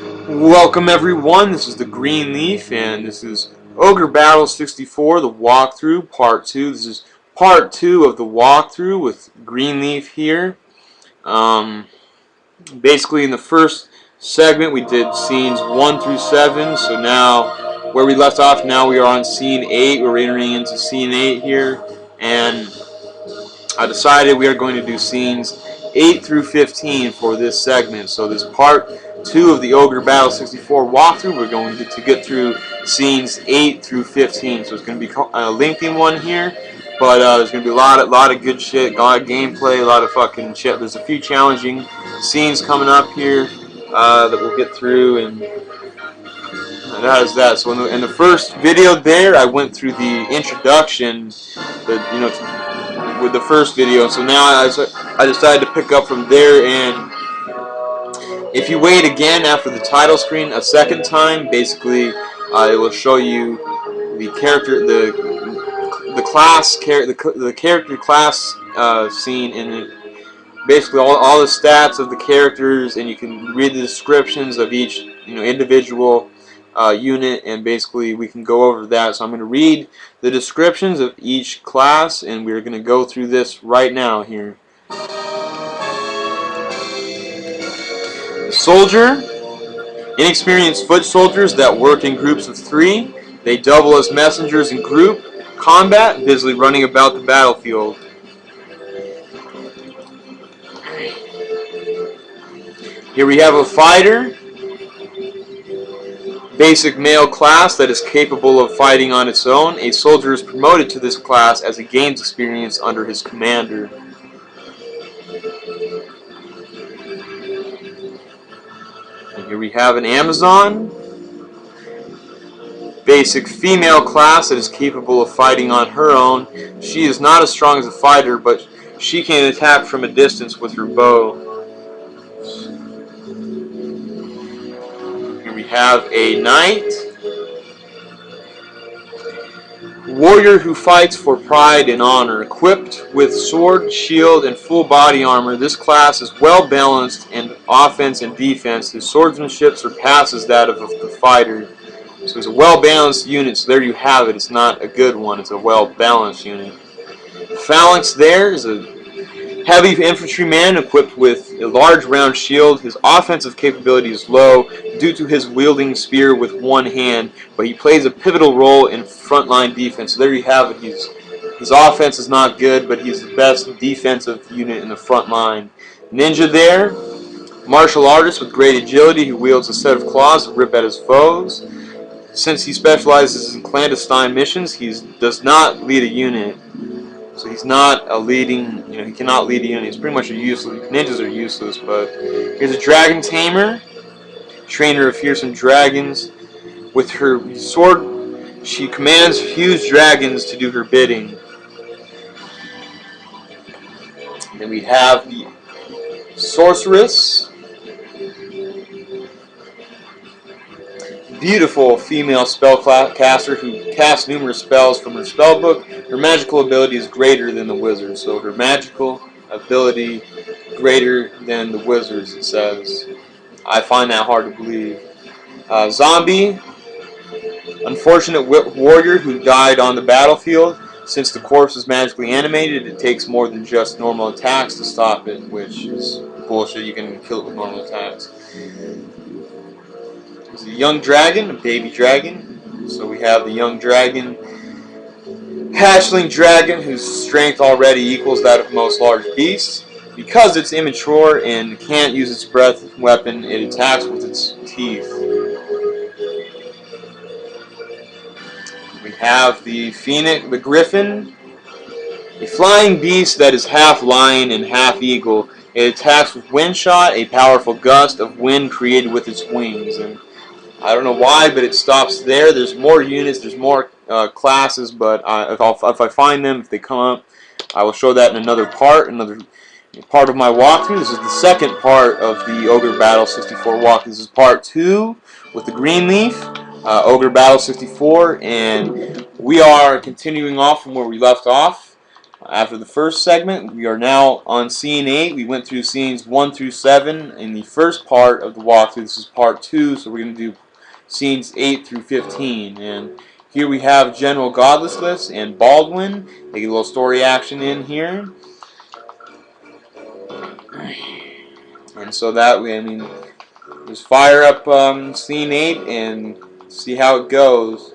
Welcome everyone, this is the Green Leaf and this is Ogre Battle 64, the walkthrough, part 2. This is part 2 of the walkthrough with Green Leaf here. Basically in the first segment we did scenes 1 through 7, so now where we left off, now we are on scene 8. We're entering into scene 8 here, and I decided we are going to do scenes 8 through 15 for this segment. So this part 2 of the Ogre Battle 64 walkthrough, we're going to get through scenes 8 through 15. So it's going to be a lengthy one here, but there's going to be a lot of good shit, a lot of gameplay, a lot of fucking shit. There's a few challenging scenes coming up here that we'll get through, and that is that. So in the first video there, I went through the introduction, with the first video. So now I decided to pick up from there, and if you wait again after the title screen a second time, basically it will show you the character, the character class scene, and basically all the stats of the characters, and you can read the descriptions of each individual unit, and basically we can go over that. So I'm going to read the descriptions of each class, and we're going to go through this right now here. Soldier. Inexperienced foot soldiers that work in groups of 3. They double as messengers in group combat, busily running about the battlefield. Here we have a fighter. Basic male class that is capable of fighting on its own. A soldier is promoted to this class as he gains experience under his commander. And here we have an Amazon. Basic female class that is capable of fighting on her own. She is not as strong as a fighter, but she can attack from a distance with her bow. Here we have a knight. Warrior who fights for pride and honor. Equipped with sword, shield, and full body armor, this class is well balanced in offense and defense. His swordsmanship surpasses that of the fighter. So it's a well balanced unit, so there you have it. It's not a good one, it's a well balanced unit. Phalanx there is a heavy infantryman equipped with a large round shield. His offensive capability is low due to his wielding spear with one hand, but he plays a pivotal role in frontline defense. So there you have it. His offense is not good, but he's the best defensive unit in the front line. Ninja there, martial artist with great agility who wields a set of claws to rip at his foes. Since he specializes in clandestine missions, he does not lead a unit. So he's not a leading, he cannot lead a unit. He's pretty much a useless. Ninjas are useless, but here's a dragon tamer, trainer of fearsome dragons. With her sword, she commands huge dragons to do her bidding. Then we have the sorceress. Beautiful female spellcaster who casts numerous spells from her spellbook. Her magical ability is greater than the wizard's, so her magical ability greater than the wizard's, it says. I find that hard to believe. Zombie, unfortunate warrior who died on the battlefield. Since the corpse is magically animated, it takes more than just normal attacks to stop it, which is bullshit. You can kill it with normal attacks. There's a young dragon, a baby dragon. So we have the young dragon, hatchling dragon, whose strength already equals that of most large beasts. Because it's immature and can't use its breath weapon, it attacks with its teeth. We have the phoenix, the griffin, a flying beast that is half lion and half eagle. It attacks with wind shot, a powerful gust of wind created with its wings. And I don't know why, but it stops there. There's more units, there's more classes, but if I find them, if they come up, I will show that in another part of my walkthrough. This is the second part of the Ogre Battle 64 walkthrough. This is part 2 with the Green Leaf, Ogre Battle 64, and we are continuing off from where we left off. After the first segment, we are now on scene 8. We went through scenes 1 through 7 in the first part of the walkthrough. This is part 2, so we're going to do scenes 8 through 15. And here we have General Godlessness and Baldwin. They get a little story action in here. And so that way, I mean, just fire up scene 8 and see how it goes.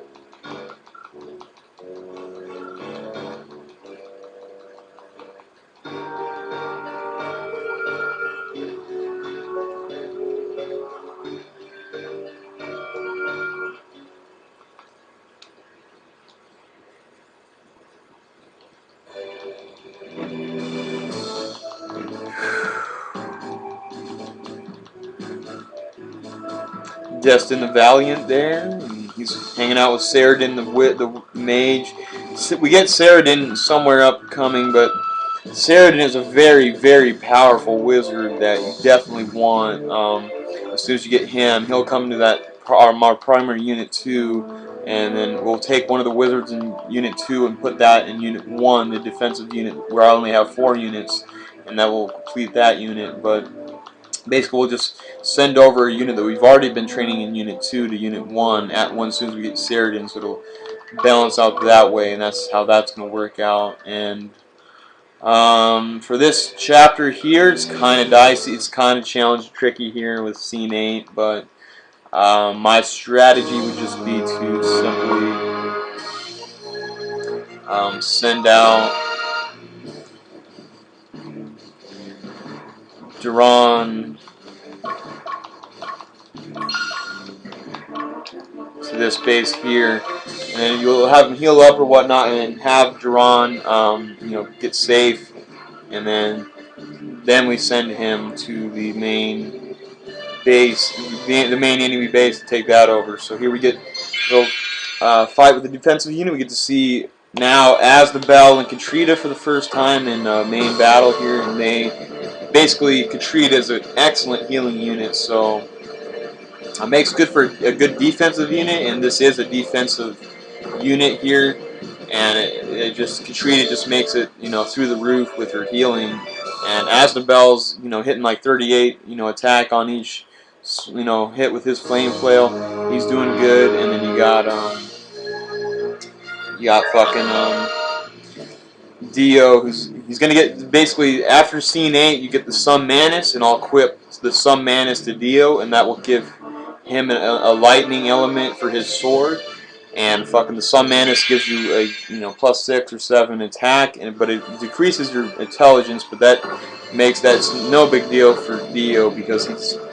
Destin the Valiant there. And he's hanging out with Saradin the mage. We get Saradin somewhere upcoming, but Saradin is a very, very powerful wizard that you definitely want. As soon as you get him, he'll come to that our primary unit 2, and then we'll take one of the wizards in unit 2 and put that in unit 1, the defensive unit, where I only have 4 units, and that will complete that unit. But basically, we'll just send over a unit that we've already been training in Unit 2 to Unit 1 at once as soon as we get Saradin, so it'll balance out that way, and that's how that's going to work out. And for this chapter here, it's kind of dicey, it's kind of challenging, tricky here with Scene 8, but my strategy would just be to simply send out Duran to this base here, and then you'll have him heal up or whatnot, and have Duran, you know, get safe, and then we send him to the main base, the main enemy base, to take that over. So here we get the fight with the defensive unit. We get to see now Asdabel and Katrita for the first time in main battle here, and basically Katrita is an excellent healing unit, so makes good for a good defensive unit, and this is a defensive unit here, and Katrina just makes it, you know, through the roof with her healing, and Asdabel's, you know, hitting like 38, you know, attack on each, you know, hit with his flame flail. He's doing good, and then you got fucking Dio, he's gonna get basically after scene 8, you get the Sun Manus, and I'll equip the Sun Manus to Dio, and that will give him a lightning element for his sword, and fucking the Sun Manus gives you a, you know, +6 or 7 attack, but it decreases your intelligence, but that makes that no big deal for Dio because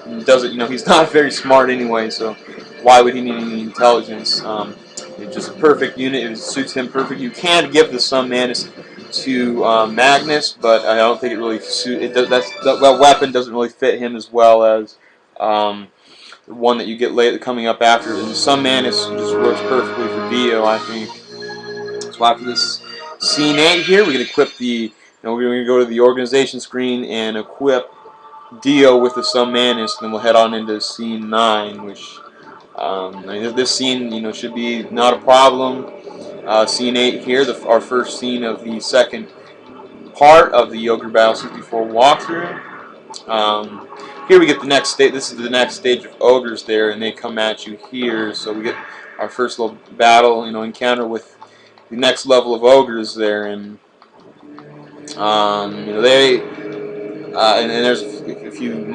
he doesn't, you know, he's not very smart anyway, so why would he need any intelligence? It's just a perfect unit. It suits him perfect. You can give the Sun Manus to Magnus, but I don't think it really suits. That weapon doesn't really fit him as well as the one that you get later coming up after. And the Sun Manus just works perfectly for Dio, I think. So after this scene 8 here, we're gonna equip the. You know, we're gonna go to the organization screen and equip Dio with the Sun Manus, and then we'll head on into scene 9, which. This scene, you know, should be not a problem. Scene 8 here, our first scene of the second part of the Ogre Battle 64 walkthrough. Here we get the next stage. This is the next stage of ogres there, and they come at you here. So we get our first little battle, you know, encounter with the next level of ogres there, and you know and there's a few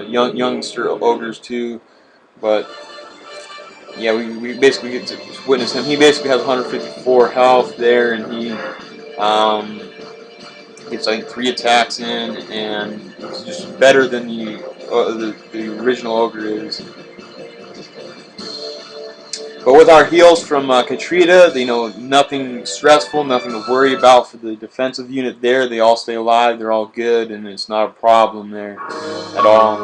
youngster ogres too, but. Yeah, we basically get to witness him. He basically has 154 health there, and he gets, I think, 3 attacks in, and it's just better than the original ogre is. But with our heals from Katrita, you know, nothing stressful, nothing to worry about for the defensive unit there. They all stay alive, they're all good, and it's not a problem there at all.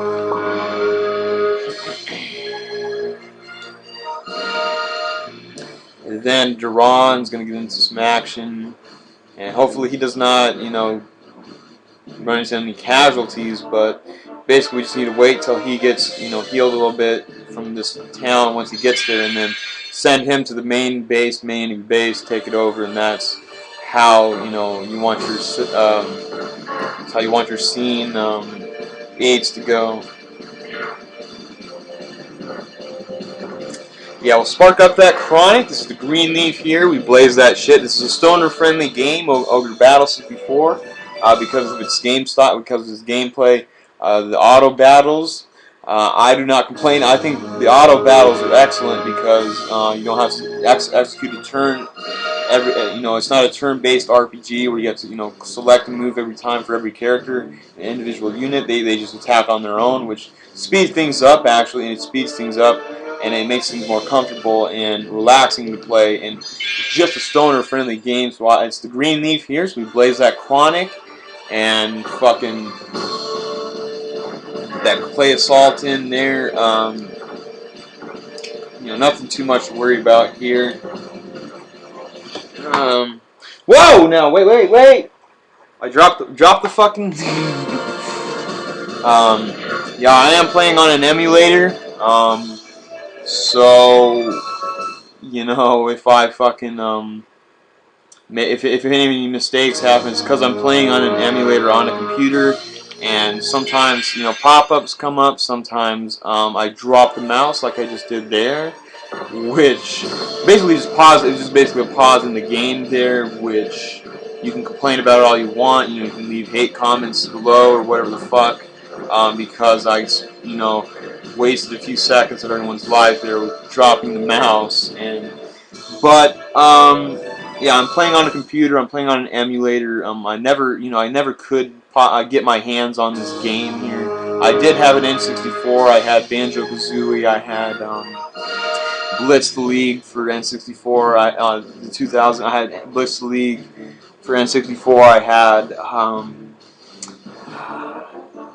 And then Duran's going to get into some action, and hopefully he does not, you know, run into any casualties, but basically we just need to wait till he gets, you know, healed a little bit from this town once he gets there, and then send him to the main base, take it over, and that's how you want your how you want your scene aids to go. Yeah, we'll spark up that chronic. This is the green leaf here. We blaze that shit. This is a stoner-friendly game, Ogre Battle 64, because of its game style, because of its gameplay. The auto battles, I do not complain. I think the auto battles are excellent because you don't have to execute a turn it's not a turn-based RPG where you have to, select and move every time for every character, an individual unit. They just attack on their own, which speeds things up, actually, and it speeds things up, and it makes things more comfortable and relaxing to play, and just a stoner-friendly game. So it's the green leaf here, so we blaze that chronic, and fucking that clay assault in there. Nothing too much to worry about here. Whoa! Now, wait! I dropped the fucking. Yeah, I am playing on an emulator. So if I fucking if any mistakes happen, it's because I'm playing on an emulator on a computer, and sometimes pop-ups come up. Sometimes I drop the mouse like I just did there, which basically just pause. It's just basically a pause in the game there, which you can complain about it all you want. You can leave hate comments below or whatever the fuck, because I wasted a few seconds of everyone's life there with dropping the mouse. But yeah, I'm playing on a computer. I'm playing on an emulator. I never could get my hands on this game here. I did have an N64. I had Banjo-Kazooie. I had Blitz the League for N64. The 2000. I had Blitz the League for N64. I had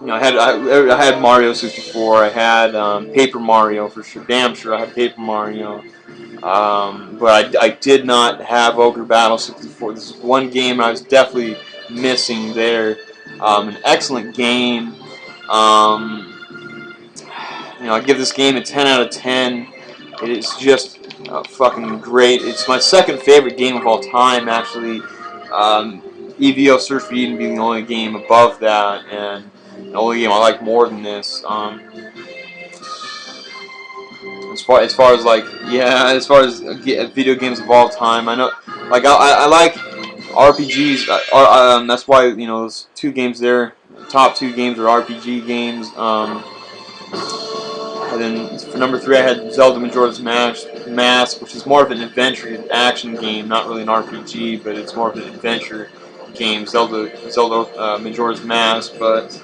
I had Mario 64. I had Paper Mario for sure. Damn sure I had Paper Mario. But I did not have Ogre Battle 64. This is one game I was definitely missing there. An excellent game. I give this game a 10 out of 10. It is just fucking great. It's my second favorite game of all time, actually. EVO Search for Eden being the only game above that, and the only game I like more than this. As far as video games of all time, I know, like I like RPGs. That's why those two games there, top two games are RPG games. And then for number 3, I had Zelda Majora's Mask, which is more of an adventure action game, not really an RPG, but it's more of an adventure game. Zelda Majora's Mask, but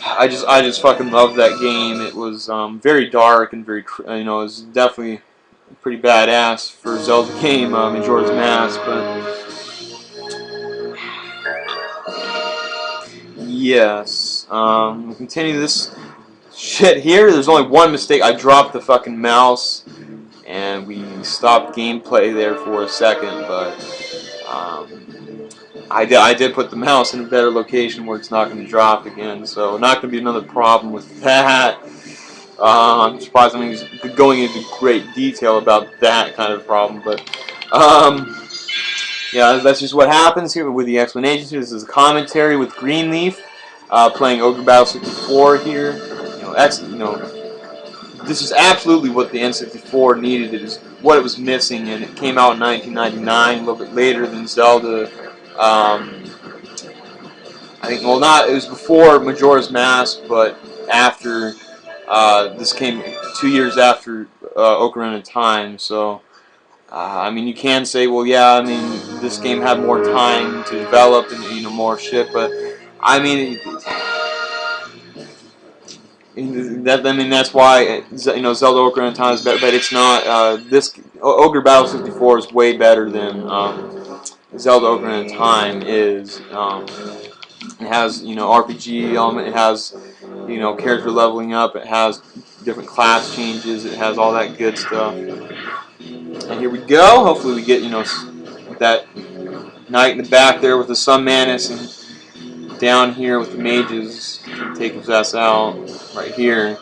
I just fucking loved that game. It was very dark and very it was definitely pretty badass for a Zelda game, Majora's Mask. But yes, we'll continue this shit here. There's only one mistake. I dropped the fucking mouse, and we stopped gameplay there for a second, but I did put the mouse in a better location where it's not going to drop again, so not going to be another problem with that. I'm surprised I'm going into great detail about that kind of problem, but yeah, that's just what happens here with the explanations. This is a commentary with Greenleaf, playing Ogre Battle 64 here. This is absolutely what the N64 needed. It is what it was missing, and it came out in 1999, a little bit later than Zelda. I think, well, it was before Majora's Mask, but after, this came 2 years after Ocarina of Time, so, I mean, you can say, well, yeah, I mean, this game had more time to develop and, more shit, but, I mean, that's why Zelda Ocarina of Time is better, but it's not. This Ogre Battle 64 is way better than Zelda Ocarina of Time is. It has RPG element. It has character leveling up. It has different class changes. It has all that good stuff. And here we go. Hopefully we get that knight in the back there with the Sun Mantis, and down here with the mages to take his ass out right here.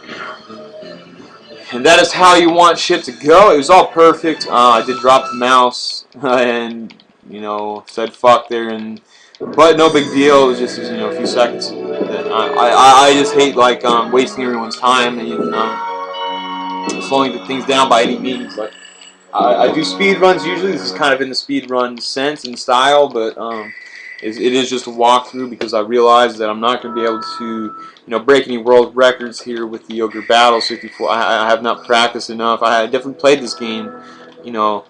And that is how you want shit to go. It was all perfect. I did drop the mouse, and you know, said fuck there, and but no big deal. It was just, you know, a few seconds. That I just hate like wasting everyone's time and slowing the things down by any means. Like I do speed runs usually. This is kind of in the speed run sense and style, but it is just a walkthrough because I realize that I'm not going to be able to, you know, break any world records here with the Ogre Battle 64. I have not practiced enough. I definitely played this game, you know,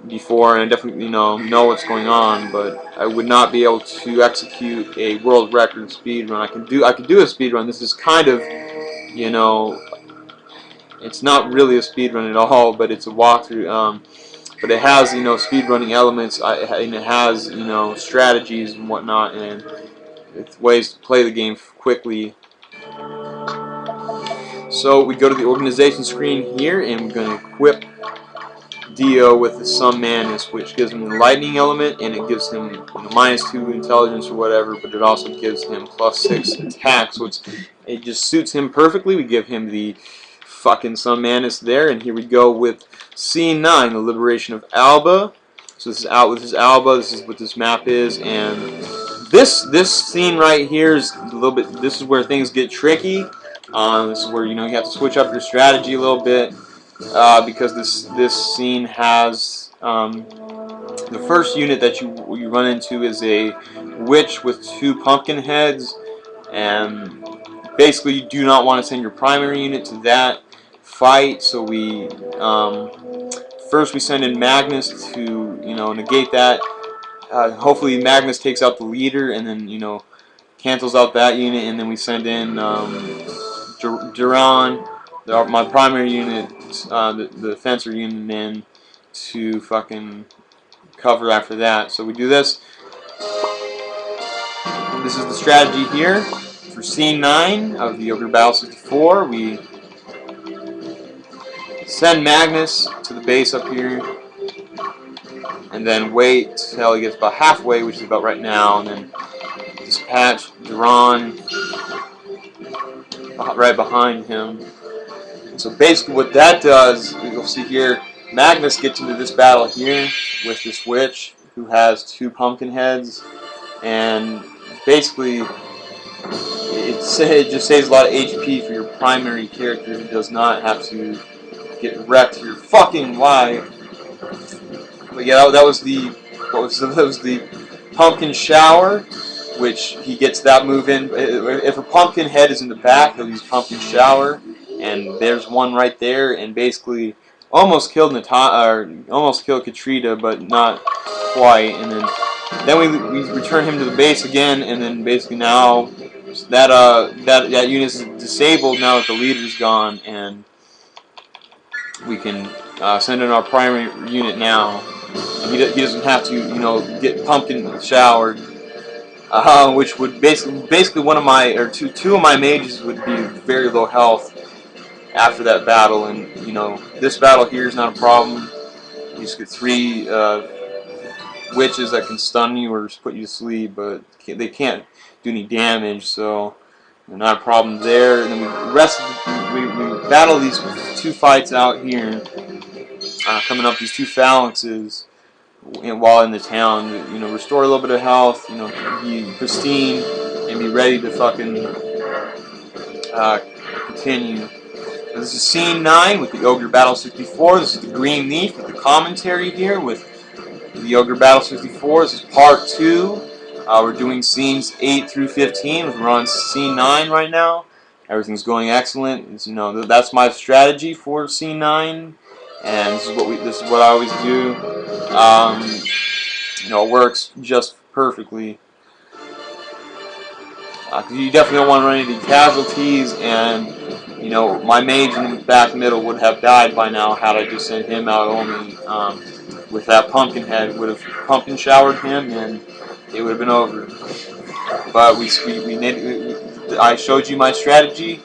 before, and I definitely, you know what's going on, but I would not be able to execute a world record speed run. I could do a speed run. This is kind of, you know, it's not really a speed run at all, but it's a walkthrough. But it has, you know, speedrunning elements, and it has, you know, strategies and whatnot, and it's ways to play the game quickly. So we go to the organization screen here, and we're going to equip Dio with the Some Madness, which gives him the lightning element, and it gives him, you know, -2 intelligence or whatever, but it also gives him +6 attack, so it just suits him perfectly. We give him the fucking Some Madness there, and here we go with Scene 9, the liberation of Alba. So this is out with his Alba. This is what this map is, and this scene right here is a little bit. This is where things get tricky. This is where, you know, you have to switch up your strategy a little bit because this scene has the first unit that you run into is a witch with 2 pumpkin heads, and basically you do not want to send your primary unit to that fight. So we first we send in Magnus to, you know, negate that. Hopefully Magnus takes out the leader and then, you know, cancels out that unit, and then we send in Duran, my primary unit, the fencer unit, in to fucking cover after that. So we do this. This is the strategy here for Scene 9 of the Ogre Battle 64. We send Magnus to the base up here, and then wait till he gets about halfway, which is about right now, and then dispatch Duran right behind him. So basically what that does, you'll see here, Magnus gets into this battle here with this witch who has 2 pumpkin heads, and basically it just saves a lot of HP for your primary character who does not have to get wrecked your fucking life. But yeah, that was the pumpkin shower, which he gets that move in. If a pumpkin head is in the back, he'll use pumpkin shower, and there's one right there, and basically almost killed almost killed Katrina, but not quite. And then we return him to the base again, and then basically now that unit is disabled now that the leader's gone, and we can send in our primary unit now. And he doesn't have to, you know, get pumpkin showered, which would basically one of my, or two of my mages would be very low health after that battle, and, you know, this battle here is not a problem. You just get 3 witches that can stun you or put you to sleep, but they can't do any damage, so not a problem there. And then we battle these 2 fights out here, coming up these 2 phalanxes, while in the town. You know, restore a little bit of health, you know, be pristine, and be ready to fucking continue. So this is Scene 9 with the Ogre Battle 64. This is the Green Leaf with the commentary here with the Ogre Battle 64. This is part 2. We're doing scenes 8 through 15. We're on Scene 9 right now. Everything's going excellent. It's, you know, that's my strategy for Scene 9, and this is what I always do. You know, it works just perfectly. You definitely don't want to run into casualties, and, you know, my mage in the back middle would have died by now had I just sent him out only. With that pumpkin head, would have pumpkin showered him, and it would have been over. But I showed you my strategy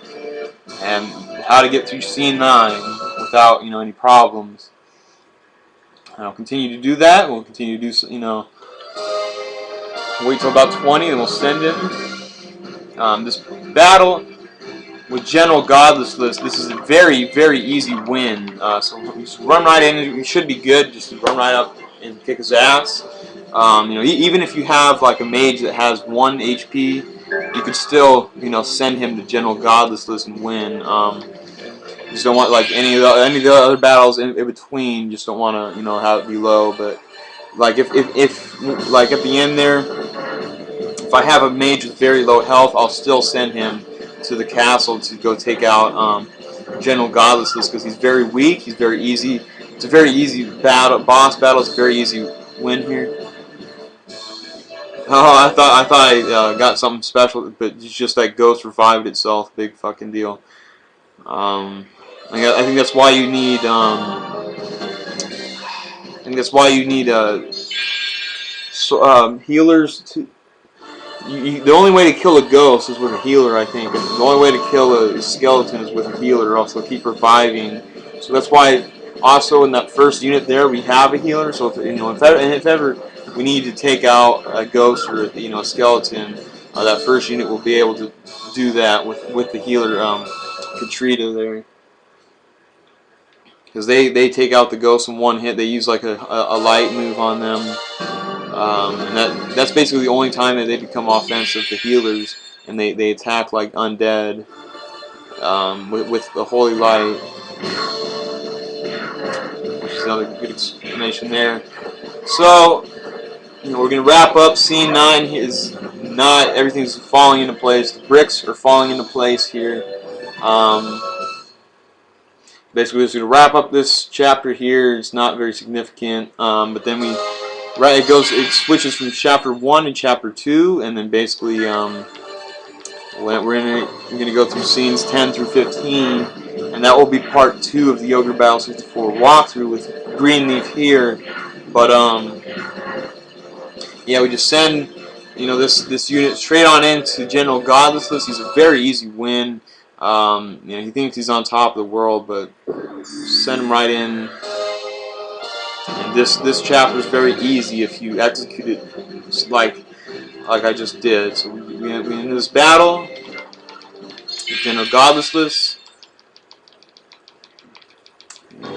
and how to get through Scene 9 without, you know, any problems. And I'll continue to do that. We'll continue to do, you know, wait till about 20, and we'll send him. This battle with General Godless List, this is a very, very easy win. So just run right in. You should be good. Just run right up and kick his ass. Even if you have like a mage that has 1 HP, you could still, send him to General Godless list and win. You just don't want like any of the other battles in between. You just don't want to, have it be low. But like if like at the end there, if I have a mage with very low health, I'll still send him to the castle to go take out General Godless list because he's very weak. He's very easy. It's a very easy boss battle. It's a very easy win here. Oh, I thought I got something special, but it's just that Ghost revived itself. Big fucking deal. I think that's why you need. I think that's why you need healers to. The only way to kill a ghost is with a healer, I think. And the only way to kill a skeleton is with a healer, or else they'll keep reviving. So that's why, also in that first unit there, we have a healer. So if ever we need to take out a ghost or a skeleton, that first unit will be able to do that with the healer, Katrina there. Because they take out the ghosts in one hit. They use like a light move on them. And that's basically the only time that they become offensive, the healers, and they attack like undead with the holy light, which is another good explanation there. So we're gonna wrap up. Scene 9 is not everything's falling into place. The bricks are falling into place here. Basically, we're just gonna wrap up this chapter here. It's not very significant, but then it switches from chapter 1 to chapter 2, and then basically we're gonna go through scenes 10 through 15, and that will be part 2 of the Ogre Battle 64 walkthrough with Greenleaf here. But yeah, we just send this unit straight on into General Godless list. He's a very easy win. He thinks he's on top of the world, but send him right in. And this chapter is very easy if you execute it like I just did. So we in this battle, General Godless list.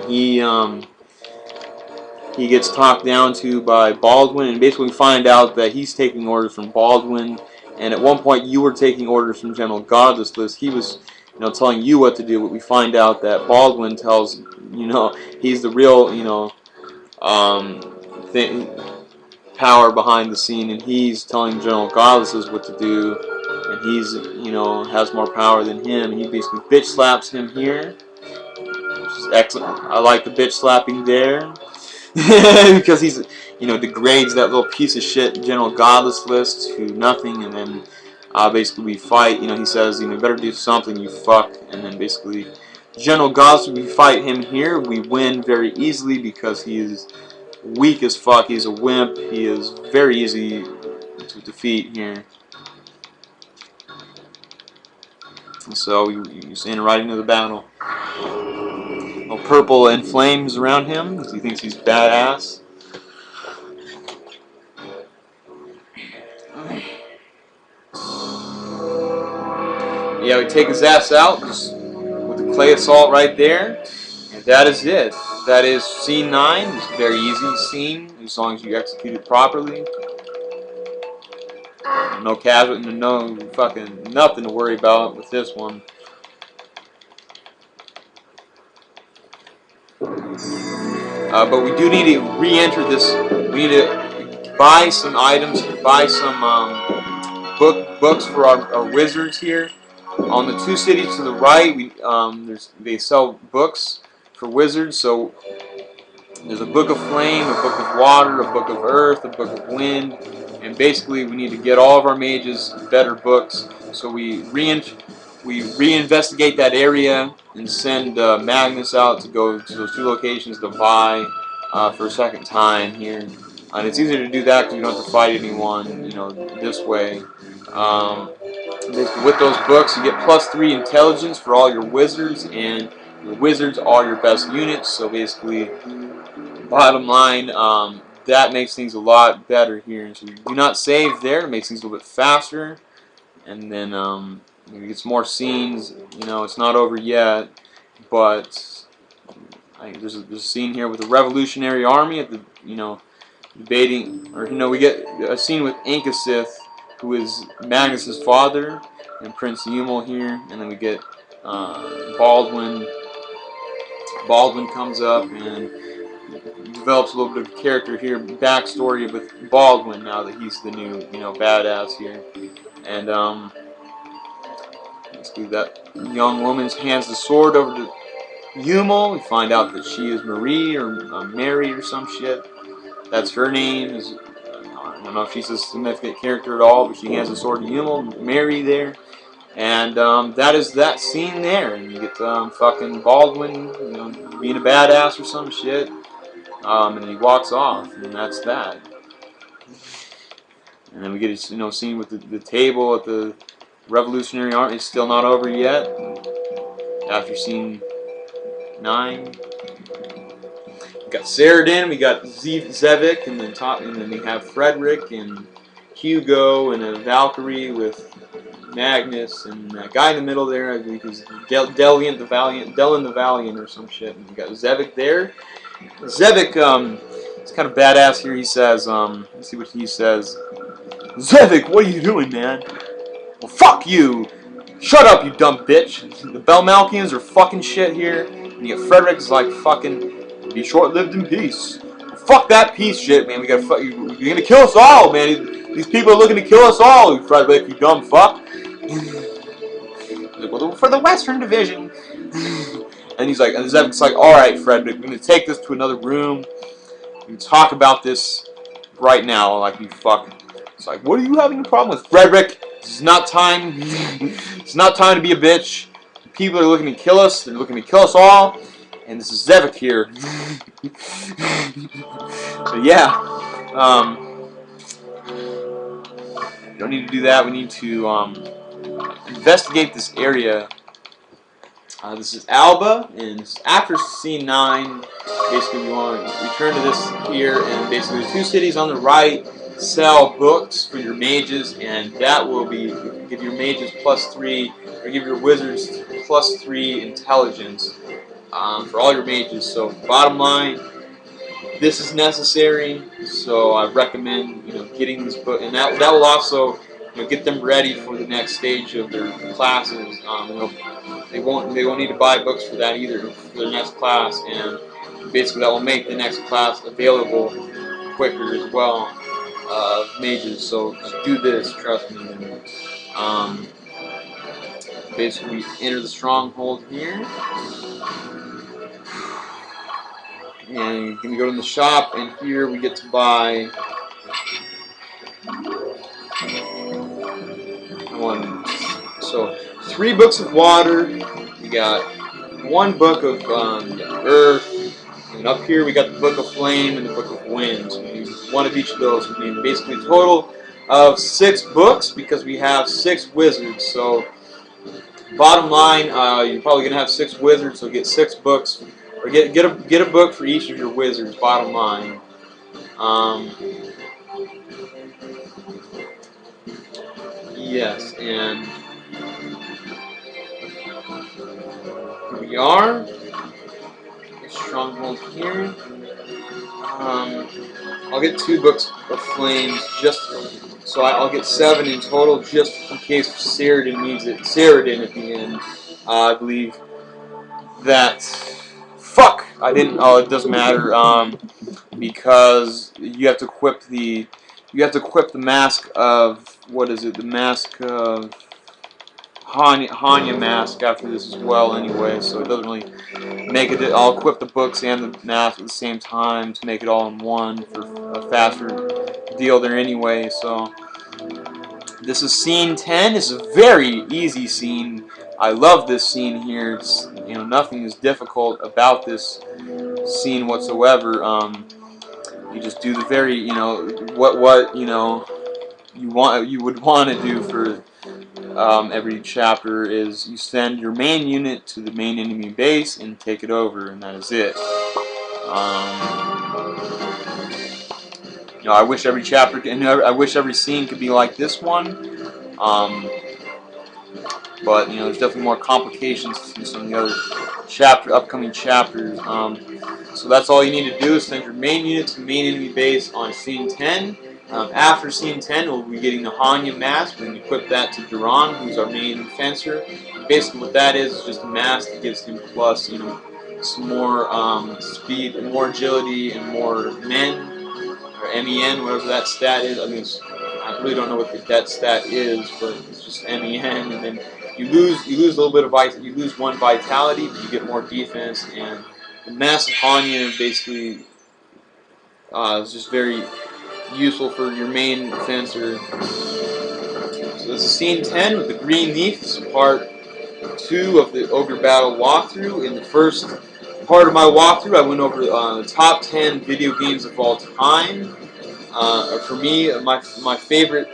He gets talked down to by Baldwin, and basically we find out that he's taking orders from Baldwin. And at one point, you were taking orders from General Godless list. He was, telling you what to do. But we find out that Baldwin tells, he's the real, power behind the scene, and he's telling General Godless what to do. And he's, has more power than him. He basically bitch slaps him here, which is excellent. I like the bitch slapping there. Because he's, degrades that little piece of shit General Godless list to nothing, and then basically we fight. He says, better do something, you fuck, and then basically General Godless, we fight him here. We win very easily because he is weak as fuck. He's a wimp. He is very easy to defeat here. And so we send right into the battle. Purple and flames around him because he thinks he's badass. Yeah, we take his ass out just with the clay assault right there, and that is it. That is scene 9. It's a very easy scene as long as you execute it properly. No casualty, no fucking nothing to worry about with this one. But we do need to re-enter this. We need to buy some items, buy some books for our wizards here. On the 2 cities to the right, they sell books for wizards. So there's a book of flame, a book of water, a book of earth, a book of wind, and basically we need to get all of our mages better books. So we reinvestigate that area and send Magnus out to go to those 2 locations to buy for a second time here. And it's easier to do that because you don't have to fight anyone, this way. Basically, with those books, you get +3 intelligence for all your wizards, and your wizards are your best units. So basically, bottom line, that makes things a lot better here. So you do not save there; it makes things a little bit faster. And then it gets more scenes. It's not over yet, but there's a scene here with the Revolutionary Army at the debating, or we get a scene with Ankasith, who is Magnus's father, and Prince Yumel here, and then we get Baldwin. Baldwin comes up and develops a little bit of character here, backstory with Baldwin now that he's the new, badass here, and basically that young woman hands the sword over to Yumel. We find out that she is Marie or Mary or some shit. That's her name. I don't know if she's a significant character at all, but she hands the sword to Yumel, Mary there. And that is that scene there. And you get fucking Baldwin, being a badass or some shit. And then he walks off, and that's that. And then we get a scene with the table at the Revolutionary Army. It's still not over yet. After scene 9. We got Saradin, we got Zevik, and then we have Frederick and Hugo and a Valkyrie with Magnus, and that guy in the middle there, I believe, is Delian the Valiant or some shit. And we got Zevik there. Zevik, it's kind of badass here. He says, let's see what he says. Zevik, what are you doing, man? Well, fuck you! Shut up, you dumb bitch! The Belmalkians are fucking shit here. And you get Frederick's like fucking, be short-lived in peace. Well, fuck that peace shit, man. You're gonna kill us all, man. These people are looking to kill us all, Frederick, you dumb fuck. Well, for the Western Division. And he's like, and Zevik's like, alright, Frederick, we're gonna take this to another room. We can talk about this right now, like you fuck. It's like, what are you having a problem with, Frederick? This is not time. It's not time to be a bitch. People are looking to kill us. They're looking to kill us all. And this is Zevik here. So yeah, don't need to do that. We need to investigate this area. This is Alba, and after scene 9, basically we want to return to this here, and basically the 2 cities on the right sell books for your mages, and that will give your mages +3, or give your wizards +3 intelligence for all your mages. So bottom line, this is necessary. So I recommend getting this book, and that will also get them ready for the next stage of their classes. They won't need to buy books for that either for their next class, and basically that will make the next class available quicker as well. Mages, so just do this, trust me. Basically, we enter the stronghold here, and you can go to the shop, and here we get to buy so 3 books of water. We got 1 book of earth, and up here we got the book of flame and the book of wind. So we use 1 of each of those. We need basically a total of 6 books because we have 6 wizards. So bottom line, you're probably gonna have 6 wizards, so get 6 books, or get a book for each of your wizards. Bottom line. Yes, and here we are. Stronghold here. I'll get 2 books of flames, just so I'll get 7 in total, just in case Saradin needs it. Saradin at the end. I believe that. Fuck! I didn't. Oh, it doesn't matter. Because you have to equip the. You have to equip the mask of, what is it? The mask of Hanya mask after this as well anyway, so it doesn't really make it. I'll equip the books and the mask at the same time to make it all in one for a faster deal there anyway. So this is scene 10. This is a very easy scene. I love this scene here. It's, nothing is difficult about this scene whatsoever. You just do the very, what you would want to do for every chapter is you send your main unit to the main enemy base and take it over, and that is it. I wish every chapter, and I wish every scene could be like this one. But there's definitely more complications to some of the other upcoming chapters. So that's all you need to do is send your main unit to the main enemy base on scene 10. After scene 10, we'll be getting the Hanya mask. We're going to equip that to Duran, who's our main fencer. Basically, what that is just a mask that gives him plus, some more speed, and more agility, and more men, or MEN, whatever that stat is. I mean, I really don't know what that stat is, but it's just MEN, and then you lose a little bit of you lose 1 vitality, but you get more defense. And the massive Hanya basically is just very useful for your main fencer. So this is scene 10 with the green leaf. This is part 2 of the Ogre Battle walkthrough. In the first part of my walkthrough, I went over the top 10 video games of all time. For me, my favorite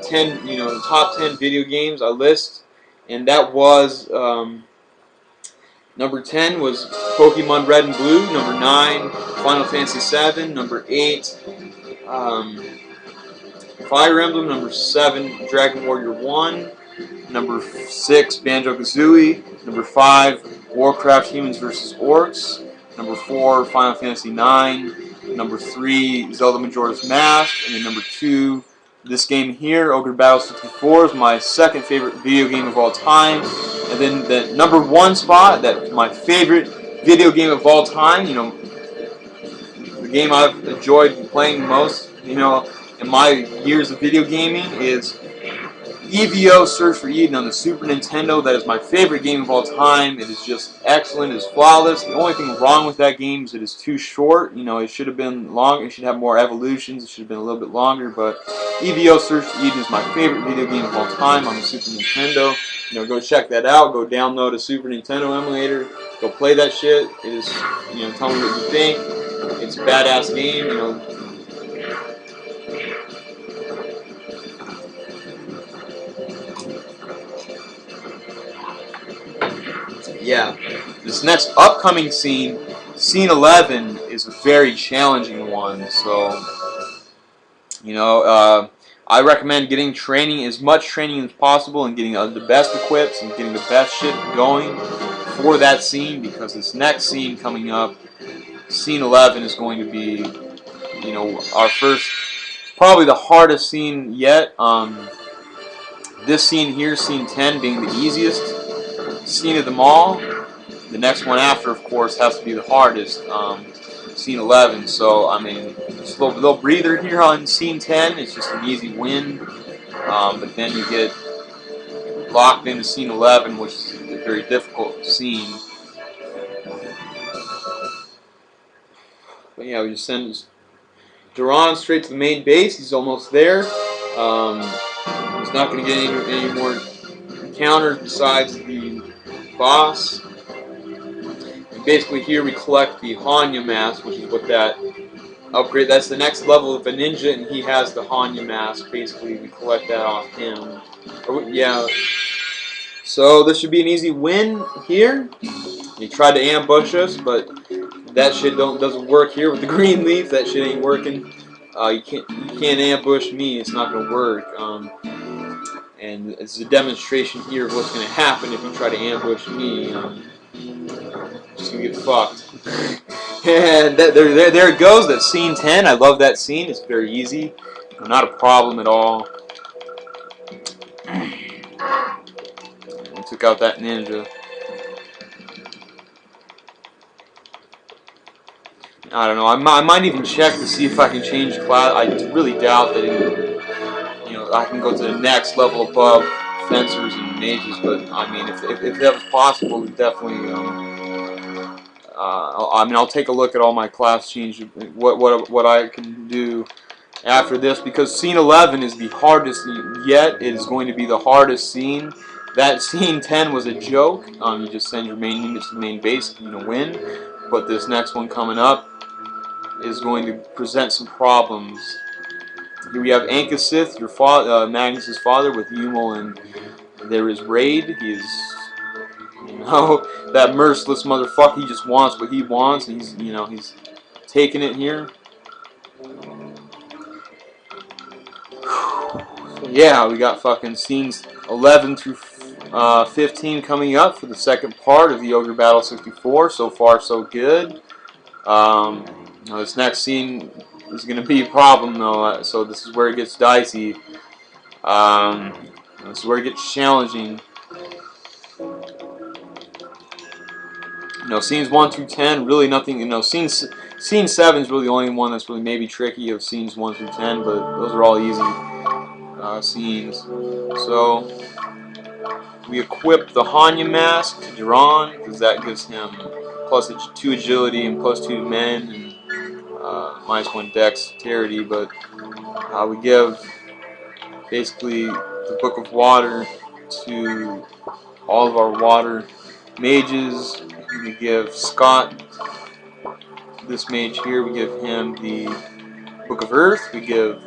10, top 10 video games I list, and that was number 10 was Pokemon Red and Blue. Number 9, Final Fantasy VII. Number 8, Fire Emblem. Number 7, Dragon Warrior 1. Number 6, Banjo-Kazooie. Number 5, Warcraft Humans vs. Orcs. Number 4, Final Fantasy IX. Number 3, Zelda Majora's Mask. And then number 2, this game here, Ogre Battle 64, is my second favorite video game of all time. And then the number 1 spot, that's my favorite video game of all time, the game I've enjoyed playing most, in my years of video gaming, is EVO Search for Eden on the Super Nintendo. That is my favorite game of all time. It is just excellent. It is flawless. The only thing wrong with that game is it is too short. It should have been longer. It should have more evolutions. It should have been a little bit longer. But EVO Search for Eden is my favorite video game of all time on the Super Nintendo. Go check that out. Go download a Super Nintendo emulator. Go play that shit. It is, tell me what you think. It's a badass game. Yeah, this next upcoming scene, scene 11, is a very challenging one. So, I recommend getting training, as much training as possible, and getting the best equips and getting the best shit going for that scene, because this next scene coming up, scene 11, is going to be, our first, probably the hardest scene yet. This scene here, scene 10, being the easiest scene of them all. The next one after, of course, has to be the hardest, scene 11. So, I mean, just a little breather here on scene 10. It's just an easy win. But then you get locked into scene 11, which is a very difficult scene. But yeah, we just send Duran straight to the main base. He's almost there. He's not going to get any more encounters besides the boss. And basically here we collect the Hanya mask, which is what that upgrade, that's the next level of a ninja, and he has the Hanya mask. Basically we collect that off him. Yeah, so this should be an easy win here. He tried to ambush us, but that shit doesn't work here with the green leaf. That shit ain't working. You can't ambush me. It's not gonna work. And it's a demonstration here of what's going to happen if you try to ambush me. Just going to get fucked. And there it goes. That's scene 10. I love that scene. It's very easy. Not a problem at all. And took out that ninja. I don't know. I might even check to see if I can change class. I really doubt that I can go to the next level above fencers and mages, but I mean, if that was possible, definitely. I'll take a look at all my class changes, what I can do after this, because scene 11 is the hardest yet. It is going to be the hardest scene. That scene 10 was a joke. You just send your main units to the main base, win. But this next one coming up is going to present some problems. Here we have Ankasith, your father, Magnus's father, with Yumel, and there is Raid. He is, that merciless motherfucker. He just wants what he wants, and he's taking it here. So yeah, we got fucking scenes 11 through 15 coming up for the second part of the Ogre Battle 64. So far, so good. This next scene is going to be a problem, though. So this is where it gets dicey. This is where it gets challenging. Scenes 1 through 10, really nothing. Scene 7 is really the only one that's really maybe tricky of scenes 1 through 10, but those are all easy scenes. So we equip the Hanya mask to Duran because that gives him plus 2 agility and plus 2 men and minus 1 dexterity. But we give basically the Book of Water to all of our water mages. We give Scott, this mage here, we give him the Book of Earth. We give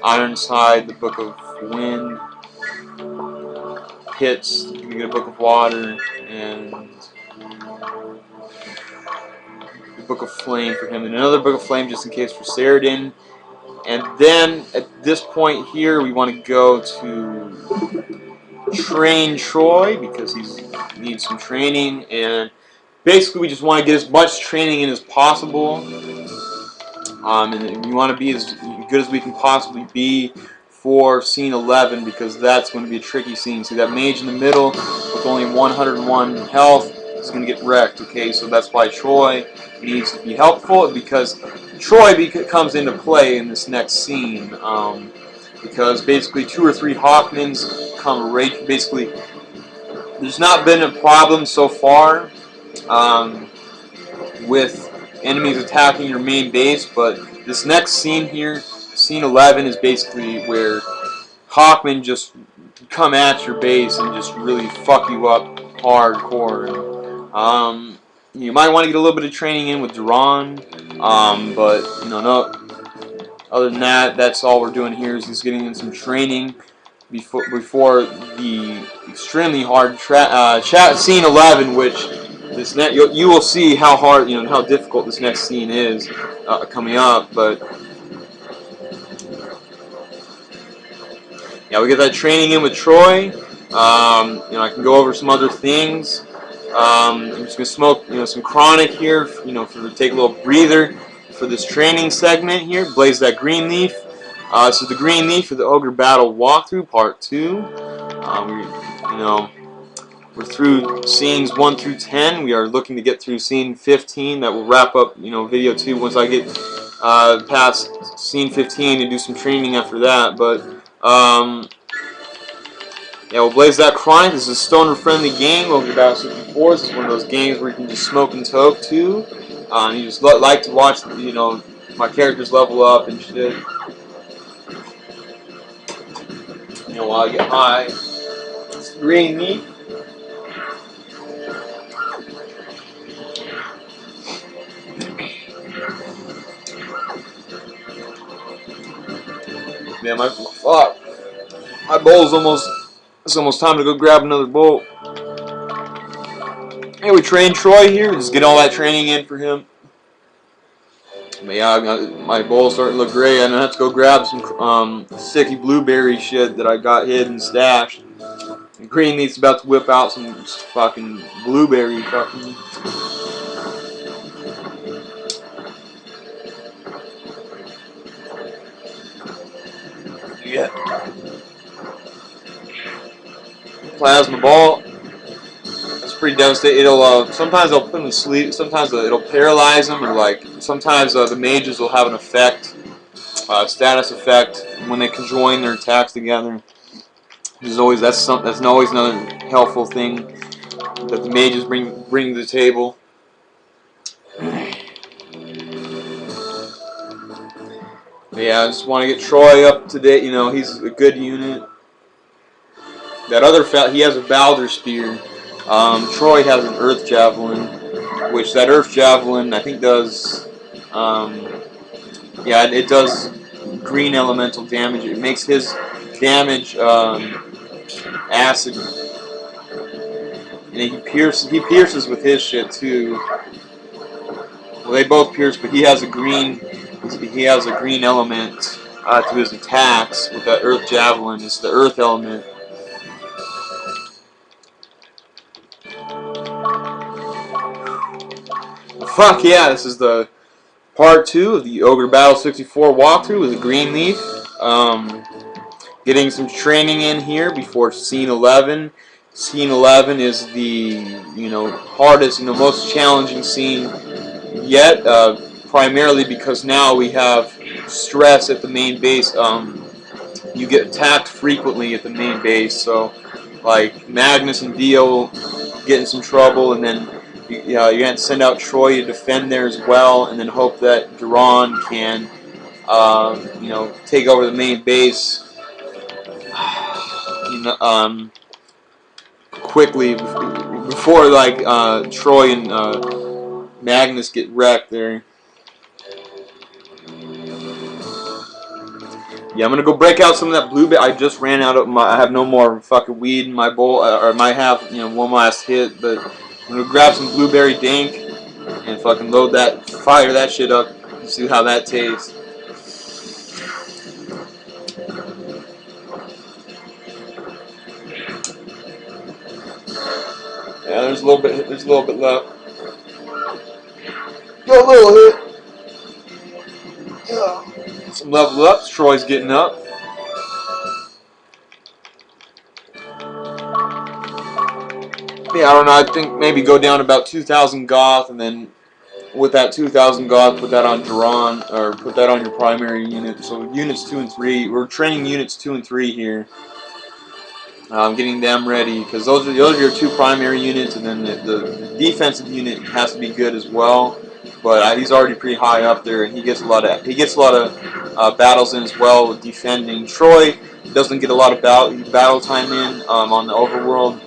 Ironside the Book of Wind. Hits, we get a Book of Water, and the Book of Flame for him, and another Book of Flame just in case for Saradin. And then at this point here, we want to go to train Troy because he needs some training, and basically we just want to get as much training in as possible, and we want to be as good as we can possibly be for scene 11 because that's going to be a tricky scene. See that mage in the middle with only 101 health is going to get wrecked. Okay, so that's why Troy needs to be helpful because Troy comes into play in this next scene because basically 2 or 3 Hawkmans come right. Basically, there's not been a problem so far with enemies attacking your main base, but this next scene here, scene 11, is basically where Hawkmen just come at your base and just really fuck you up hardcore. You might want to get a little bit of training in with Duran, but no. Other than that, that's all we're doing here is just getting in some training before the extremely hard scene 11, which you will see how hard, how difficult this next scene is coming up. But yeah, we get that training in with Troy. I can go over some other things. I'm just gonna smoke, some chronic here, for take a little breather for this training segment here. Blaze that green leaf. This is the green leaf for the Ogre Battle walkthrough, part 2. We're through scenes 1 through 10. We are looking to get through scene 15. That will wrap up, video 2 once I get past scene 15 and do some training after that. But yeah, we'll blaze that chronic. This is a stoner-friendly game. Ogre Battle 64. This is one of those games where you can just smoke and toke too. You just like to watch, my characters level up and shit. While I get high. It's green meat. Man, my bowl's almost. It's almost time to go grab another bowl. Hey, we train Troy here. Just get all that training in for him. But yeah, my bowl's starting to look great. I'm gonna have to go grab some sticky blueberry shit that I got hidden stashed. And Green Meat's about to whip out some fucking blueberry fucking. Yeah. Plasma ball. That's pretty devastating. It'll sometimes they'll put them to sleep. Sometimes it'll paralyze them, or sometimes the mages will have an effect, status effect when they conjoin their attacks together. There's always that's always another helpful thing that the mages bring to the table. But yeah, I just want to get Troy up to date. He's a good unit. That other he has a Balder Spear. Troy has an Earth Javelin, which that Earth Javelin I think does, yeah, it does green elemental damage. It makes his damage acid, and he pierces with his shit too. Well, they both pierce, but he has a green element to his attacks with that Earth Javelin. It's the Earth element. fuck yeah, this is the part 2 of the Ogre Battle 64 walkthrough with a green leaf. Getting some training in here before scene 11. Scene 11 is the hardest and the most challenging scene yet, primarily because now we have stress at the main base. You get attacked frequently at the main base, so like Magnus and Dio get in some trouble, and then you have to send out Troy to defend there as well, and then hope that Duran can take over the main base quickly before like Troy and Magnus get wrecked there. Yeah, I'm gonna go break out some of that blueberry. I just ran out of my. I have no more fucking weed in my bowl, or I might have one last hit. But I'm gonna grab some blueberry dank and fucking load that, fire that shit up, and see how that tastes. Yeah, there's a little bit. There's a little bit left. Got a little hit. Yeah. Some level ups. Troy's getting up. Yeah, I don't know. I think maybe go down about 2,000 goth, and then with that 2,000 goth, put that on Duran, or put that on your primary unit. So units 2 and 3, we're training units 2 and 3 here. Getting them ready because those are your 2 primary units, and then the defensive unit has to be good as well. But he's already pretty high up there, and he gets a lot of battles in as well with defending. Troy doesn't get a lot of battle time in on the overworld,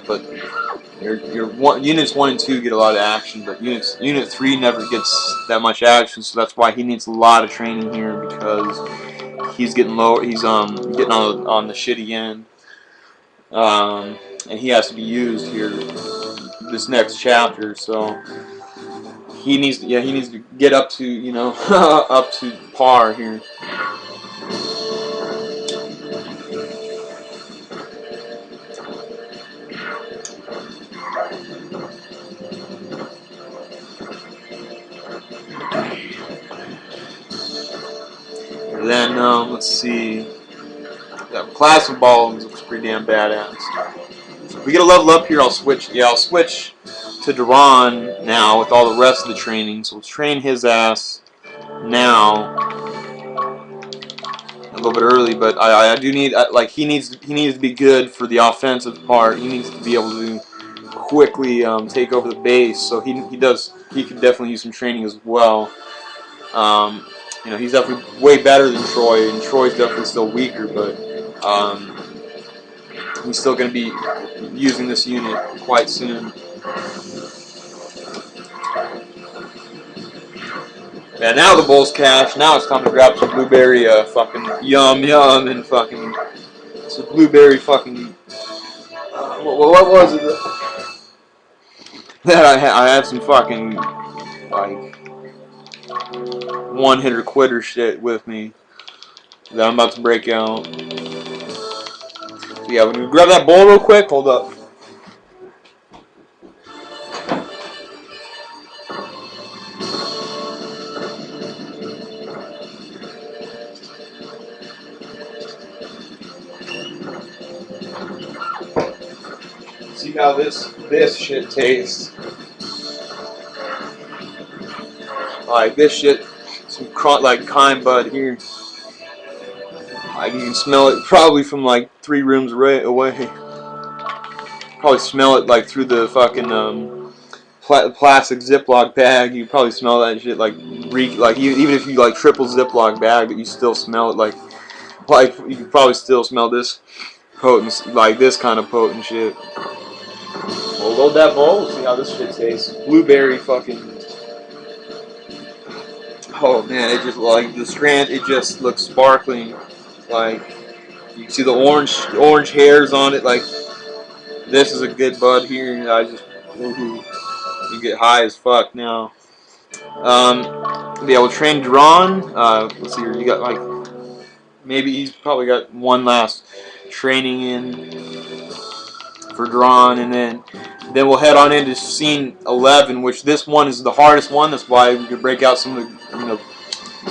but your units 1 and 2 get a lot of action, but unit 3 never gets that much action, so that's why he needs a lot of training here, because he's getting low. He's getting on the shitty end, and he has to be used here this next chapter. So he needs to get up to up to par here. Then let's see. That plasma ball looks pretty damn badass. So if we get a level up here, I'll switch. Yeah, I'll switch to Duran now with all the rest of the training. So let's train his ass now. A little bit early, but I do need like he needs to be good for the offensive part. He needs to be able to quickly take over the base. So he could definitely use some training as well. He's definitely way better than Troy, and Troy's definitely still weaker, but he's still going to be using this unit quite soon. Yeah, now the bowl's cash. Now it's time to grab some blueberry fucking yum and fucking some blueberry fucking what was it that I had some fucking like one-hitter quitter shit with me that I'm about to break out. So yeah, when you grab that bowl real quick, hold up. See how this shit tastes. Like this shit, some like Kind Bud here. Like you can smell it probably from like 3 rooms away. Probably smell it like through the fucking plastic Ziploc bag. You probably smell that shit like even if you like triple Ziploc bag, but you still smell it like you can probably still smell this potent, like this kind of potent shit. We'll load that bowl. See how this shit tastes. Blueberry fucking. Oh man, it just like the strand. It just looks sparkling. Like you can see the orange hairs on it. Like this is a good bud here. I just you get high as fuck now. Yeah, we'll train Duran. Let's see here. You got like maybe he's probably got one last training in. for Drawn, and then we'll head on into scene 11, which this one is the hardest one. That's why we could break out some of the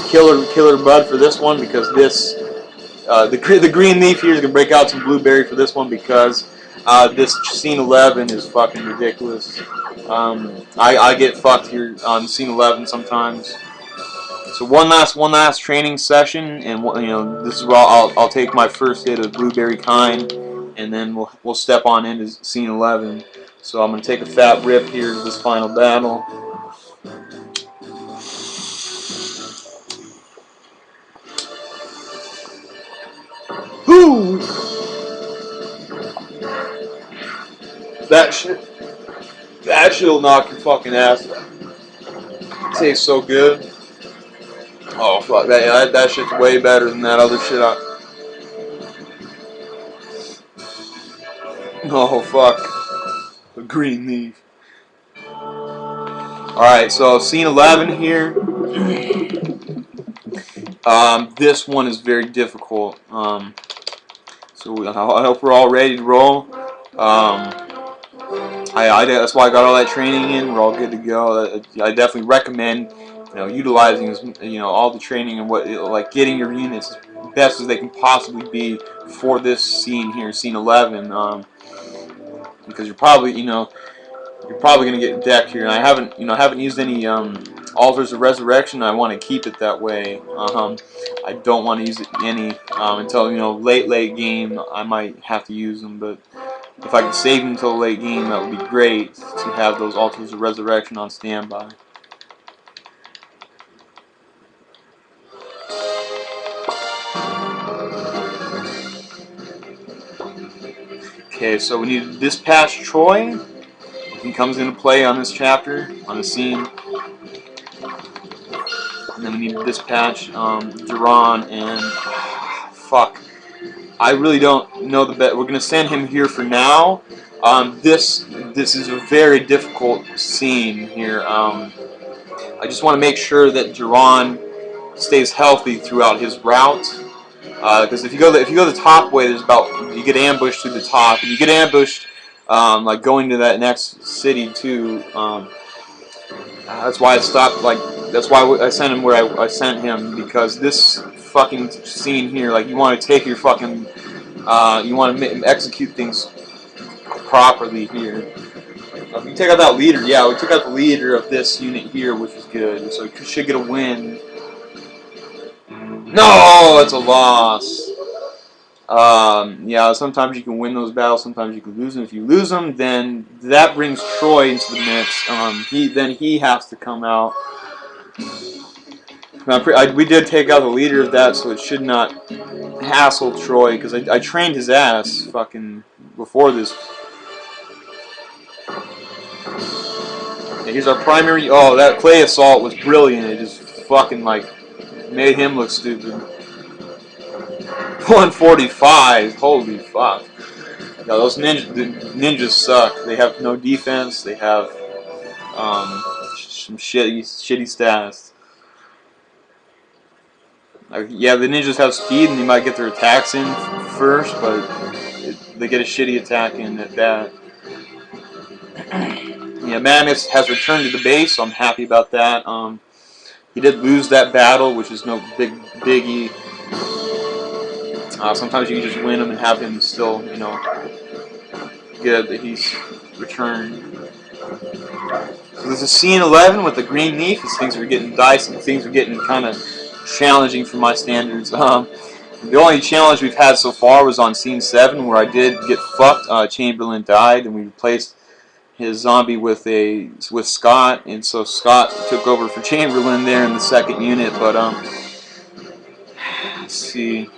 killer bud for this one, because this the green leaf here is gonna break out some blueberry for this one, because this scene 11 is fucking ridiculous. I get fucked here on scene 11 sometimes. So one last training session, and this is where I'll take my first hit of blueberry kind, and then we'll step on into scene 11. So I'm gonna take a fat rip here to this final battle. Whoo! That shit'll knock your fucking ass. It tastes so good. Oh fuck, that shit's way better than that other shit. Oh fuck, the green leaf. All right, so scene 11 here. This one is very difficult. So I hope we're all ready to roll. That's why I got all that training in. We're all good to go. I definitely recommend utilizing all the training and like getting your units as best as they can possibly be for this scene here, scene 11. Because you're probably gonna get decked here. And I haven't used any altars of resurrection. I want to keep it that way. I don't want to use it any until late game. I might have to use them, but if I can save them until the late game, that would be great to have those altars of resurrection on standby. Okay, so we need to dispatch Troy. He comes into play on this chapter, on the scene. And then we need to dispatch Duran, and fuck. I really don't know the bet. We're gonna send him here for now. This is a very difficult scene here. I just want to make sure that Duran stays healthy throughout his route. Because if you go the top way, you get ambushed through the top, and you get ambushed like going to that next city too. That's why I stopped. That's why I sent him where I sent him, because this fucking scene here, you want to take your fucking, you want to execute things properly here. You take out that leader. Yeah, we took out the leader of this unit here, which is good. So we should get a win. No, it's a loss. Yeah, sometimes you can win those battles, sometimes you can lose them. If you lose them, then that brings Troy into the mix. Then he has to come out. We did take out the leader of that, so it should not hassle Troy, because I trained his ass fucking before this. Yeah, here's our primary. Oh, that clay assault was brilliant. It just fucking made him look stupid. 145. Holy fuck. Yeah, those ninjas suck. They have no defense. They have some shitty stats. Yeah, the ninjas have speed and they might get their attacks in first, but they get a shitty attack in at that. Yeah, Magnus has returned to the base, so I'm happy about that. He did lose that battle, which is no biggie. Sometimes you can just win him and have him still, good that he's returned. So this is scene 11 with the green leaf. These things are getting dicey. Things are getting kind of challenging for my standards. The only challenge we've had so far was on scene 7, where I did get fucked. Chamberlain died, and we replaced his zombie with Scott, and so Scott took over for Chamberlain there in the second unit. But let's see.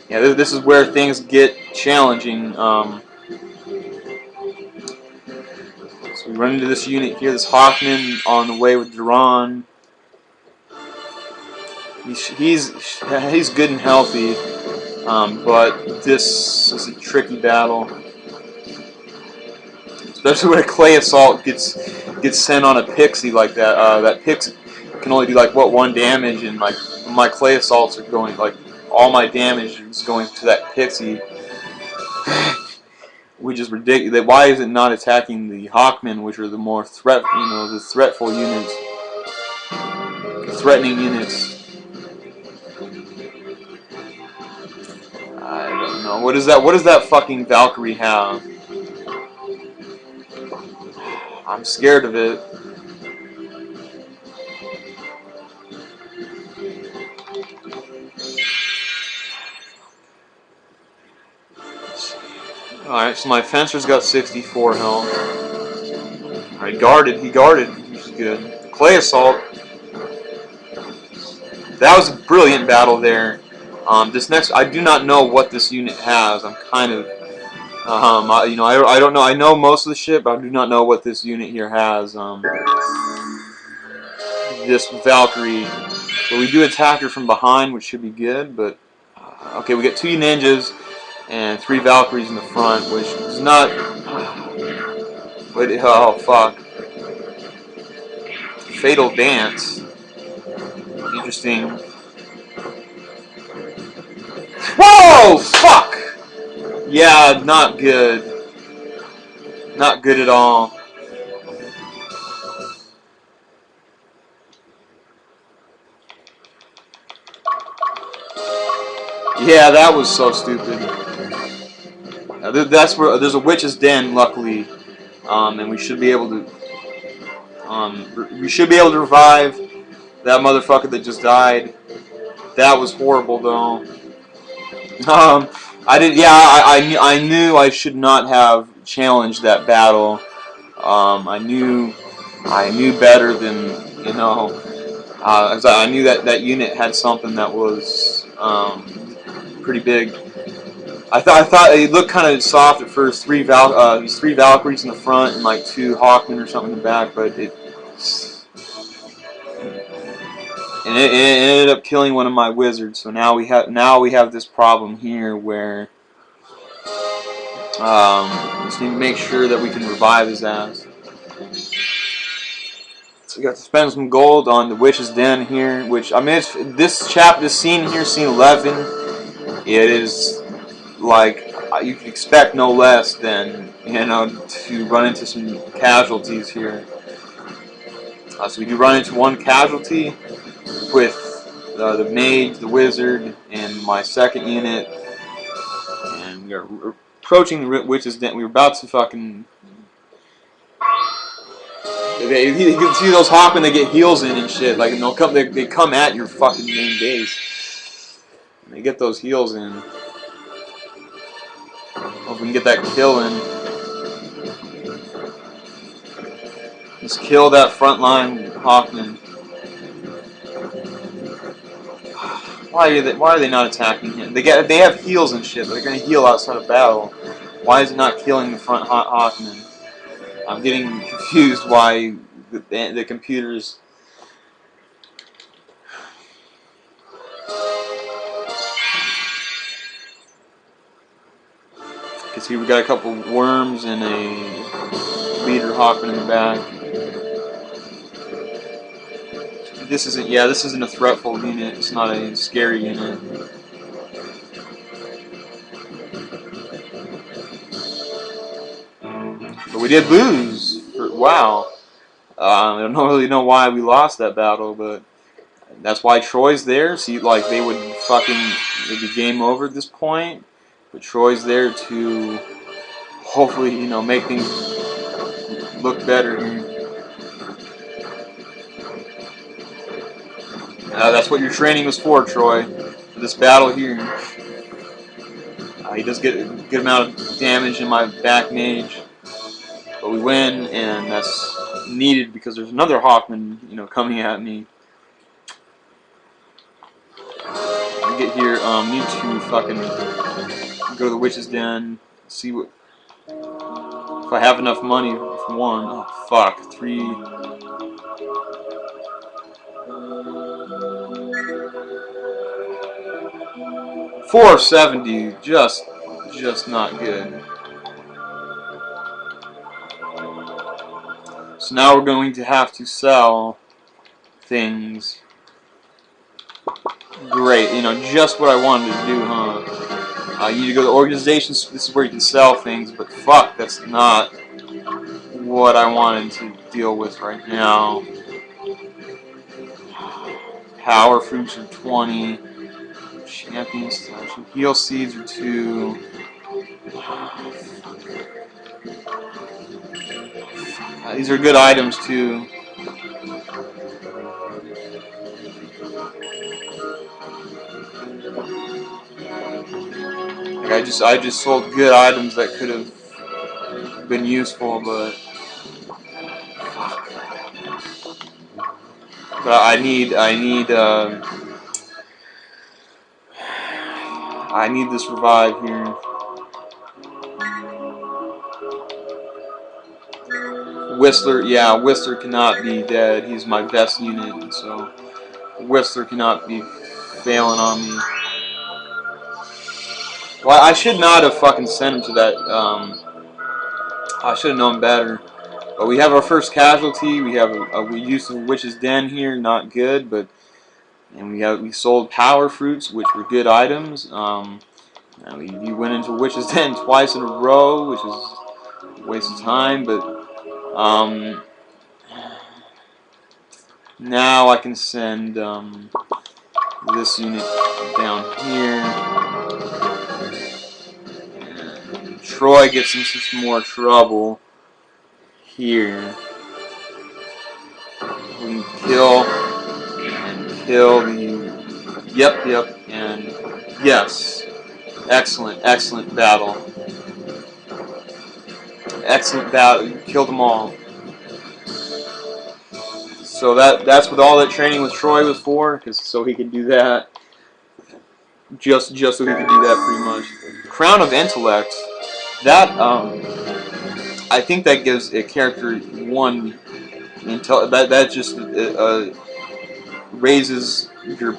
Yeah, this is where things get challenging. So we run into this unit here, this Hoffman on the way with Duran. He's good and healthy, but this is a tricky battle, especially when a clay assault gets sent on a pixie like that. That pixie can only do 1 damage, and my clay assaults are going all my damage is going to that pixie. which is ridiculous. Why is it not attacking the Hawkmen, which are the more the threatful units, threatening units? I don't know. What is that? What does that fucking Valkyrie have? I'm scared of it. Alright, so my fencer's got 64 health. Alright, he guarded, which is good. Clay Assault. That was a brilliant battle there. This next, I do not know what this unit has. I'm kind of, I don't know. I know most of the shit, but I do not know what this unit here has. This Valkyrie. But we do attack her from behind, which should be good, but... okay, we get 2 ninjas and 3 Valkyries in the front, which is not... wait, oh, fuck. Fatal Dance. Interesting. Whoa! Fuck! Yeah, not good. Not good at all. Yeah, that was so stupid. That's where there's a witch's den, luckily, and we should be able to. We should be able to revive that motherfucker that just died. That was horrible, though. I did. Yeah, I knew I should not have challenged that battle. I knew better than I knew that unit had something that was pretty big. I thought it looked kind of soft at first. These 3 Valkyries in the front and like 2 Hawkmen or something in the back, but it ended up killing one of my wizards. So now we have this problem here where we just need to make sure that we can revive his ass. So we got to spend some gold on the Witch's Den here, which I mean, this scene here, scene 11. It is like you can expect no less than to run into some casualties here. So we do run into 1 casualty with the mage, the wizard, and my second unit, and we're approaching the Witch's Den. We were about to fucking. You can see those Hawkmen, they get heals in and shit. Like, they come at your fucking main base. And they get those heals in. Hope we can get that kill in. Just kill that frontline Hawkman. Why are they not attacking him? They have heals and shit, but they're gonna heal outside of battle. Why is it not killing the front Hawkman? I'm getting confused why the computers. You can see we got a couple worms and a leader Hawkman in the back. This isn't a threatful unit. It's not a scary unit. But we did lose. Wow. I don't really know why we lost that battle, but that's why Troy's there. See, like it'd be game over at this point. But Troy's there to hopefully, make things look better here. That's what your training was for, Troy. For this battle here. He does get a good amount of damage in my back mage. But we win, and that's needed because there's another Hawkman, coming at me. I get here, need to fucking go to the Witch's Den, see if I have enough money for 1. Oh fuck, 3. $470, just not good. So now we're going to have to sell things. Great, just what I wanted to do, huh? You need to go to organizations. This is where you can sell things, but fuck, that's not what I wanted to deal with right now. Power fruits are 20. Champion statue. Heal seeds are 2. These are good items too. Like I just sold good items that could have been useful, but I need this revive here. Whistler, yeah, Whistler cannot be dead. He's my best unit, so Whistler cannot be failing on me. Well, I should not have fucking sent him to that. I should have known better. But we have our first casualty. We have we used the Witch's Den here, not good, but and we sold power fruits, which were good items. And we went into Witch's Den twice in a row, which is a waste of time. But now I can send this unit down here. And Troy gets into some more trouble here. We can kill the. Yep, and yes. Excellent battle. Excellent battle. You killed them all. So that's what all that training with Troy was for, so he could do that. Just so he could do that pretty much. Crown of Intellect. That I think that gives a character one that just raises your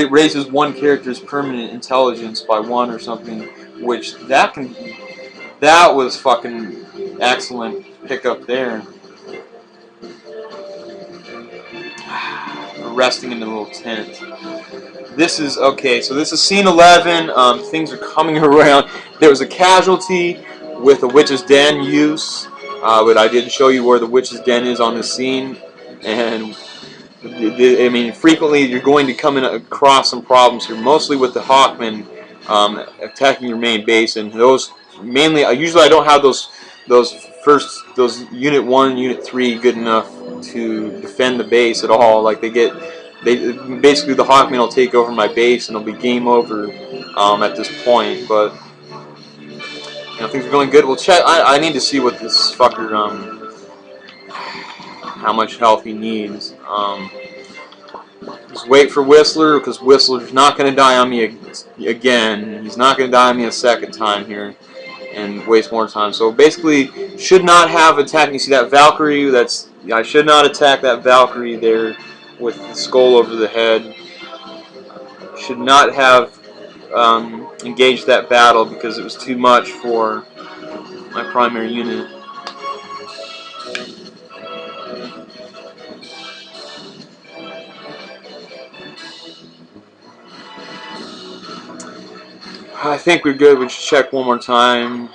raises one character's permanent intelligence by 1 or something, which that was fucking excellent pickup there. Resting in the little tent. This is okay. So this is scene 11. Things are coming around. There was a casualty with a Witch's Den use, but I didn't show you where the Witch's Den is on the scene, and I mean, frequently you're going to come across some problems here, mostly with the Hawkmen attacking your main base, and those mainly. Usually, I don't have those Unit 1, Unit 3 good enough to defend the base at all. Like basically the Hawkmen will take over my base, and it'll be game over at this point. But things are going good. We'll check. I need to see what this fucker how much health he needs. Just wait for Whistler, because Whistler's not going to die on me again. He's not going to die on me a second time here and waste more time. So basically, should not have attacked. You see that Valkyrie? I should not attack that Valkyrie there with the skull over the head. Should not have engaged that battle because it was too much for my primary unit. I think we're good. We should check one more time.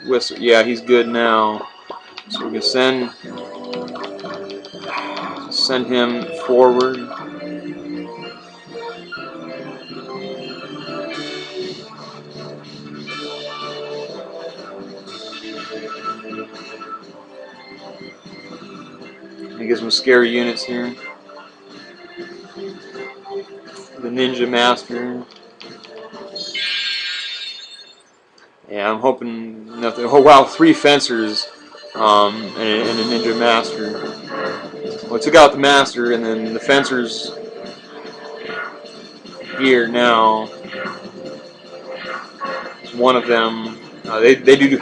Whistler, yeah, he's good now. So we can send him forward. I get some scary units here. The Ninja Master. Yeah, I'm hoping nothing. Oh wow, 3 fencers and a Ninja Master. Well, I took out the Master, and then the fencers here now. One of them, they do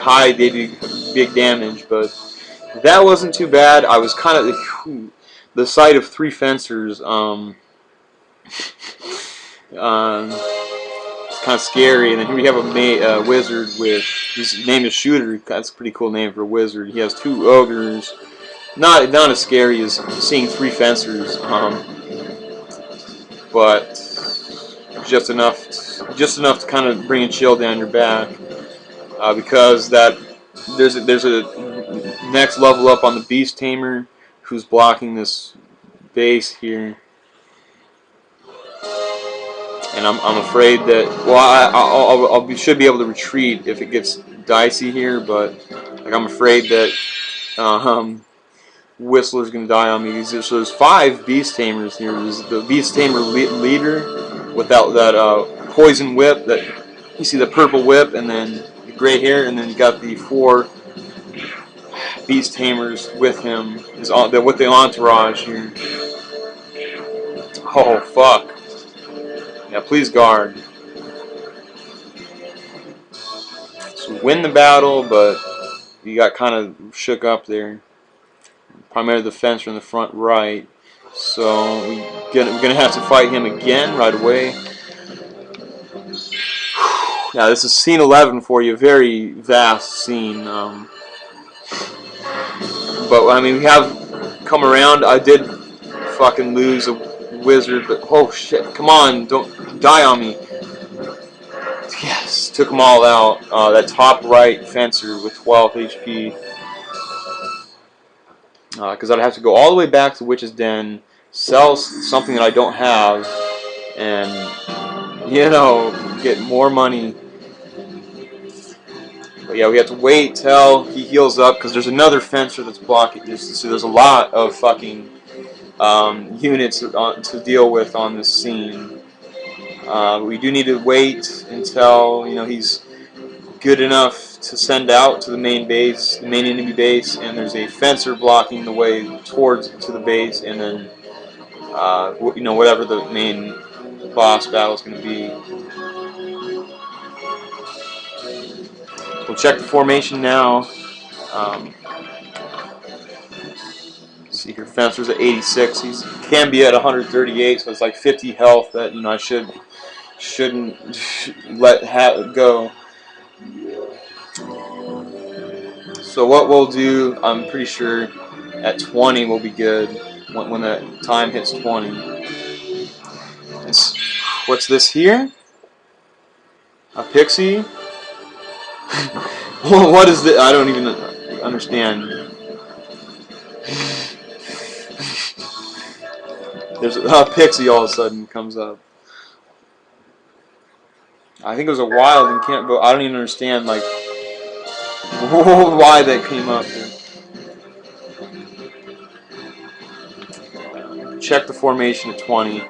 big damage, but that wasn't too bad. I was kind of the sight of 3 fencers. It's kind of scary. And then here we have a wizard with his name is Shooter. That's a pretty cool name for a wizard. He has 2 ogres. Not as scary as seeing 3 fencers, but just enough just enough to kind of bring a chill down your back, because there's a next level up on the Beast Tamer who's blocking this base here, and I'm afraid that, well, should be able to retreat if it gets dicey here, but like I'm afraid that Whistler's gonna die on me. So there's 5 Beast Tamers here. There's the Beast Tamer leader without that poison whip. That you see the purple whip, and then the gray hair, and then you got the 4 Beast Tamers with him. With the entourage here. Oh fuck! Yeah, please guard. So win the battle, but you got kind of shook up there. Primarily the fence from the front right. So we're gonna have to fight him again right away. Now this is scene 11 for you, very vast scene. But I mean, we have come around. I did fucking lose a wizard, but oh shit! Come on, don't die on me. Yes, took them all out. That top right fencer with 12 HP. Because I'd have to go all the way back to Witch's Den, sell something that I don't have, and, you know, get more money. But yeah, we have to wait till he heals up, because there's another fencer that's blocking. So there's a lot of fucking units to deal with on this scene. We do need to wait until, you know, he's good enough to send out to the main base, the main enemy base, and there's a fencer blocking the way to the base, and then you know, whatever the main boss battle is going to be. We'll check the formation now. See here, fencer's at 86. He can be at 138, so it's like 50 health that, you know, I shouldn't let go. So what we'll do, I'm pretty sure at 20 we'll be good when the time hits 20. What's this here? A pixie? What is this? I don't even understand. There's a pixie all of a sudden comes up. I think it was a wild and can't go. I don't even understand, like, why that came up here. Check the formation at 20.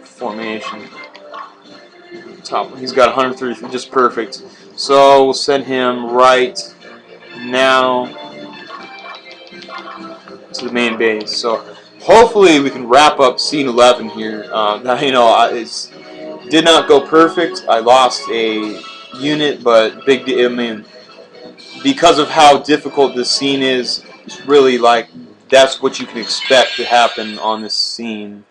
Formation. Top. He's got 130, just perfect. So we'll send him right now to the main base. So hopefully we can wrap up scene 11 here. You know, it did not go perfect. I lost a unit, but I mean, because of how difficult this scene is, it's really like that's what you can expect to happen on this scene.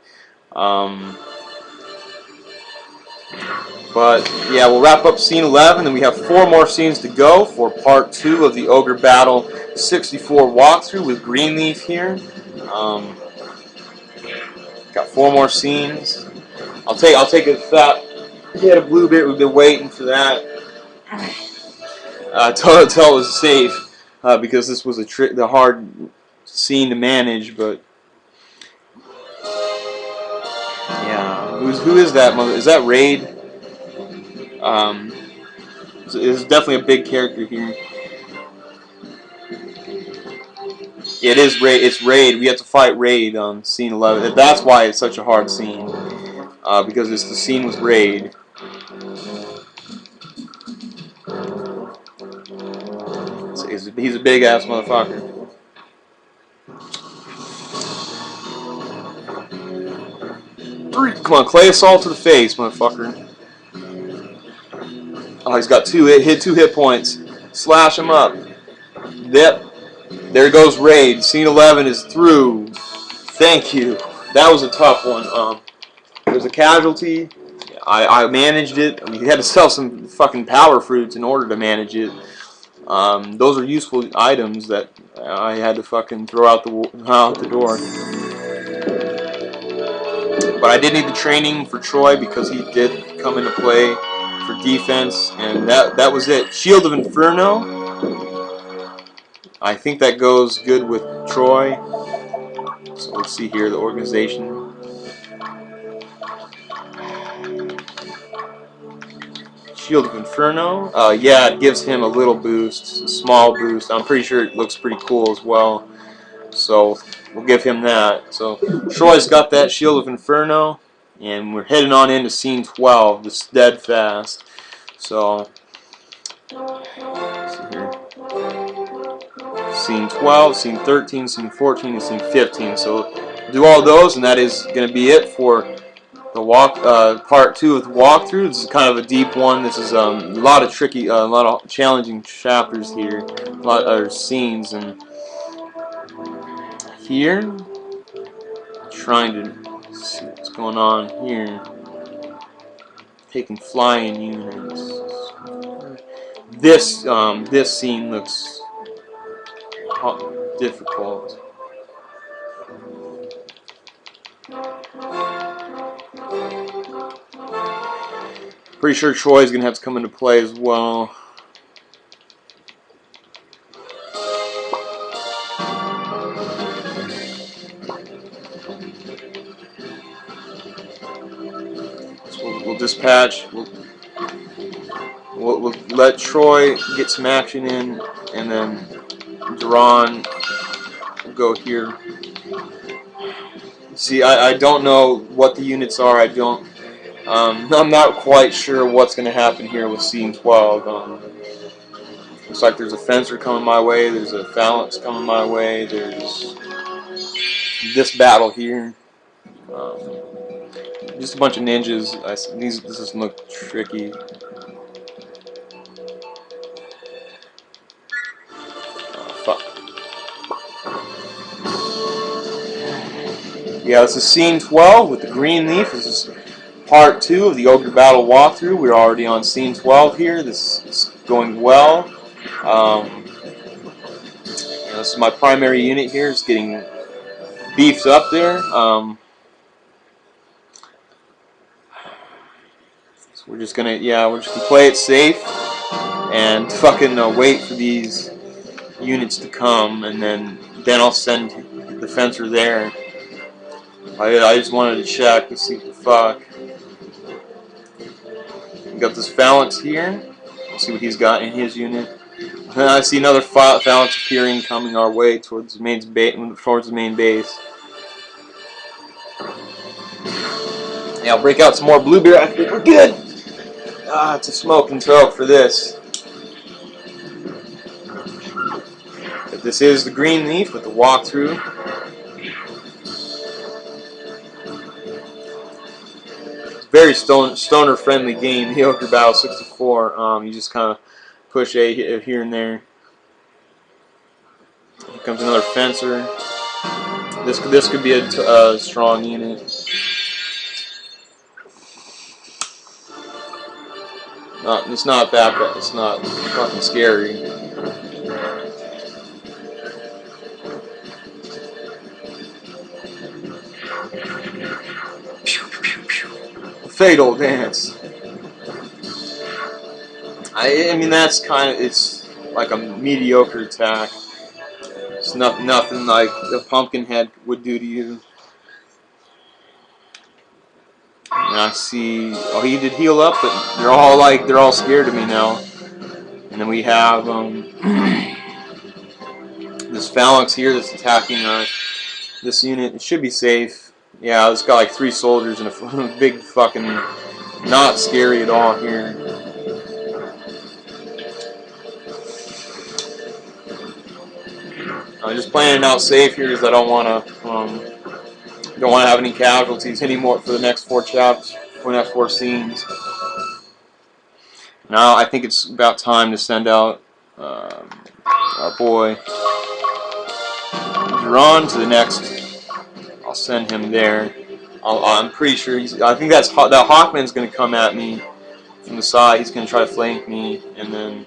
But yeah, we'll wrap up scene 11, and we have 4 more scenes to go for part 2 of the Ogre Battle 64 walkthrough with Greenleaf here. Got 4 more scenes. I'll take a fat hit of Blueberry. We've been waiting for that. Till it was safe, because this was the hard scene to manage. But yeah, who is that mother? Is that Raid? It's definitely a big character here. Yeah, it is Raid. It's Raid. We have to fight Raid on scene 11. That's why it's such a hard scene, because the scene was Raid. He's a big ass motherfucker. Come on, clay assault to the face, motherfucker. Oh, he's got 2 hit points. Slash him up. Yep. There goes Raid. Scene 11 is through. Thank you. That was a tough one. There's a casualty. I managed it. I mean, you had to sell some fucking power fruits in order to manage it. Those are useful items that I had to fucking throw out the door. But I did need the training for Troy because he did come into play for defense, and that was it. Shield of Inferno. I think that goes good with Troy. So let's see here the organization. Shield of Inferno. Yeah, it gives him a little boost, a small boost. I'm pretty sure it looks pretty cool as well. So we'll give him that. So Troy's got that Shield of Inferno, and we're heading on into scene 12, the Steadfast. So let's see here. Scene 12, scene 13, scene 14, and scene 15. So do all those, and that is going to be it for the part 2 of the walkthrough. This is kind of a deep one. This is a lot of tricky, a lot of challenging chapters here, a lot of scenes, and here, trying to see what's going on here. Taking flying units. This scene looks difficult. Pretty sure Troy's gonna have to come into play as well. So we'll dispatch. We'll let Troy get some action in, and then Duran will go here. See, I don't know what the units are. I'm not quite sure what's going to happen here with scene 12. Looks like there's a fencer coming my way. There's a phalanx coming my way. There's this battle here. Just a bunch of ninjas. This doesn't look tricky. Fuck. Yeah, this is scene 12 with the green leaf. This is part 2 of the Ogre Battle walkthrough. We're already on scene 12 here. This is going well. This is my primary unit here. It's getting beefed up there. So we're just gonna play it safe and fucking wait for these units to come, and then I'll send the fencer there. I just wanted to check to see what the fuck. We got this phalanx here. Let's see what he's got in his unit. And I see another phalanx appearing, coming our way towards the main base. Yeah, I'll break out some more blue beer. I think we're good. It's a smoking throat for this. But this is the green leaf with the walkthrough. Very stoner friendly game, the Ogre Battle 64. You just kind of push A here and there. Here comes another fencer. This could be a strong unit. It's not that bad. It's not fucking scary. Fatal dance. I mean, it's like a mediocre attack. It's nothing like the Pumpkinhead would do to you. And I see, oh, he did heal up, but they're all scared of me now. And then we have this phalanx here that's attacking this unit. It should be safe. Yeah, it's got like 3 soldiers and a big fucking, not scary at all here. I'm just playing it out safe here because I don't want to have any casualties anymore for the next 4 chapters, for the next 4 scenes. Now I think it's about time to send out our boy Duran to the next. I'll send him there. I'm pretty sure I think that Hawkman's going to come at me from the side. He's going to try to flank me, and then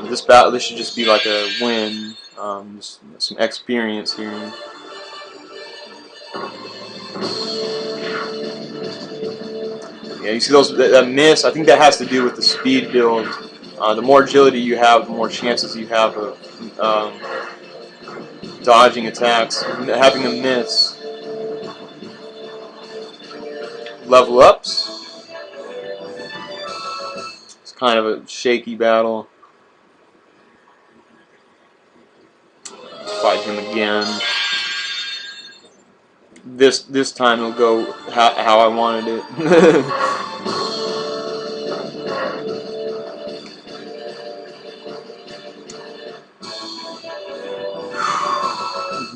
this should just be like a win. Just some experience here. Yeah, you see that miss? I think that has to do with the speed build. The more agility you have, the more chances you have of dodging attacks. Having a miss. Level ups. It's kind of a shaky battle. Let's fight him again. This time it'll go how I wanted it.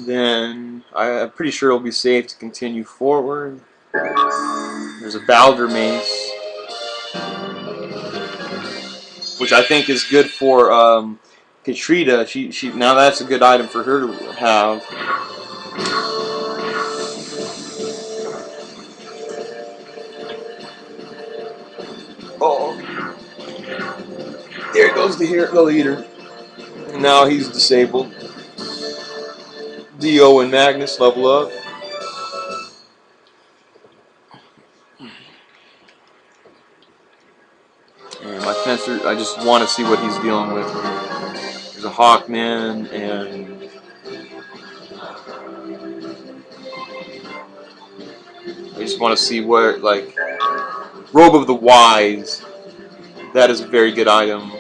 Then I'm pretty sure it'll be safe to continue forward. There's a Balder Mace, which I think is good for Katrina. She now that's a good item for her to have. Oh, there goes the leader. Now he's disabled. Dio and Magnus level up. And my fencer, I just want to see what he's dealing with. There's a Hawkman and I just want to see where, like, Robe of the Wise. That is a very good item.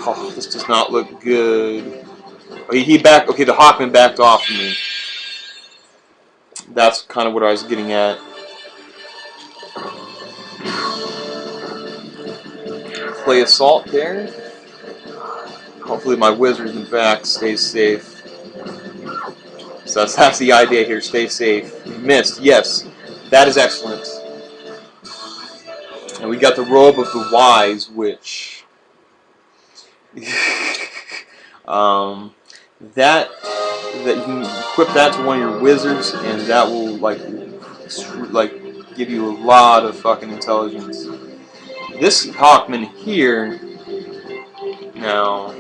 Oh, this does not look good. Oh, he backed. Okay, the Hawkman backed off of me. That's kind of what I was getting at. Play Assault there. Hopefully my wizard in the back stays safe. So that's the idea here. Stay safe. Missed. Yes. That is excellent. And we got the Robe of the Wise, which that you can equip that to one of your wizards, and that will like give you a lot of fucking intelligence. This Hawkman here now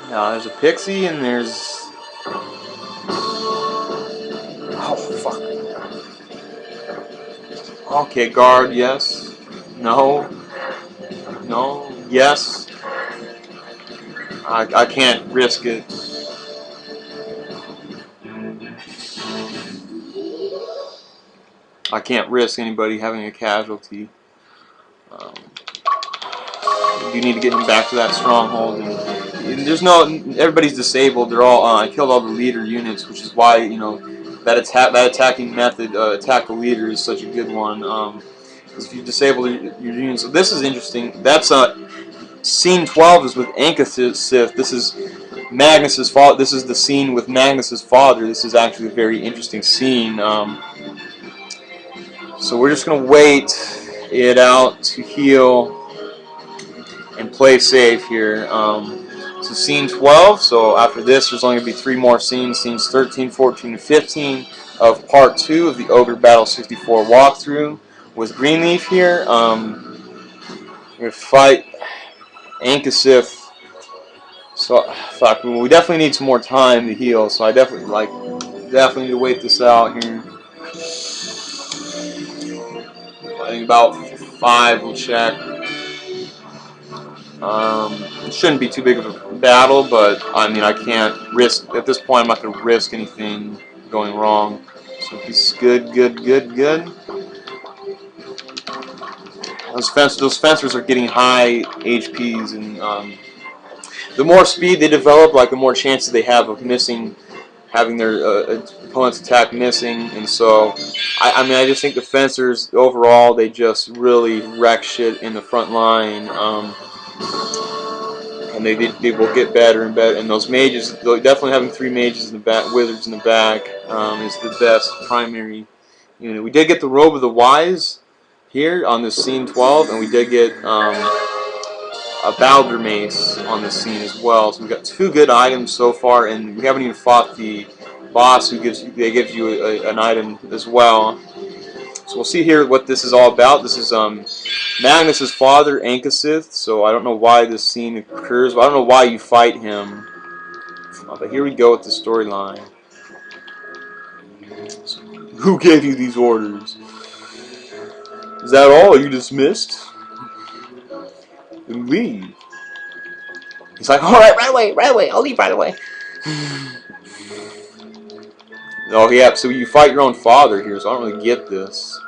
there's a pixie and there's fuck. Okay, guard, yes. No. No. Yes. I can't risk it. I can't risk anybody having a casualty. You need to get him back to that stronghold. And there's no, everybody's disabled. They're all. I killed all the leader units, which is why that attacking method, attack the leader, is such a good one. Because if you disable your units, so this is interesting. That's scene 12 is with Ankasith. This is Magnus's father. This is the scene with Magnus's father. This is actually a very interesting scene. So we're just gonna wait it out to heal and play safe here. So scene 12, so after this there's only going to be 3 more scenes, scenes 13, 14, and 15 of part 2 of the Ogre Battle 64 walkthrough with Greenleaf here. We're going to fight Ankasith. So, fuck, we definitely need some more time to heal, so I definitely need to wait this out here. I think about 5 we'll check. It shouldn't be too big of a battle, but I mean, I can't risk, at this point I'm not going to risk anything going wrong. So he's good. Those fencers are getting high HPs, and the more speed they develop, like the more chances they have of having their opponent's attack missing. And so I mean, I just think the fencers overall, they just really wreck shit in the front line. And they will get better and better. And those mages, definitely having 3 mages in the back, wizards in the back, is the best primary unit. We did get the Robe of the Wise here on this scene 12, and we did get a Balder Mace on this scene as well. So we got 2 good items so far, and we haven't even fought the boss who gives you an item as well. So we'll see here what this is all about. This is Magnus's father, Ankasith. So I don't know why this scene occurs. I don't know why you fight him. But here we go with the storyline. So, who gave you these orders? Is that all? Are you dismissed? Then leave. He's like, all right, right away. I'll leave right away. Oh yeah, so you fight your own father here. So I don't really get this.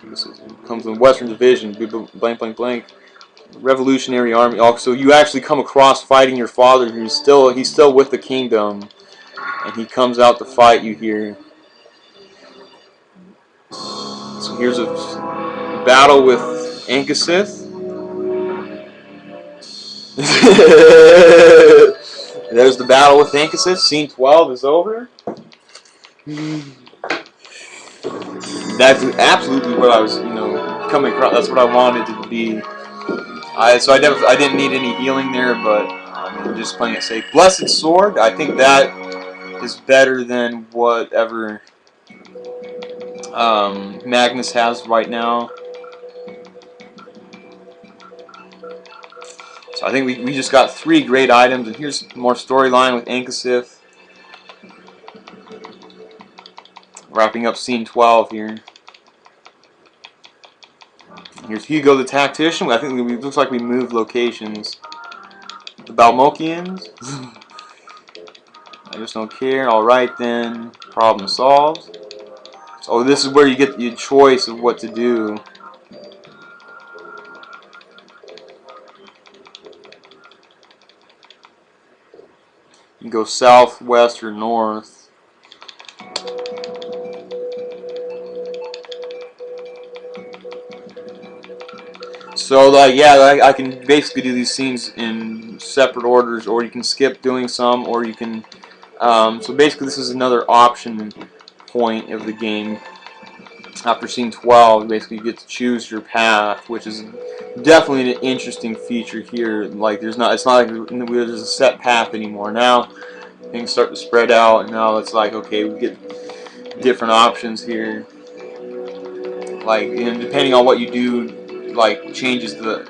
This comes in Western Division. Blank, blank, blank. Revolutionary Army. Oh, so you actually come across fighting your father. He's still with the kingdom, and he comes out to fight you here. So here's a battle with Ankasith. There's the battle with Ankasith. Scene 12 is over. That's absolutely what I was, coming across. That's what I wanted it to be. I didn't need any healing there, but I'm just playing it safe. Blessed Sword. I think that is better than whatever Magnus has right now. So I think we just got 3 great items, and here's more storyline with Ankasith. Wrapping up scene 12 here. Here's Hugo the Tactician. I think it looks like we moved locations. The Balmokians. I just don't care. Alright then. Problem solved. So this is where you get your choice of what to do. You can go south, west, or north. So yeah, I can basically do these scenes in separate orders, or you can skip doing some, or you can. So basically, this is another option point of the game. After scene 12, basically you get to choose your path, which is definitely an interesting feature here. Like it's not like there's a set path anymore. Now things start to spread out, and now it's like, okay, we get different options here. Like, depending on what you do, like changes the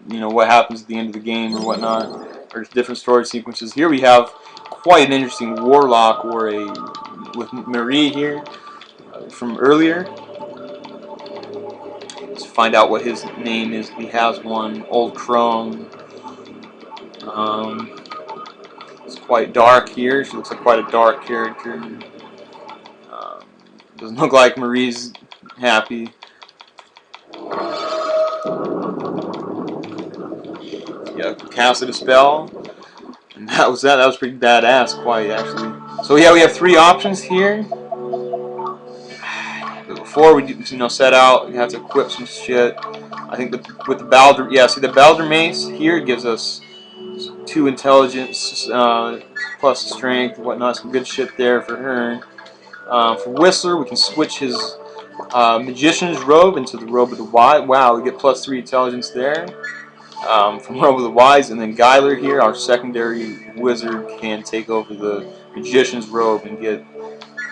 what happens at the end of the game or whatnot, or different story sequences. Here we have quite an interesting warlock with Marie here from earlier. Let's find out what his name is. He has one. Old Crone. It's quite dark here. She looks like quite a dark character. Doesn't look like Marie's happy. Yeah, casted a spell. And that was that. That was pretty badass, quite actually. So yeah, we have 3 options here. Before we set out, we have to equip some shit. I think with the Balder, yeah. See, the Balder Mace here gives us 2 intelligence plus strength, and whatnot. Some good shit there for her. For Whistler, we can switch his Magician's robe into the Robe of the Wise. Wow, we get plus 3 intelligence there. From Robe of the Wise, and then Guyler here, our secondary wizard, can take over the Magician's robe and get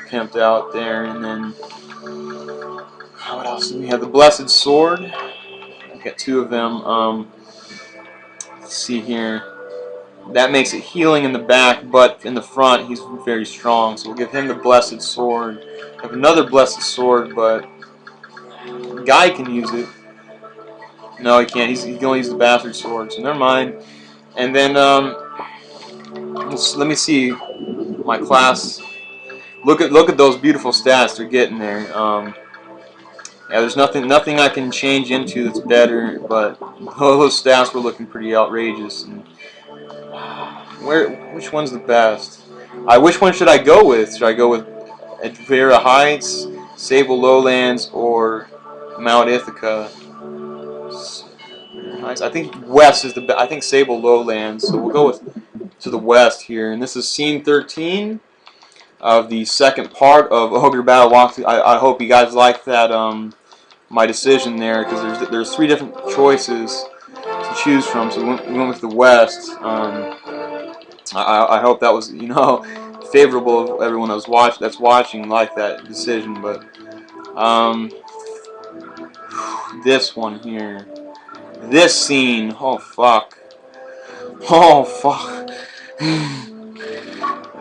pimped out there. And then what else do we have? The Blessed Sword. We got 2 of them. Let's see here. That makes it healing in the back, but in the front he's very strong. So we'll give him the Blessed Sword. We have another Blessed Sword, but Guy can use it. No, he can't. He can only use the Bastard Sword. So never mind. And then let me see my class. Look at those beautiful stats they're getting there. Yeah, there's nothing I can change into that's better, but those stats were looking pretty outrageous. And which one's the best? Which one should I go with? Should I go with Advera Heights, Sable Lowlands, or Mount Ithaca? I think West is the best. I think Sable Lowlands. So we'll go to the west here, and this is scene 13 of the second part of Ogre Battle Walkthrough. I hope you guys like that my decision there, because there's 3 different choices to choose from. So we went with the west. I hope that was favorable of everyone that's watching like that decision. But Um, this one here. This scene. Oh, fuck. Oh, fuck.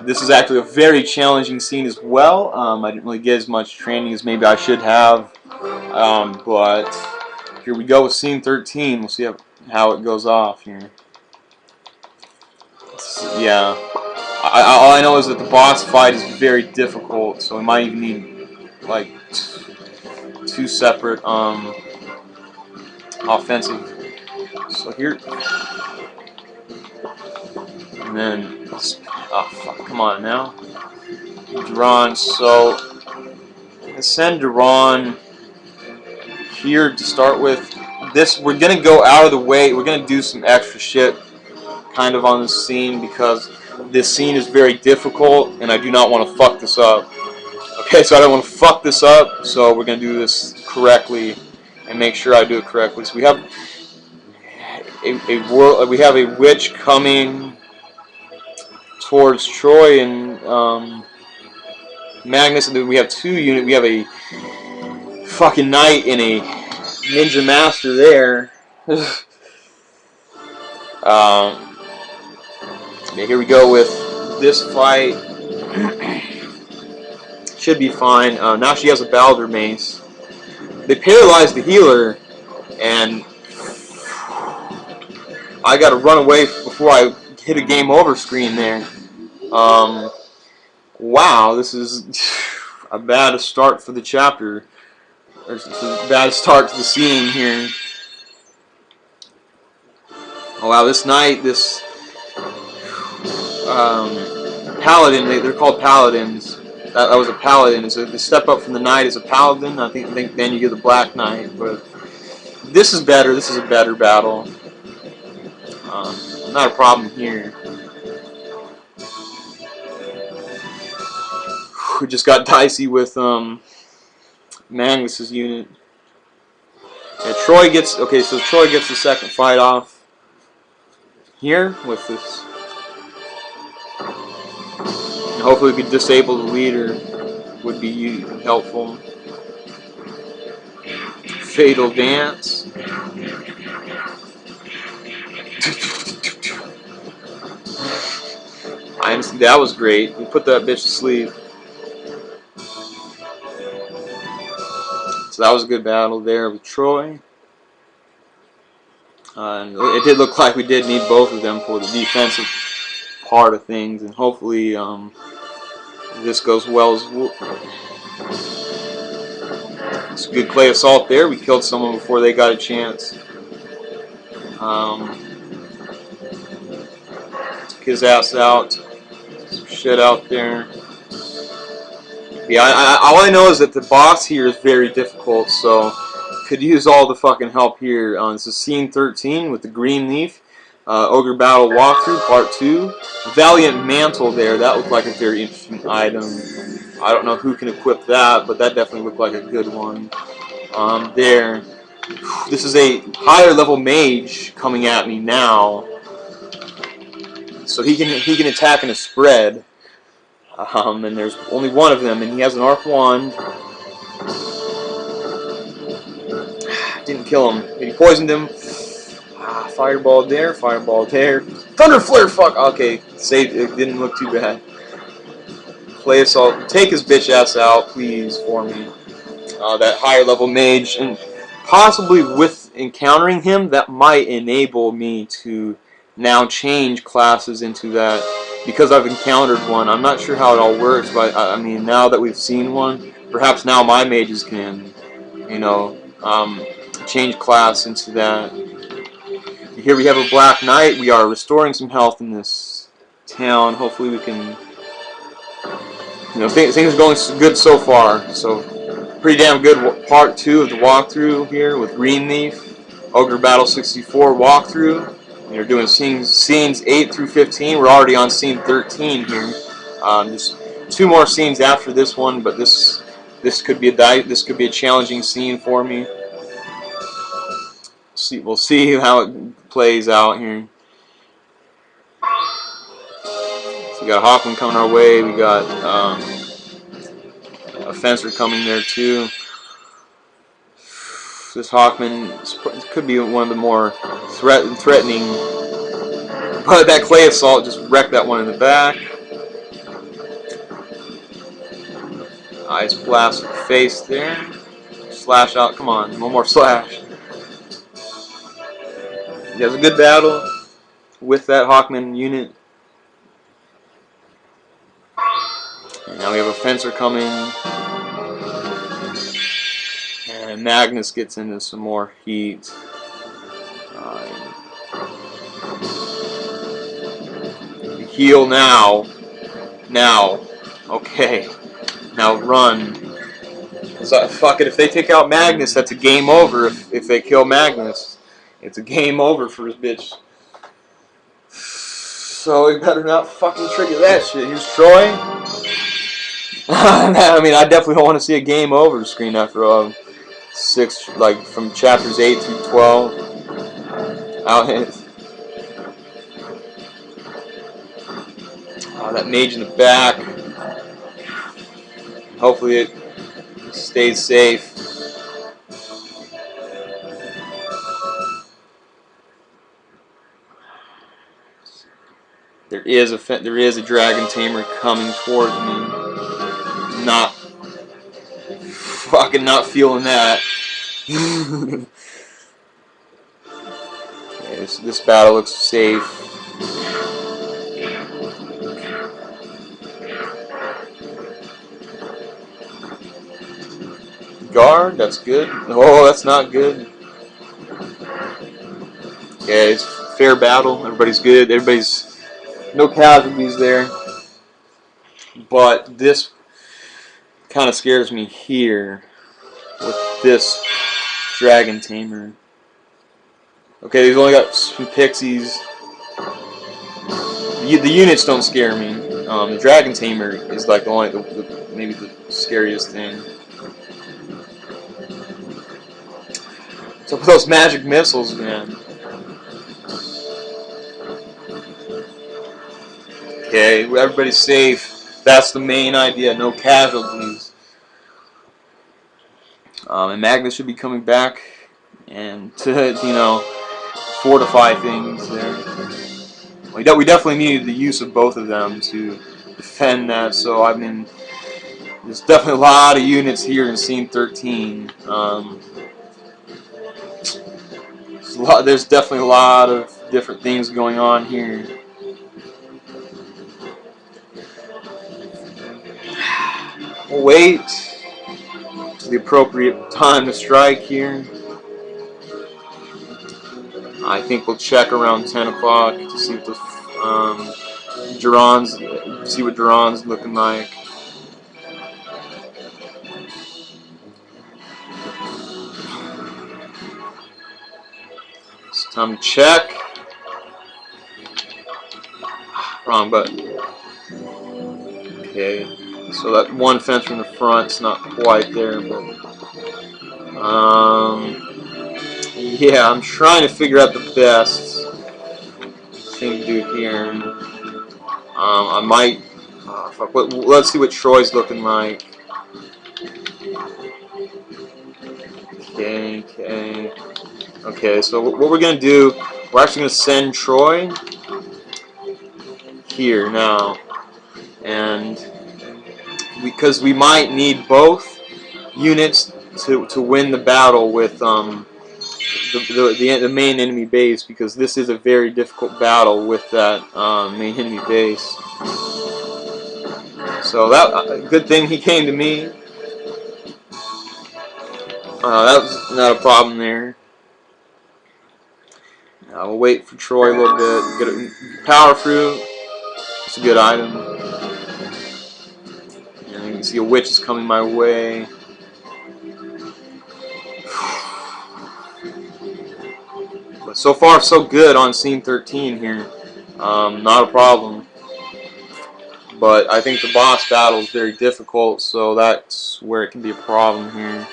This is actually a very challenging scene as well. I didn't really get as much training as maybe I should have. But here we go with scene 13. We'll see how it goes off here. Yeah. All I know is that the boss fight is very difficult, so we might even need like two separate offensive. So here, and then oh fuck, come on now, Duran. So let's send Duran here to start with. This we're gonna go out of the way. We're gonna do some extra shit kind of on this scene because this scene is very difficult, and I do not want to fuck this up. Okay, so I don't want to fuck this up, so we're going to do this correctly and make sure I do it correctly. So we have we have a witch coming towards Troy and Magnus, and then we have two units. We have a fucking knight and a ninja master there. Yeah, here we go with this fight. Should be fine. Now she has a Baldur mace. They paralyzed the healer, and I got to run away before I hit a game over screen there. Wow, this is a bad start for the chapter. Or a bad start to the scene here. Oh wow, this knight, this paladin, they're called paladins. That was a paladin. So the step up from the knight is a paladin. I think then you get the black knight. But this is better. This is a better battle. Not a problem here. We just got dicey with Magnus's unit. Yeah, Troy gets so Troy gets the second fight off here with this. And hopefully we can disable the leader. Would be helpful. Fatal dance. Honestly, that was great. We put that bitch to sleep. So that was a good battle there with Troy. And it did look like we did need both of them for the defensive part of things, and hopefully this goes well as well. It's a good clay assault there. We killed someone before they got a chance. Took his ass out. Some shit out there. Yeah, all I know is that the boss here is very difficult, so could use all the fucking help here. This is scene 13 with the green leaf. Ogre Battle Walkthrough, Part 2. Valiant Mantle there. That looked like a very interesting item. I don't know who can equip that, but that definitely looked like a good one. There. This is a higher level mage coming at me now. So he can attack in a spread. And there's only one of them, and he has an arc wand. Didn't kill him, but he poisoned him. Fireball there, fireball there. Thunder flare, fuck! Okay, saved, it didn't look too bad. Play assault, take his bitch ass out, please, for me. That higher level mage, and possibly with encountering him, that might enable me to now change classes into that. Because I've encountered one, I'm not sure how it all works, but I mean, now that we've seen one, perhaps now my mages can, you know, change class into that. Here we have a Black Knight. We are restoring some health in this town. Hopefully we can, you know, things are going good so far. So, pretty damn good part 2 of the walkthrough here with Greenleaf, Ogre Battle 64 walkthrough. We're doing scenes 8 through 15. We're already on scene 13 here. Just 2 more scenes after this one, but this could be a challenging scene for me. We'll see how it plays out here. So we got Hoffman coming our way. We got a fencer coming there too. this Hawkman could be one of the more threatening. But that clay assault just wrecked that one in the back. Ice blast to the face there. Slash out. Come on, one more slash. He has a good battle with that Hawkman unit. And now we have a fencer coming. And Magnus gets into some more heat. Heal now. Now. Okay. Now run. So, fuck it, if they take out Magnus, that's a game over. If they kill Magnus, it's a game over for this bitch. So we better not fucking trigger that shit. Here's Troy. I mean, I definitely don't want to see a game over screen after 6, like from chapters 8 through 12. That mage in the back. Hopefully it stays safe. There is a dragon tamer coming towards me. Not feeling that. Okay, this battle looks safe. Guard, that's good. Oh, that's not good. Okay, it's a fair battle. Everybody's good. No casualties there. But this kind of scares me here with this dragon tamer. Okay, he's only got some pixies. The units don't scare me. The dragon tamer is like maybe the scariest thing. So with those magic missiles, man. Okay, everybody's safe. That's the main idea. No casualties. And Magnus should be coming back and to fortify things there. We definitely needed the use of both of them to defend that. So I mean, there's definitely a lot of units here in scene 13. There's definitely a lot of different things going on here. We'll wait to the appropriate time to strike here. I think we'll check around 10 o'clock to see what the Duran's looking like. It's time to check. Wrong button. Okay, so that one fence from the front's not quite there, but yeah, I'm trying to figure out the best thing to do here. I might. Fuck, let's see what Troy's looking like. Okay, so what we're gonna do, we're actually gonna send Troy here now, and because we might need both units to win the battle with the main enemy base, because this is a very difficult battle with that main enemy base. So that good thing he came to me. That was not a problem there. We'll wait for Troy a little bit. Get a power fruit. It's a good item. And you can see a witch is coming my way. But so far, so good on scene 13 here. Not a problem. But I think the boss battle is very difficult, so that's where it can be a problem here.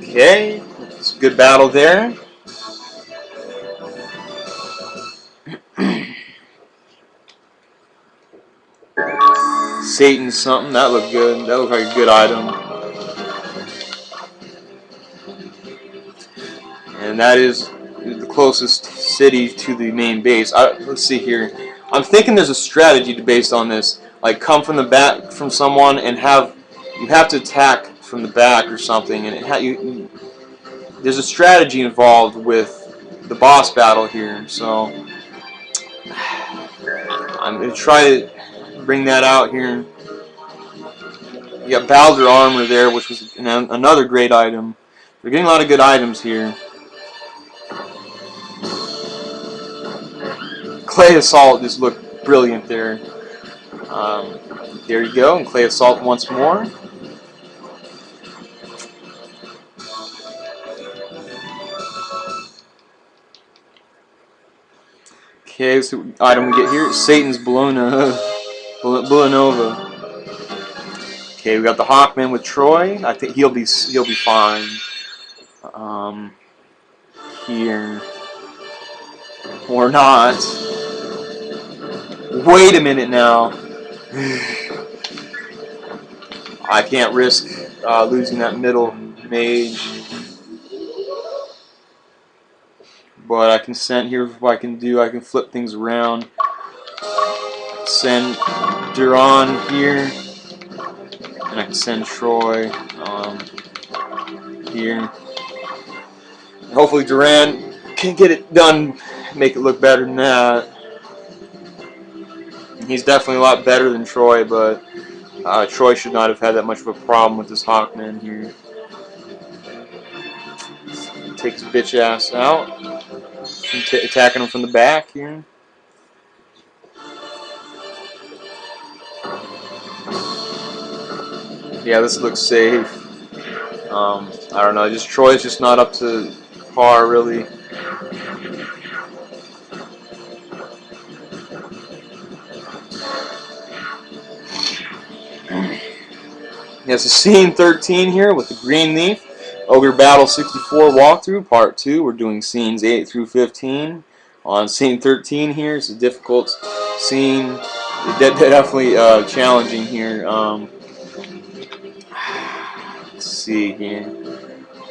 Okay, it's a good battle there. Satan something. That looked good. That looked like a good item. And that is the closest city to the main base. Let's see here. I'm thinking there's a strategy based on this. Like come from the back from someone and you have to attack from the back or something. And there's a strategy involved with the boss battle here. So I'm going to try to bring that out here. You got Balder armor there, which was another great item. We're getting a lot of good items here. Clay Assault just looked brilliant there. There you go, and Clay Assault once more. Okay, so item we get here, Satan's Villanova. Okay, we got the Hawkman with Troy. I think he'll be fine. Here or not. Wait a minute now. I can't risk losing that middle mage. But I can send, here's what I can do. I can flip things around. Send Duran here. And I can send Troy here. And hopefully Duran can get it done, make it look better than that. He's definitely a lot better than Troy, but Troy should not have had that much of a problem with this Hawkman here. Take his bitch ass out. Attacking him from the back here. Yeah, this looks safe. I don't know, Troy's just not up to par really. Yes, a scene 13 here with the green leaf. Ogre Battle 64 walkthrough, part 2. We're doing scenes 8 through 15. On scene 13 here, it's a difficult scene. Definitely challenging here. Let's see here.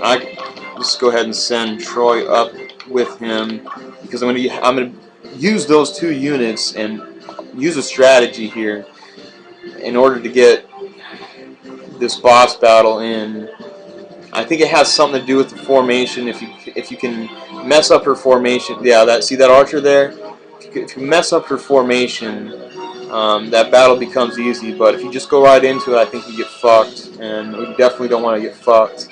I just go ahead and send Troy up with him because I'm gonna use those 2 units and use a strategy here in order to get this boss battle in. I think it has something to do with the formation. If you can mess up her formation, yeah, see that archer there? If you mess up her formation, that battle becomes easy. But if you just go right into it, I think you get fucked, and we definitely don't want to get fucked.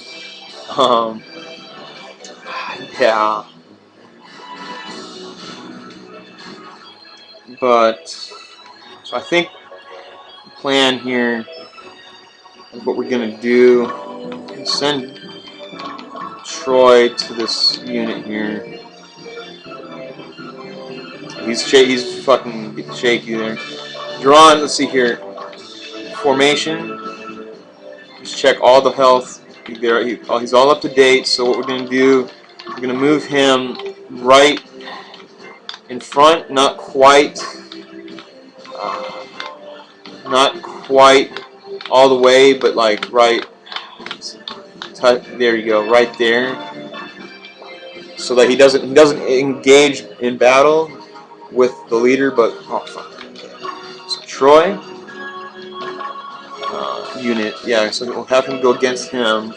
Yeah. But so I think the plan here is what we're gonna do. Send Troy to this unit here. He's fucking shaky there. Duran, let's see here. Formation. Just check all the health. He's all up to date. So what we're gonna do, we're gonna move him right in front, not quite all the way, but like right. There you go, right there, so that he doesn't engage in battle with the leader. But oh fuck. Okay. So Troy unit, yeah. So we'll have him go against him.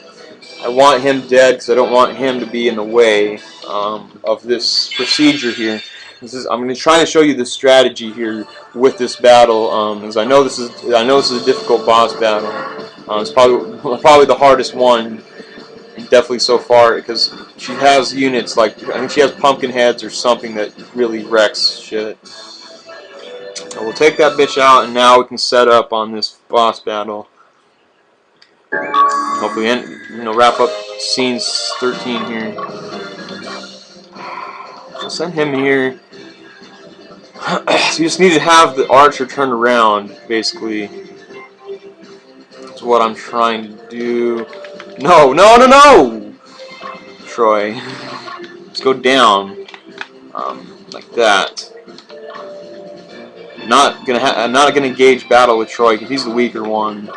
I want him dead because I don't want him to be in the way of this procedure here. I'm going to try to show you the strategy here with this battle, because I know this is a difficult boss battle. It's probably the hardest one, definitely so far, because she has units like, I think she has pumpkin heads or something that really wrecks shit. So we'll take that bitch out, and now we can set up on this boss battle. Hopefully, wrap up scenes 13 here. So send him here. So you just need to have the archer turn around, basically. That's what I'm trying to do. No, no, no, no! Troy. Let's go down. Like that. I'm not gonna engage battle with Troy because he's the weaker one.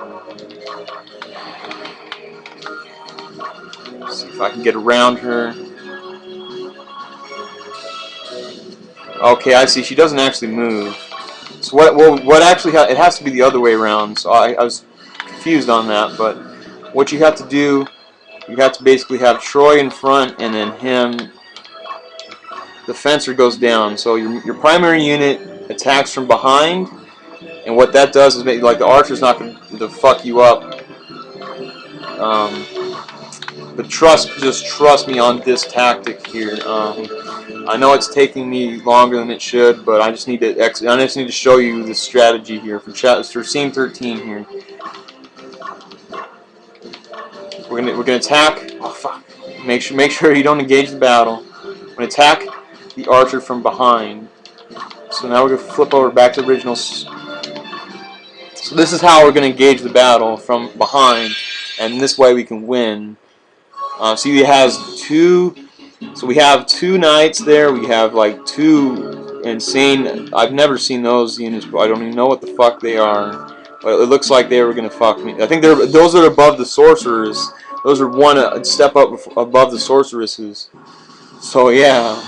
Let's see if I can get around her. Okay, I see. She doesn't actually move. So what? Well, what actually? It has to be the other way around. So I was confused on that. But what you have to do, you have to basically have Troy in front, and then him. The fencer goes down. So your primary unit attacks from behind, and what that does is make like the archer's not going to fuck you up. But just trust me on this tactic here. I know it's taking me longer than it should, but I just need to show you the strategy here for scene 13 here. We're gonna attack. Oh fuck! Make sure you don't engage the battle. We're gonna attack the archer from behind. So now we're gonna flip over back to the original. So this is how we're gonna engage the battle from behind, and this way we can win. See, it has two. So we have two knights there. We have like two insane. I've never seen those units, but I don't even know what the fuck they are. But it looks like they were gonna fuck me. I think those are above the sorcerers. Those are one step up above the sorceresses. So yeah,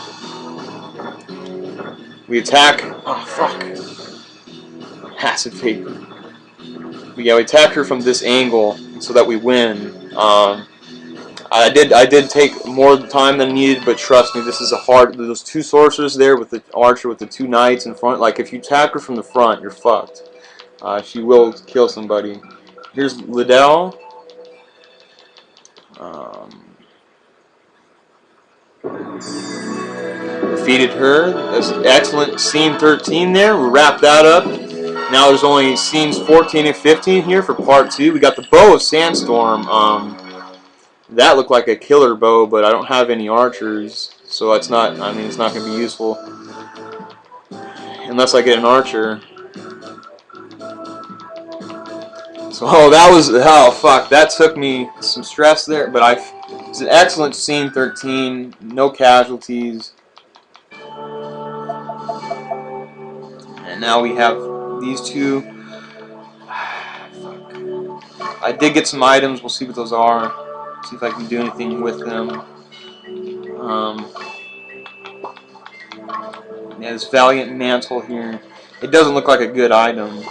we attack. Oh fuck! Passive paper. But yeah, we attack her from this angle so that we win. I did take more time than needed, but trust me, this is a hard. Those two sorcerers there with the archer with the two knights in front. Like if you attack her from the front, you're fucked. She will kill somebody. Here's Liddell. Defeated her. That's excellent. Scene 13 there. We'll wrap that up. Now there's only scenes 14 and 15 here for part 2. We got the Bow of Sandstorm. That looked like a killer bow, but I don't have any archers, so it's not. I mean, it's not going to be useful unless I get an archer. So, oh fuck, that took me some stress there, but it's an excellent scene 13, no casualties. And now we have these two. I did get some items, we'll see what those are. See if I can do anything with them. Yeah, this Valiant Mantle here. It doesn't look like a good item.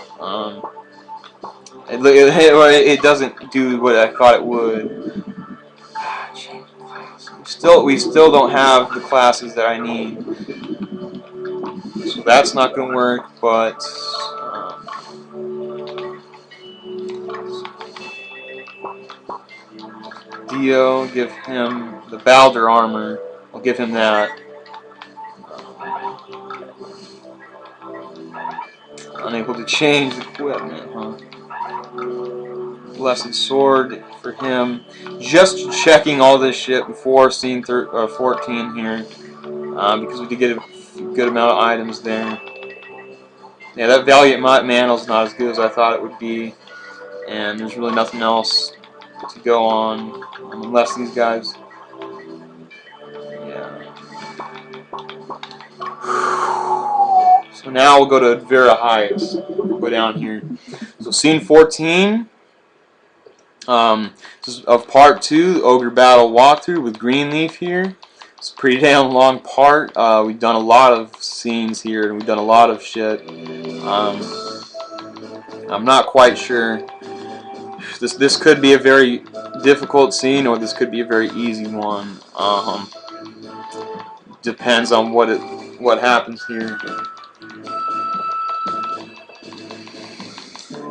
It doesn't do what I thought it would. We still don't have the classes that I need, so that's not going to work. But Dio, give him the Balder armor. I'll give him that. Unable to change equipment, huh? Blessed Sword for him. Just checking all this shit before scene 14 here, because we did get a good amount of items there. Yeah, that Valiant Mantle's not as good as I thought it would be, and there's really nothing else to go on unless these guys. Yeah. So now we'll go to Vera Heights. We'll go down here. So scene 14. This is of part 2, the Ogre Battle walkthrough with Greenleaf here. It's a pretty damn long part. We've done a lot of scenes here, and we've done a lot of shit. I'm not quite sure. This could be a very difficult scene, or this could be a very easy one. Depends on what happens here.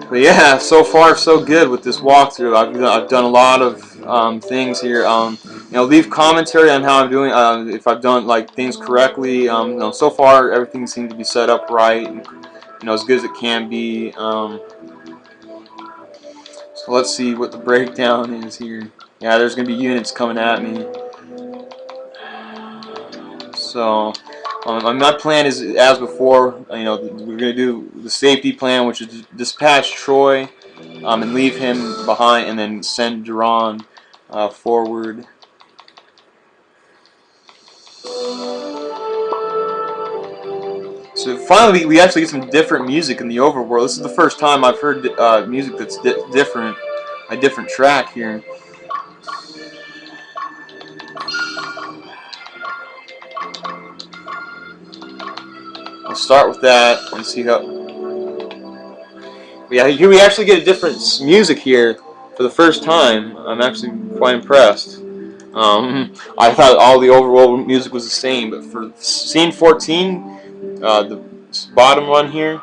But yeah, so far so good with this walkthrough. I've done a lot of things here. Leave commentary on how I'm doing. If I've done like things correctly. So far everything seems to be set up right. As good as it can be. So let's see what the breakdown is here. Yeah, there's gonna be units coming at me. So. My plan is, as before, we're going to do the safety plan, which is dispatch Troy and leave him behind, and then send Duran forward. So finally, we actually get some different music in the overworld. This is the first time I've heard music that's different, a different track here. I'll start with that and see how. Yeah, here we actually get a different music here for the first time. I'm actually quite impressed. I thought all the overworld music was the same, but for scene 14, the bottom one here,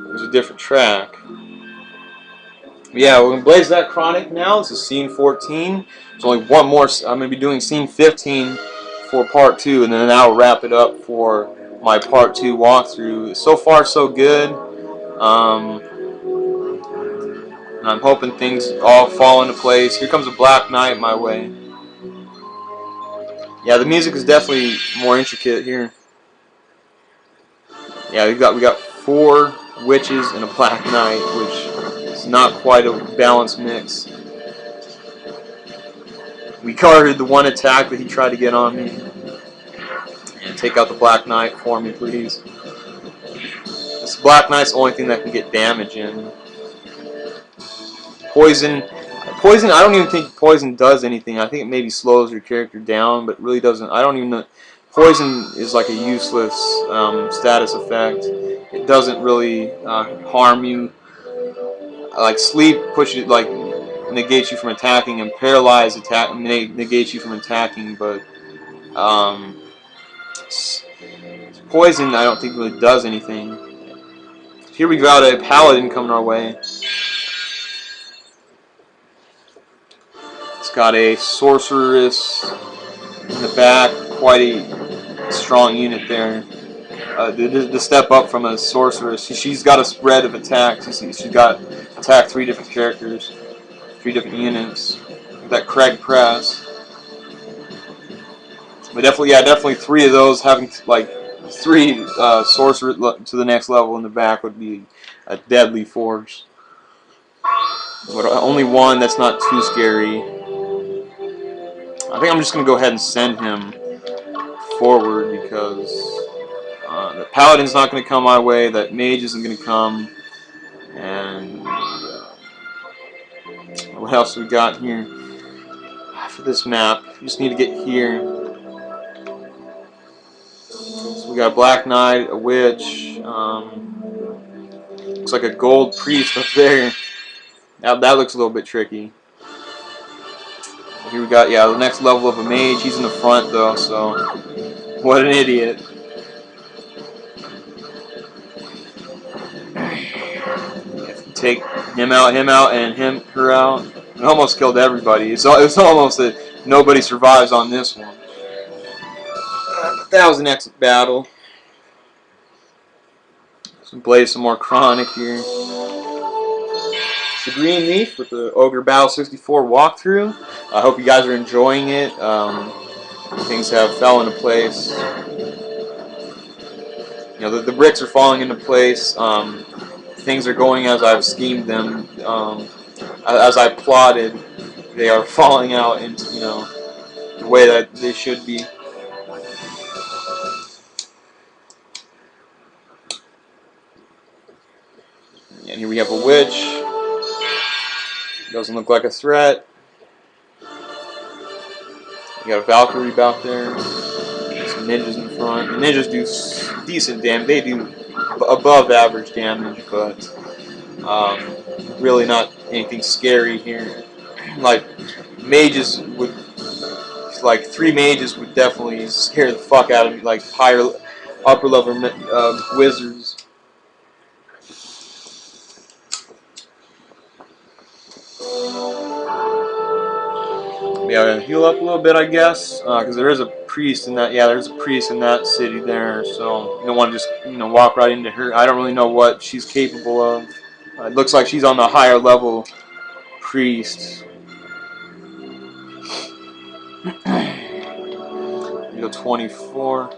there's a different track. Yeah, we're gonna blaze that chronic now. This is scene 14. There's only one more. I'm gonna be doing scene 15 for part 2, and then I'll wrap it up for my part 2 walkthrough. So far, so good. And I'm hoping things all fall into place. Here comes a Black Knight my way. Yeah, the music is definitely more intricate here. Yeah, we got 4 witches and a Black Knight, which is not quite a balanced mix. We covered the one attack that he tried to get on me. And take out the Black Knight for me, please. This Black Knight's the only thing that can get damage in. Poison, I don't even think poison does anything. I think it maybe slows your character down, but really doesn't. I don't even know. Poison is like a useless status effect. It doesn't really harm you. Like sleep pushes, like negates you from attacking, and paralyze negates you from attacking. But poison, I don't think really does anything. Here we got a paladin coming our way. It's got a sorceress in the back, quite a strong unit there. The step up from a sorceress, she's got a spread of attacks. She's got attack 3 different characters, 3 different units. That Craig press, but definitely 3 of those having like 3 sorcerers to the next level in the back would be a deadly force. But only one that's not too scary. I think I'm just gonna go ahead and send him forward because the paladin's not going to come my way, that mage isn't going to come, and what else we got here for this map? You just need to get here. So we got a Black Knight, a witch, looks like a gold priest up there. That looks a little bit tricky. Here we got, yeah, the next level of a mage. He's in the front though, so what an idiot. Take him out, and her out. It almost killed everybody. It's almost that nobody survives on this one. That was an excellent battle. Let's blaze some more chronic here. It's the Green Leaf with the Ogre Battle 64 walkthrough. I hope you guys are enjoying it. Things have fell into place. You know, the bricks are falling into place. Things are going as I've schemed them, as I plotted. They are falling out into, you know, the way that they should be. And here we have a witch. Doesn't look like a threat. You got a Valkyrie back there. Some ninjas in front. The ninjas do decent damage. They do above average damage, but really not anything scary here. Like mages would, like 3 mages would definitely scare the fuck out of me. Like upper level wizards. Yeah, we're gonna heal up a little bit, I guess, because there is a priest in that. Yeah, there's a priest in that city there, so you don't want to just, you know, walk right into her. I don't really know what she's capable of. It looks like she's on the higher level priest. You go 24.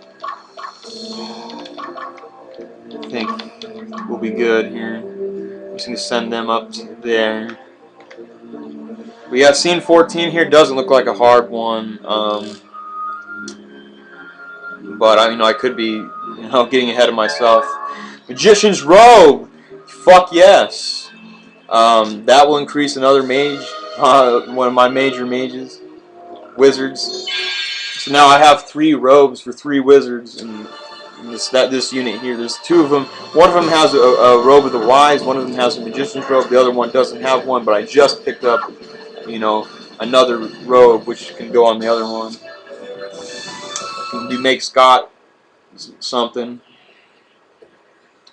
I think we'll be good here. I'm just gonna send them up to there. But yeah, scene 14 here doesn't look like a hard one, but I, you know, I could be You know, getting ahead of myself. Magician's Robe! Fuck yes! That will increase another mage, one of my major mages, wizards. So now I have 3 robes for 3 wizards in this unit here. There's 2 of them. One of them has a robe of the wise. One of them has a magician's robe. The other one doesn't have one, but I just picked up, you know, another robe which can go on the other one. You make Scott something.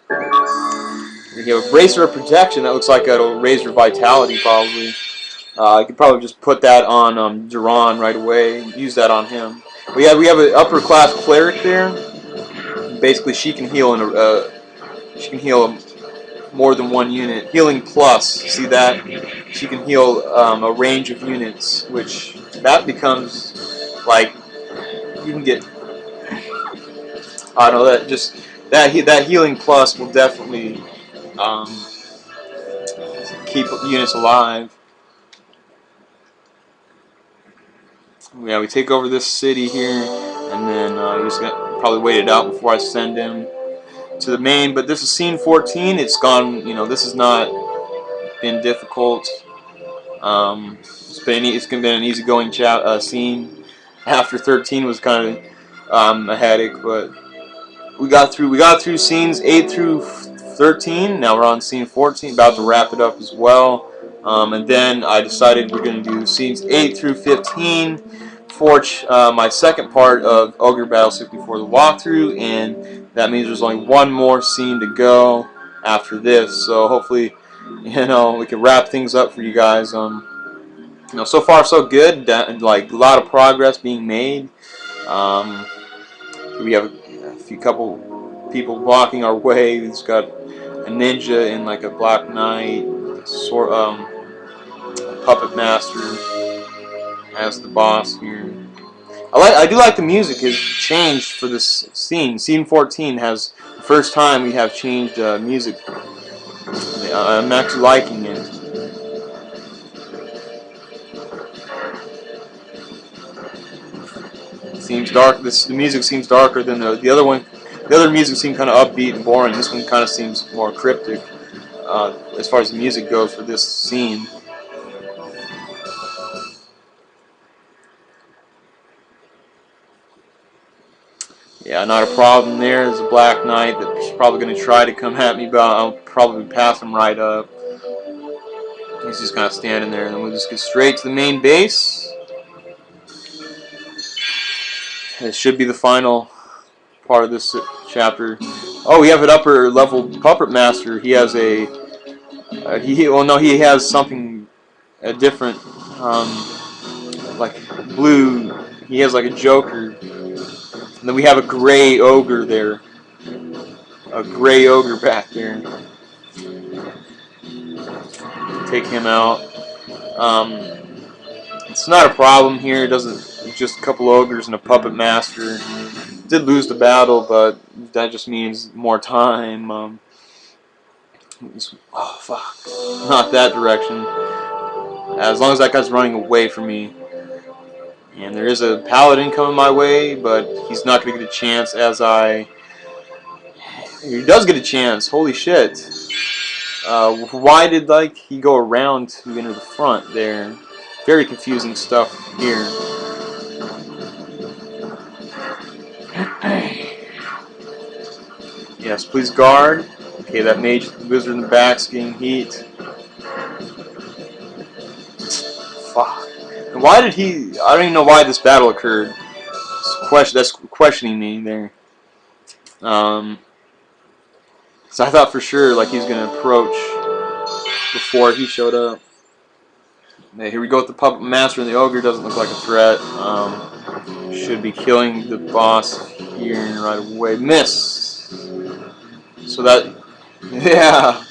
You have a bracer of protection that looks like it'll raise your vitality probably. I could probably just put that on Duran right away. Use that on him. We have an upper class cleric there. Basically, she can heal more than 1 unit. Healing plus. See that? She can heal a range of units, which that becomes like you can get. I don't know that just that healing plus will definitely keep units alive. Yeah, we take over this city here, and then we're just gonna probably wait it out before I send him to the main. But this is scene 14. It's gone. You know, this has not been difficult. It's been an easygoing scene. After 13 was kind of a headache, but we got through scenes 8 through 13. Now we're on scene 14. About to wrap it up as well. And then I decided we're going to do scenes 8 through 15 for my second part of Ogre Battle 64, the walkthrough, and that means there's only 1 more scene to go after this. So hopefully, you know, we can wrap things up for you guys. You know, so far so good. Like a lot of progress being made. We have a couple people blocking our way. We've got a ninja and like a black knight, a puppet master as the boss here. I do like the music has changed for this scene. Scene 14 has the first time we have changed music. I'm actually liking it. It seems dark. The music seems darker than the other one. The other music seemed kind of upbeat and boring. This one kind of seems more cryptic as far as the music goes for this scene. Yeah, not a problem there. There's a Black Knight that's probably going to try to come at me, but I'll probably pass him right up. He's just kind of standing there, and then we'll just get straight to the main base. This should be the final part of this chapter. Oh, we have an upper level puppet master. He has a he has something different, like blue. He has like a Joker. And then we have a gray ogre there. A gray ogre back there. Take him out. It's not a problem here. It doesn't. It's just a couple ogres and a puppet master. Did lose the battle, but that just means more time. Oh fuck! Not that direction. As long as that guy's running away from me. And there is a paladin coming my way, but he's not going to get a chance as I... He does get a chance. Holy shit. Why did he go around to enter the front there? Very confusing stuff here. Yes, please guard. Okay, that mage wizard in the back's getting heat. Fuck. And why did he... I don't even know why this battle occurred. That's questioning me there. So I thought for sure he was going to approach before he showed up. Okay, here we go with the puppet master, and the ogre doesn't look like a threat. Should be killing the boss here right away. Miss. So that... Yeah.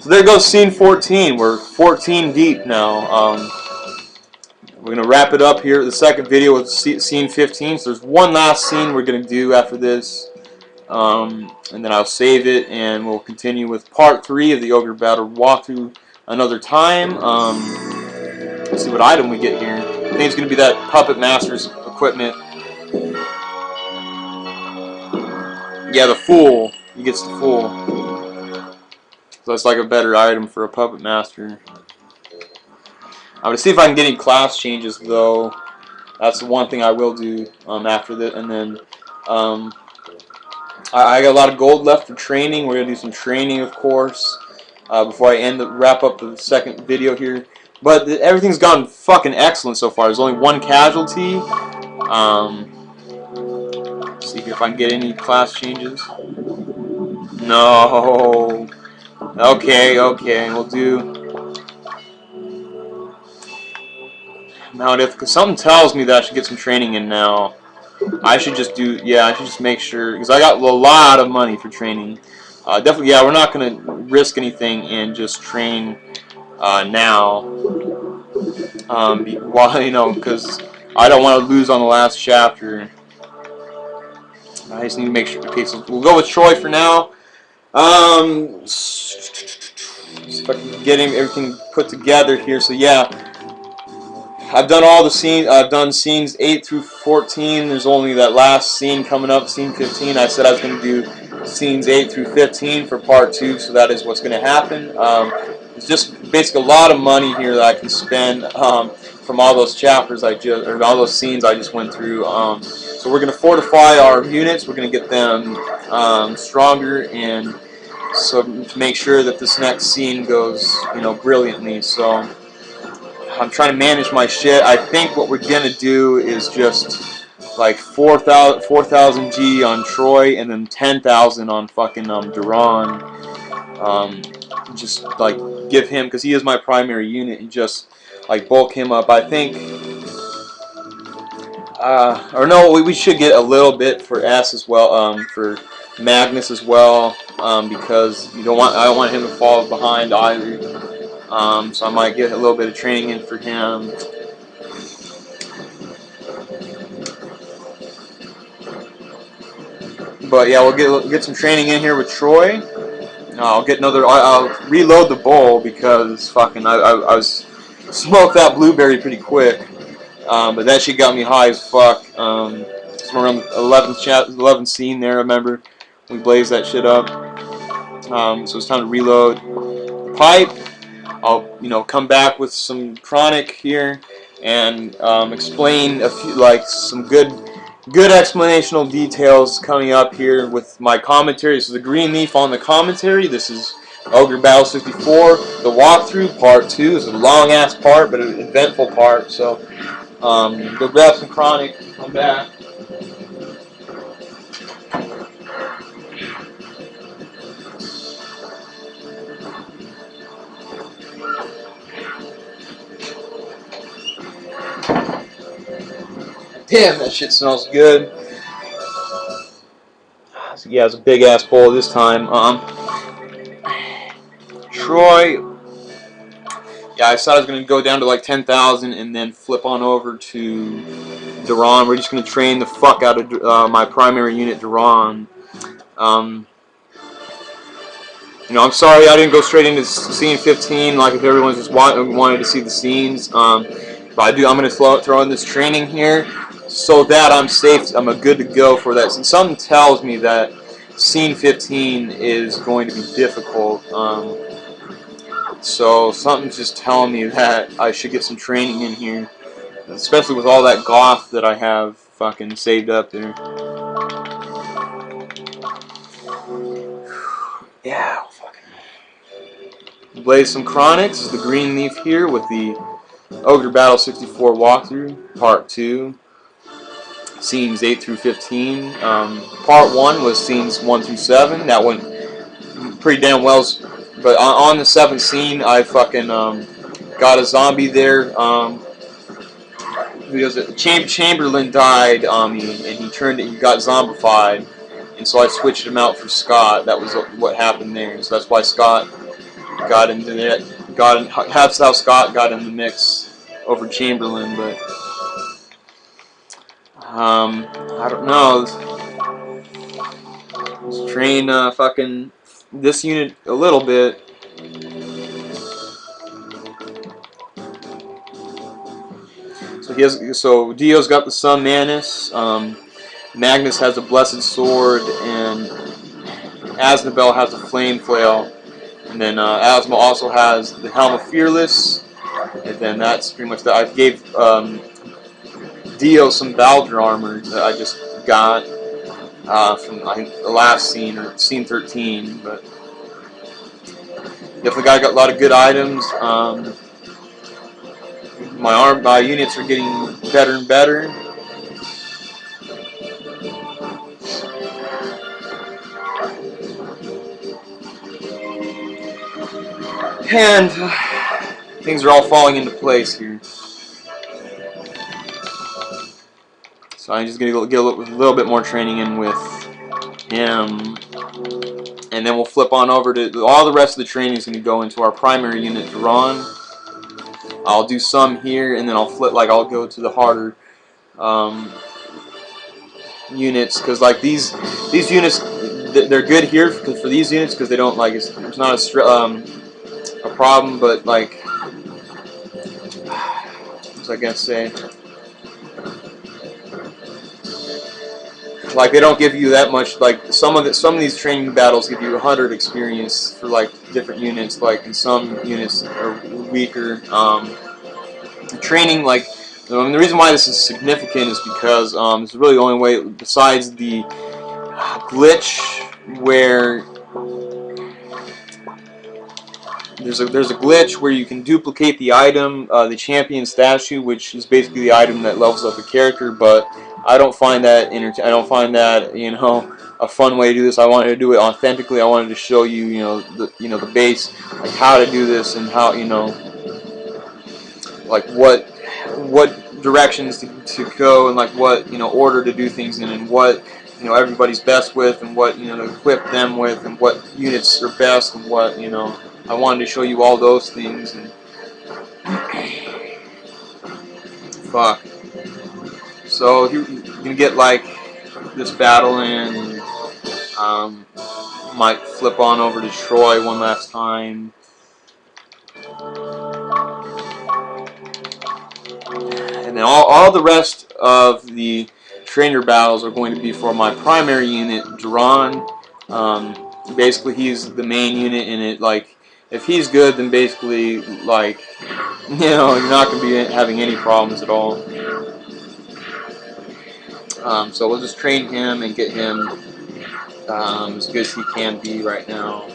So there goes scene 14. We're 14 deep now. We're going to wrap it up here, the second video with scene 15. So there's one last scene we're going to do after this. And then I'll save it, and we'll continue with part 3 of the Ogre Battle walkthrough another time. Let's see what item we get here. I think it's going to be that Puppet Master's equipment. Yeah, the Fool. He gets the Fool. So that's like a better item for a Puppet Master. I'm going to see if I can get any class changes, though. That's the one thing I will do after that. And then I got a lot of gold left for training. We're going to do some training, of course, before I wrap up the second video here. But everything's gone fucking excellent so far. There's only one casualty. See here if I can get any class changes. No. Okay, we'll do Mount If, because something tells me that I should get some training in now. I should just do, yeah, I should just make sure, because I got a lot of money for training. Definitely, yeah, we're not going to risk anything and just train now. While, you know, because I don't want to lose on the last chapter. I just need to make sure. Okay, so we'll go with Troy for now. See if I can get everything put together here. So yeah, I've done all the scenes. I've done scenes 8 through 14. There's only that last scene coming up, scene 15. I said I was going to do scenes 8 through 15 for part 2, so that is what's going to happen. It's just basically a lot of money here that I can spend from all those chapters or all those scenes I just went through. So we're going to fortify our units. We're going to get them stronger, and so to make sure that this next scene goes, you know, brilliantly. So I'm trying to manage my shit. I think what we're gonna do is just like 4,000 G on Troy, and then 10,000 on fucking Duran. Just like give him, because he is my primary unit, and just like bulk him up. I think, or no, we should get a little bit for S as well, for Magnus as well, because I don't want him to fall behind either. So I might get a little bit of training in for him. But yeah, we'll get some training in here with Troy. I'll get another. I'll reload the bowl because fucking I was smoked that blueberry pretty quick. But that shit got me high as fuck. Somewhere around the 11th scene there. I remember we blazed that shit up. So it's time to reload the pipe. I'll, you know, come back with some chronic here and explain a few, like, some good explanational details coming up here with my commentary. This is the green leaf on the commentary. This is Ogre Battle 64, the walkthrough part 2. It's a long ass part, but an eventful part. So go grab some chronic, come back. Damn, that shit smells good. So yeah, it's a big ass bowl this time. Troy. Yeah, I thought I was gonna go down to like 10,000 and then flip on over to Duran. We're just gonna train the fuck out of my primary unit, Duran. You know, I'm sorry I didn't go straight into scene 15 like if everyone just wanted to see the scenes. But I'm gonna throw in this training here, so that I'm safe, I'm good to go for that. And something tells me that scene 15 is going to be difficult. So something's just telling me that I should get some training in here, especially with all that goth that I have fucking saved up there. Yeah, fucking blaze some chronics. This is the green leaf here with the Ogre Battle 64 walkthrough, part 2. Scenes 8 through 15. Part 1 was scenes 1 through 7. That went pretty damn well. But on the 7th scene, I fucking got a zombie there. Because Chamberlain died on me, and he got zombified. And so I switched him out for Scott. That was what happened there. So that's why Scott got into that. That's how Scott got in the mix over Chamberlain, but. I don't know. Let's train fucking this unit a little bit. So Dio's got the Sun Manus. Magnus has a Blessed Sword, and Aznabel has a flame flail, and then Asma also has the Helm of Fearless, and then that's pretty much that. I gave Dio some Baldur armor that I just got from I think the last scene, or scene 13, but definitely got a lot of good items. My units are getting better and better. And things are all falling into place here. So I'm just going to get a little bit more training in with him. And then we'll flip on over to all the rest of the training is going to go into our primary unit, Duran. I'll do some here, and then I'll flip, like I'll go to the harder units, because like these units, they're good here for these units because they don't like it's not a problem, but like what's I gonna say? Like they don't give you that much. Like some of these training battles give you 100 experience for like different units. Like, and some units are weaker. Training, like, I mean, the reason why this is significant is because it's really the only way, besides the glitch where there's a glitch where you can duplicate the item, the champion statue, which is basically the item that levels up the character. But I don't find that you know, a fun way to do this. I wanted to do it authentically. I wanted to show you, the base, like how to do this and how, like what directions to go, and like what order to do things in, and what everybody's best with, and what to equip them with, and what units are best, and what I wanted to show you all those things. And fuck. So you're gonna get like this battle in. Might flip on over to Troy one last time. And then all the rest of the trainer battles are going to be for my primary unit, Duran. Basically, he's the main unit in it. Like, if he's good, then basically, like, you're not going to be having any problems at all. So we'll just train him and get him as good as he can be right now.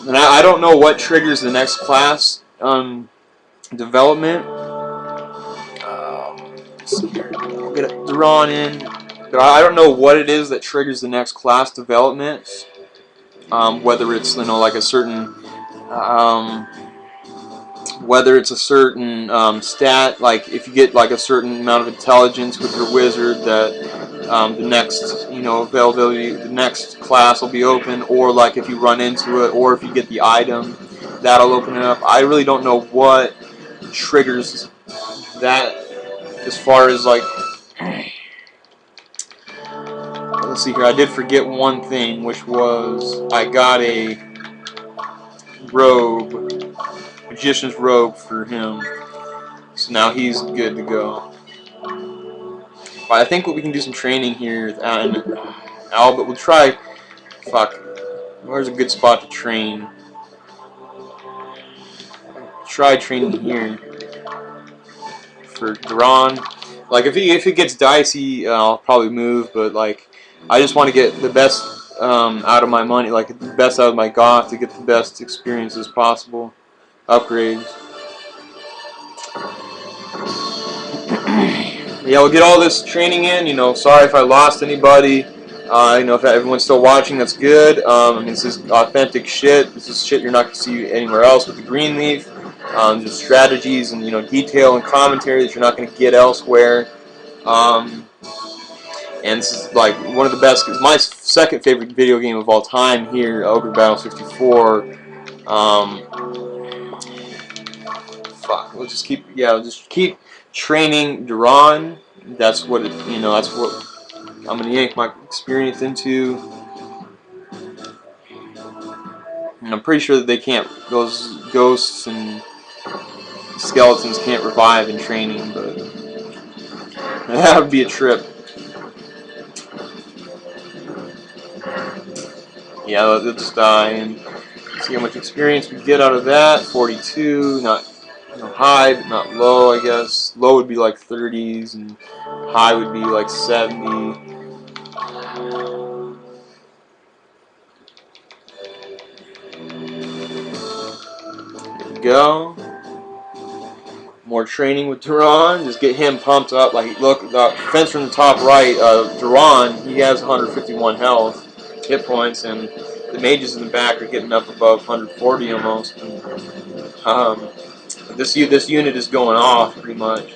And I don't know what triggers the next class development. We'll get Duran in, but I don't know what it is that triggers the next class development. Whether it's like a certain, whether it's a certain stat, like if you get like a certain amount of intelligence with your wizard, that the next availability, the next class will be open, or like if you run into it, or if you get the item, that'll open it up. I really don't know what triggers that, as far as like, let's see here, I did forget one thing, which was I got a robe, magician's robe for him, so now he's good to go. But I think we can do some training here in Alba. We'll try. Fuck. Where's a good spot to train? Try training here for Duran. Like if it gets dicey, I'll probably move. But like, I just want to get the best out of my money, like the best out of my goth, to get the best experiences possible. Upgrades. Yeah, we'll get all this training in. Sorry if I lost anybody. If everyone's still watching, that's good. I mean, this is authentic shit. This is shit you're not going to see anywhere else with the Greenleaf. Just strategies and detail and commentary that you're not going to get elsewhere. And this is like one of the best. It's my second favorite video game of all time here, Ogre Battle 64. Fuck. We'll just keep training Duran. That's what that's what I'm gonna yank my experience into. And I'm pretty sure that they can't, those ghosts and skeletons can't revive in training, but that would be a trip. Yeah, they'll just die and see how much experience we get out of that. 42, not high, but not low, I guess. Low would be like 30s, and high would be like 70. There we go. More training with Duran. Just get him pumped up. Like, look, the fence from the top right, Duran, he has 151 health, hit points, and the mages in the back are getting up above 140 almost. And, this unit is going off pretty much.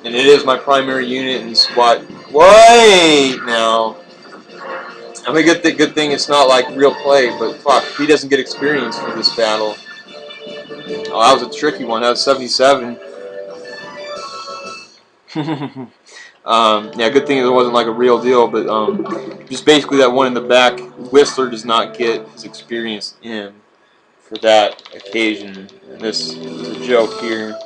And it is my primary unit in SWAT. Wait now. I mean, good thing it's not like real play, but fuck, he doesn't get experience for this battle. Oh, that was a tricky one. That was 77. Yeah, good thing it wasn't like a real deal, but just basically that one in the back, Whistler does not get his experience in for that occasion. And this is a joke here.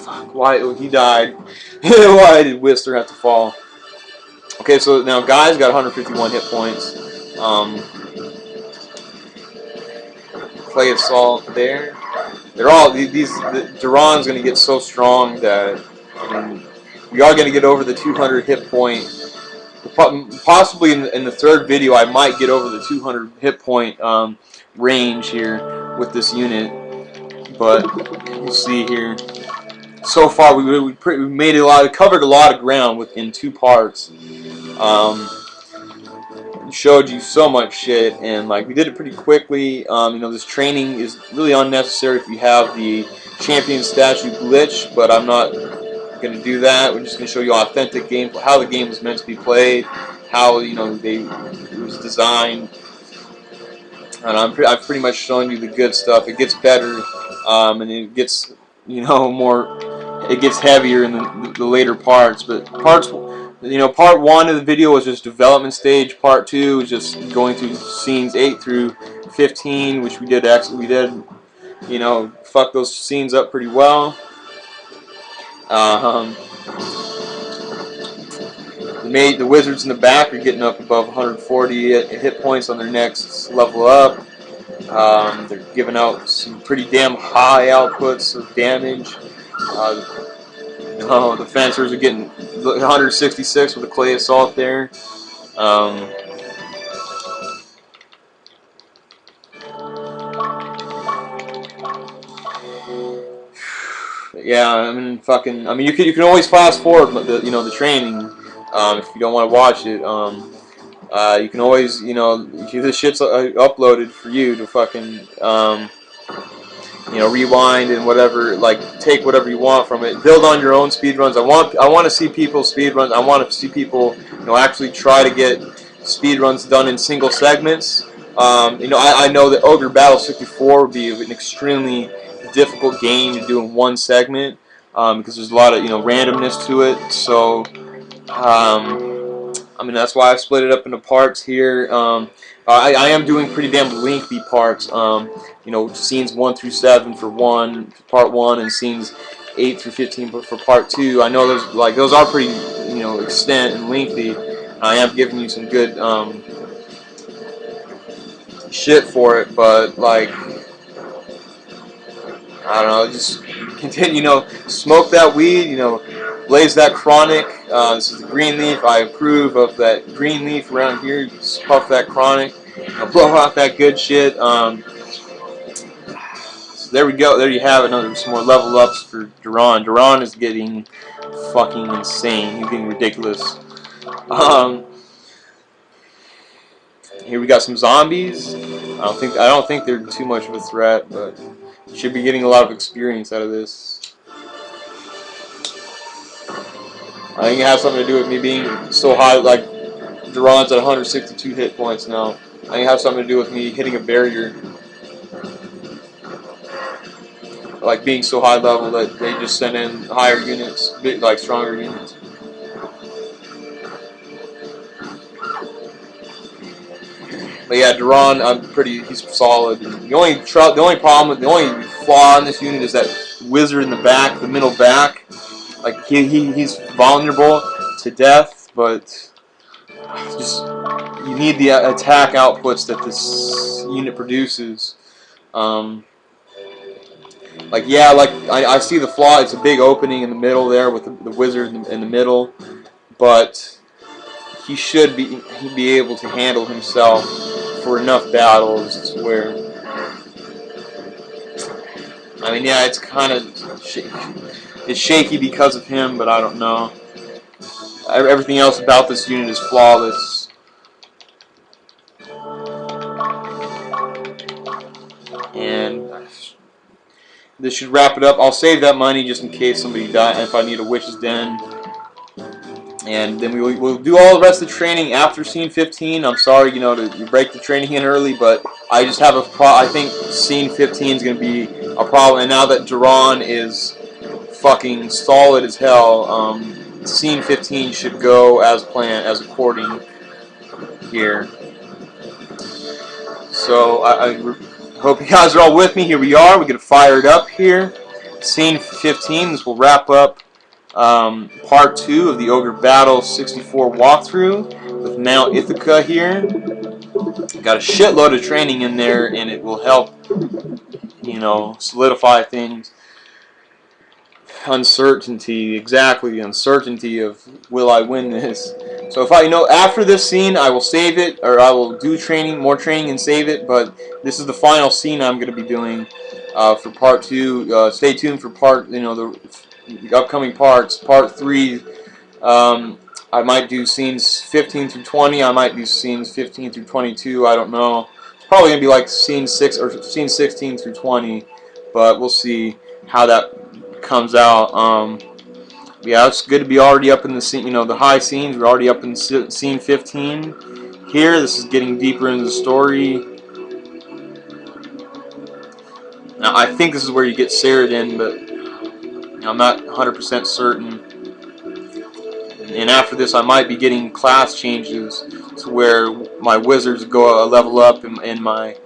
Fuck, why? Oh, he died. Why did Whistler have to fall? Okay, so now Guy's got 151 hit points. Clay Assault there. They're all Duran's going to get so strong that we are going to get over the 200 hit point. Possibly in the third video, I might get over the 200 hit point range here with this unit, but we'll see here. So far, we made we covered a lot of ground within 2 parts. Showed you so much shit, and like we did it pretty quickly. You know, this training is really unnecessary if you have the champion statue glitch, but I'm not going to do that. We're just going to show you authentic game, how the game was meant to be played, how it was designed, and I've pretty much shown you the good stuff. It gets better, and it gets it gets heavier in the later parts, but part 1 of the video was just development stage. Part 2 is just going through scenes 8 through 15, which we did fuck those scenes up pretty well. The wizards in the back are getting up above 140 hit points on their next level up. They're giving out some pretty damn high outputs of damage. The fencers are getting 166 with a clay assault there. Yeah, I mean, you can always fast forward the training if you don't want to watch it. You can always this shit's uploaded for you to fucking rewind and whatever, like take whatever you want from it. Build on your own speedruns. I want to see people speedruns. I want to see people actually try to get speedruns done in single segments. I know that Ogre Battle 64 would be an extremely difficult game to do in one segment because there's a lot of randomness to it. So I mean, that's why I've split it up into parts here. I am doing pretty damn lengthy parts. Scenes 1 through 7 for part 1, and scenes 8 through 15 for part 2. I know those are pretty extent and lengthy. I am giving you some good shit for it, but like I don't know, just continue. Smoke that weed. Blaze that chronic. This is the green leaf. I approve of that green leaf around here. Just puff that chronic. Blow out that good shit. So there we go. There you have it. Some more level ups for Duran. Duran is getting fucking insane. He's getting ridiculous. Here we got some zombies. I don't think they're too much of a threat, but should be getting a lot of experience out of this. I think it has something to do with me being so high. Like Duran's at 162 hit points now. I think it has something to do with me hitting a barrier, like being so high level that they just send in higher units, like stronger units. But yeah, Duran, he's solid. The only flaw in this unit is that wizard in the back, the middle back. Like he's vulnerable to death, but just you need the attack outputs that this unit produces. Like yeah, like I see the flaw. It's a big opening in the middle there with the wizard in the middle, but he'd be able to handle himself for enough battles to where, I mean, yeah, it's kind of it's shaky because of him, but I don't know. Everything else about this unit is flawless. And this should wrap it up. I'll save that money just in case somebody dies, if I need a witch's den. And then we'll do all the rest of the training after scene 15. I'm sorry, you know, to break the training in early, but I just have I think scene 15 is going to be a problem. And now that Duran is fucking solid as hell, scene 15 should go as planned, as according here. So I hope you guys are all with me. Here we are. We're going to fire it up here. Scene 15. This will wrap up part 2 of the Ogre Battle 64 walkthrough with Mount Ithaca here. Got a shitload of training in there, and it will help, you know, solidify things. Uncertainty, exactly, the uncertainty of will I win this. So if I know after this scene, I will save it, or I will do more training and save it, but this is the final scene I'm going to be doing for part 2. Stay tuned for the upcoming parts. Part 3, I might do scenes 15 through 20, I might do scenes 15 through 22, I don't know. It's probably going to be like scene 16 through 20, but we'll see how that comes out. Yeah, it's good to be already up in the scene, the high scenes. We're already up in scene 15 here. This is getting deeper into the story. Now, I think this is where you get Saradin, but I'm not 100% certain. And after this, I might be getting class changes to where my wizards go a level up and my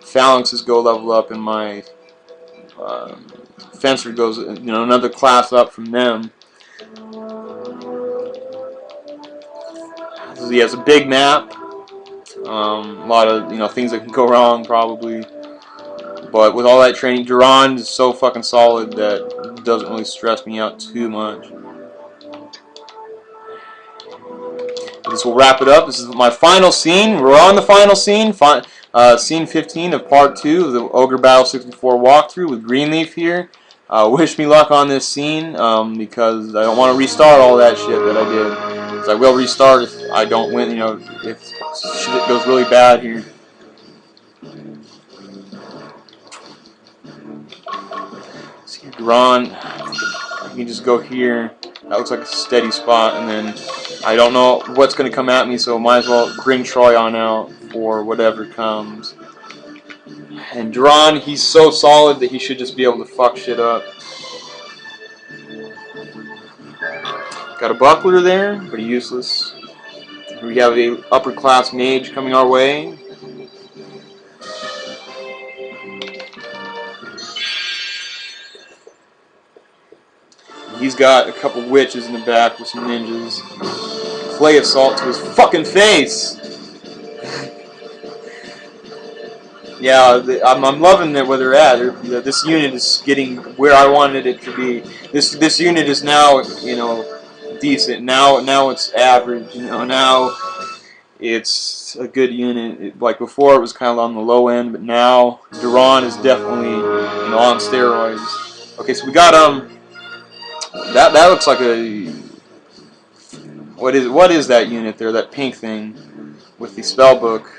phalanxes go a level up and my fencer goes, another class up from them. So yeah, it's a big map. A lot of things that can go wrong probably, but with all that training, Duran is so fucking solid that it doesn't really stress me out too much. This will wrap it up. This is my final scene. We're on the final scene. Scene 15 of part 2 of the Ogre Battle 64 walkthrough with Greenleaf here. Wish me luck on this scene because I don't want to restart all that shit that I did. Because I will restart if I don't win, if shit goes really bad here. See, Duran, you can just go here. That looks like a steady spot, and then I don't know what's going to come at me, so might as well bring Troy on out for whatever comes. And Duran, he's so solid that he should just be able to fuck shit up. Got a buckler there, pretty useless. We have a upper class mage coming our way. He's got a couple witches in the back with some ninjas. Play assault to his fucking face! Yeah, I'm loving where they're at. This unit is getting where I wanted it to be. This unit is now, decent. Now it's average. Now it's a good unit. Like before, it was kind of on the low end, but now Duran is definitely, on steroids. Okay, so we got that looks like a what is that unit there? That pink thing with the spell book.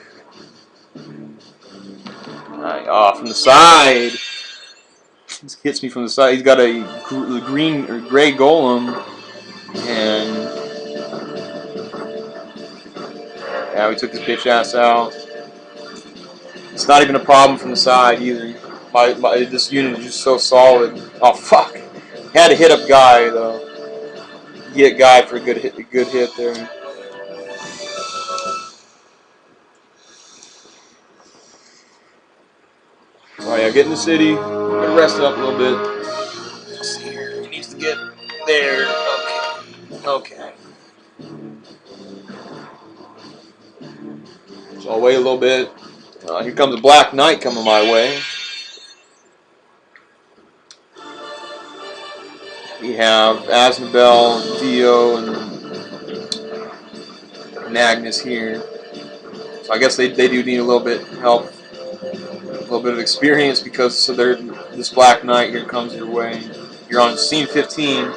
From the side. This hits me from the side. He's got a green or gray golem, and yeah, we took this bitch ass out. It's not even a problem from the side either. This unit is just so solid. Oh fuck! Had to hit up Guy though. Get Guy for a good hit there. Oh yeah, get in the city. Get rested up a little bit. Let's see here. He needs to get there. Okay. Okay. So I'll wait a little bit. Here comes a Black Knight coming my way. We have Asnabel, Dio, and Magnus here. So I guess they do need a little bit of help, a little bit of experience because so they're this Black Knight here comes your way. You're on scene 15.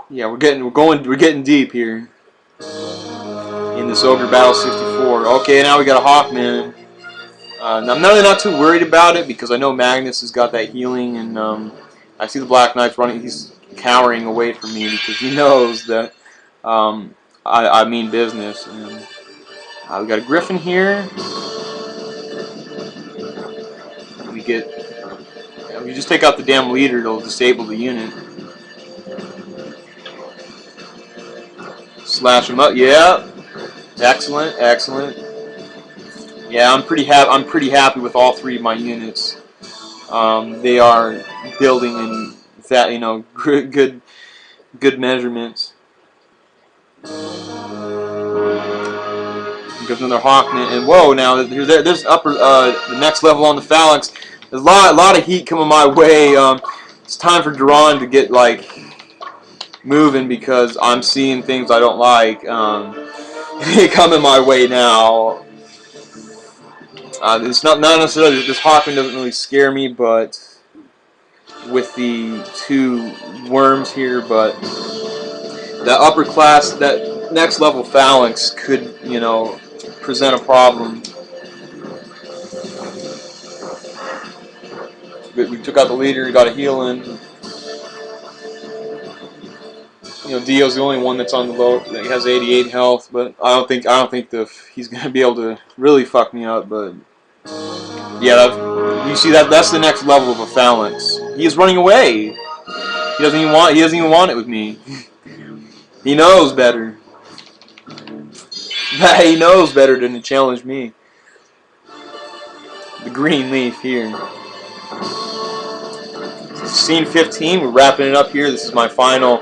Yeah, we're getting deep here in this Ogre Battle 64. Okay, now we got a Hawkman. Now I'm really not too worried about it because I know Magnus has got that healing, and I see the Black Knight's running. He's cowering away from me because he knows that I mean business. And we got a Griffin here. We just take out the damn leader, it'll disable the unit. Slash him up. Yeah. Excellent. Excellent. Yeah, I'm pretty happy with all three of my units. They are building in that, you know, good measurements. Goes another Hawkman, and whoa! Now there's upper the next level on the Phalanx. There's a lot of heat coming my way. It's time for Duran to get like moving because I'm seeing things I don't like coming my way now. It's not necessarily this Hawkman doesn't really scare me, but with the two worms here, but that upper class, that next level Phalanx could, you know, present a problem. We took out the leader, got a heal in. You know, Dio's the only one that's on the low. He has 88 health, but I don't think he's gonna be able to really fuck me up. But yeah, you see that's the next level of a Phalanx. He is running away. He doesn't even want it with me. He knows better. He knows better than to challenge me. The green leaf here. Scene 15. We're wrapping it up here. This is my final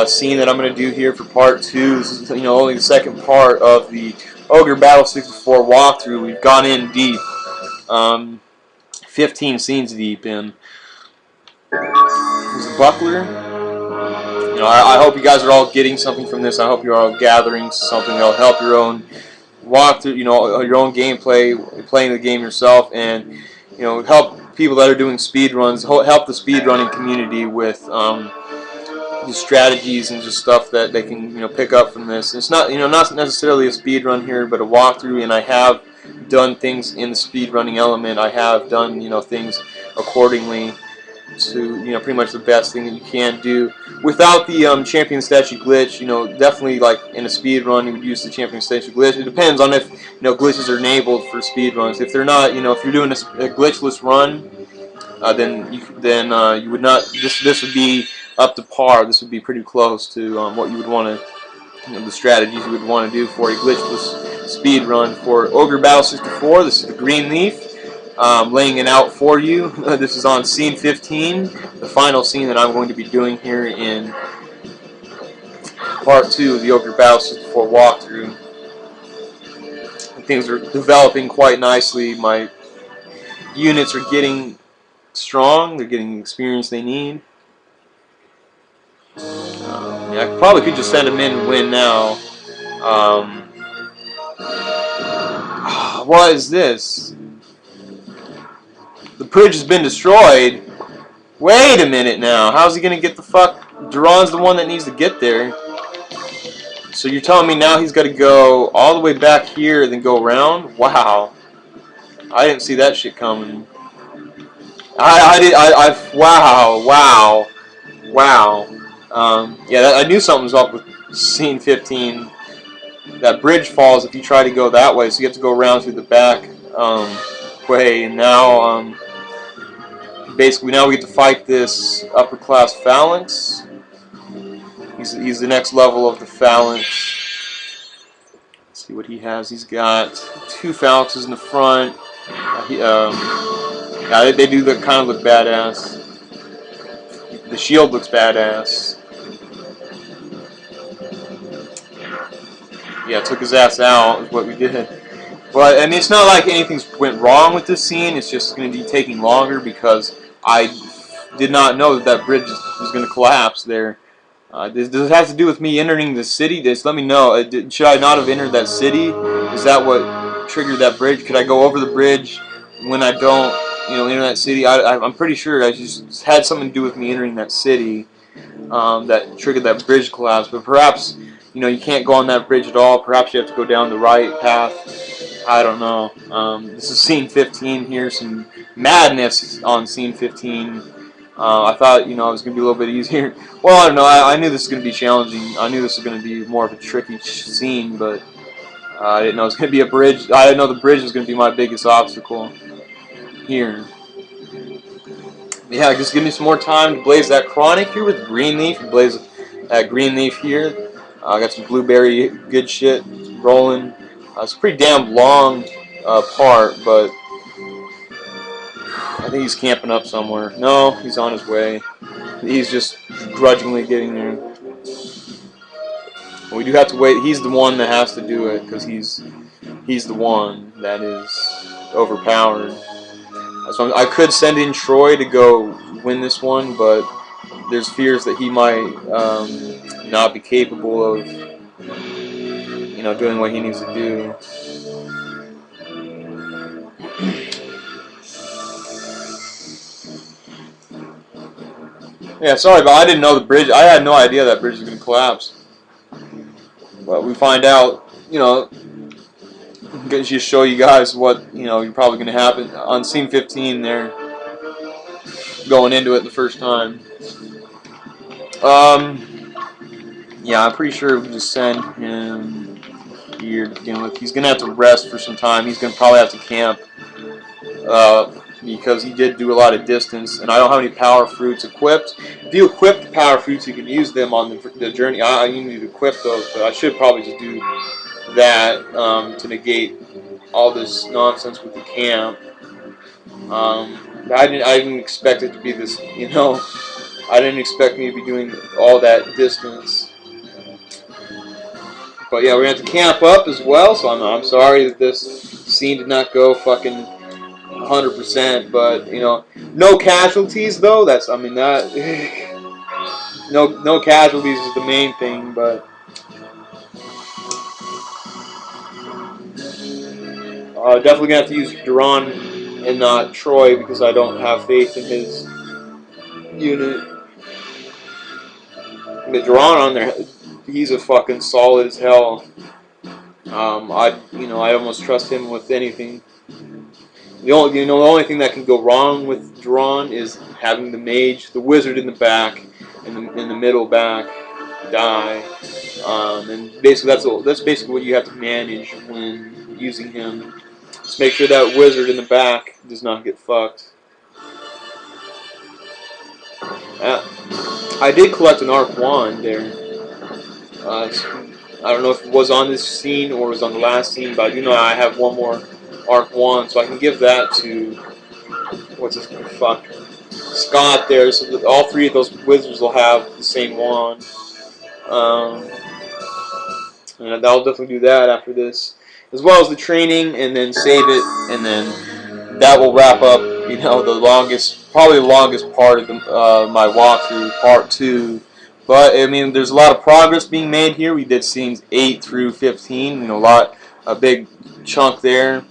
scene that I'm going to do here for part 2. This is, you know, only the second part of the Ogre Battle 64 walkthrough. We've gone in deep. 15 scenes deep in. There's a buckler. You know, I hope you guys are all getting something from this. I hope you're all gathering something that'll help your own walkthrough, you know, your own gameplay, playing the game yourself, and you know, help people that are doing speed runs, help the speed running community with strategies and just stuff that they can, you know, pick up from this. It's not, you know, not necessarily a speed run here, but a walkthrough, and I have done things in the speed running element. I have done, you know, things accordingly to, you know, pretty much the best thing that you can do without the champion statue glitch. You know, definitely like in a speed run you would use the champion statue glitch. It depends on if, you know, glitches are enabled for speed runs. If they're not, you know, if you're doing a glitchless run, then you would not. This would be up to par. This would be pretty close to what you would want to, you know, the strategies you would want to do for a glitchless speed run for Ogre Battle 64. This is the green leaf. Laying it out for you. This is on scene 15, the final scene that I'm going to be doing here in part 2 of the Ogre Battle 64 walkthrough. And things are developing quite nicely. My units are getting strong. They're getting the experience they need. Yeah, I probably could just send them in and win now. What is this? The bridge has been destroyed. Wait a minute now. How's he going to get the fuck? Duran's the one that needs to get there. So you're telling me now he's got to go all the way back here and then go around? Wow. I didn't see that shit coming. Wow. Yeah, I knew something was up with scene 15. That bridge falls if you try to go that way, so you have to go around through the back way. And now, basically, now we get to fight this upper class Phalanx. He's the next level of the phalanx. Let's see what he has. He's got 2 phalanxes in the front. Yeah, they do kind of look badass. The shield looks badass. Yeah, took his ass out is what we did. But I mean, it's not like anything went wrong with this scene. It's just going to be taking longer because I did not know that bridge was going to collapse there. Does it have to do with me entering the city? Just let me know. Should I not have entered that city? Is that what triggered that bridge? Could I go over the bridge when I don't, enter that city? I'm pretty sure I just had something to do with me entering that city that triggered that bridge collapse. But perhaps, you can't go on that bridge at all. Perhaps you have to go down the right path. I don't know. This is scene 15 here. Some madness on scene 15. I thought, it was going to be a little bit easier. Well, I don't know. I knew this was going to be challenging. I knew this was going to be more of a tricky scene, but I didn't know it was going to be a bridge. I didn't know the bridge was going to be my biggest obstacle here. Yeah, just give me some more time to blaze that chronic here with green leaf. Blaze that green leaf here. I got some blueberry good shit rolling. It's a pretty damn long part, but I think he's camping up somewhere. No, he's on his way. He's just grudgingly getting there. We do have to wait. He's the one that has to do it because he's the one that is overpowered. So I could send in Troy to go win this one, but there's fears that he might not be capable of, doing what he needs to do. Yeah, sorry, but I didn't know the bridge. I had no idea that bridge was going to collapse. But we find out, just show you guys what, you're probably going to happen on scene 15 there, going into it the first time. Yeah, I'm pretty sure we just send him here to begin with. He's going to have to rest for some time. He's going to probably have to camp because he did do a lot of distance, and I don't have any power fruits equipped. If you equip the power fruits, you can use them on the journey. I need to equip those, but I should probably just do that to negate all this nonsense with the camp. I didn't expect it to be this, I didn't expect me to be doing all that distance. But yeah, we're going to have to camp up as well, so I'm sorry that this scene did not go fucking 100%, but, no casualties, though. No casualties is the main thing, but definitely going to have to use Duran and not Troy because I don't have faith in his unit. But Duran on there, he's a fucking solid as hell. I almost trust him with anything. The only thing that can go wrong with Duran is having the mage, the wizard in the back, in the middle back die. And basically that's basically what you have to manage when using him. Just make sure that wizard in the back does not get fucked. I did collect an arc wand there. I don't know if it was on this scene or was on the last scene, but I do know I have one more arc wand, so I can give that to Scott there. So that all 3 of those wizards will have the same wand. And I'll definitely do that after this, as well as the training, and then save it, and then that will wrap up, probably the longest part of my walkthrough, part 2. But I mean, there's a lot of progress being made here. We did scenes 8 through 15. A big chunk there.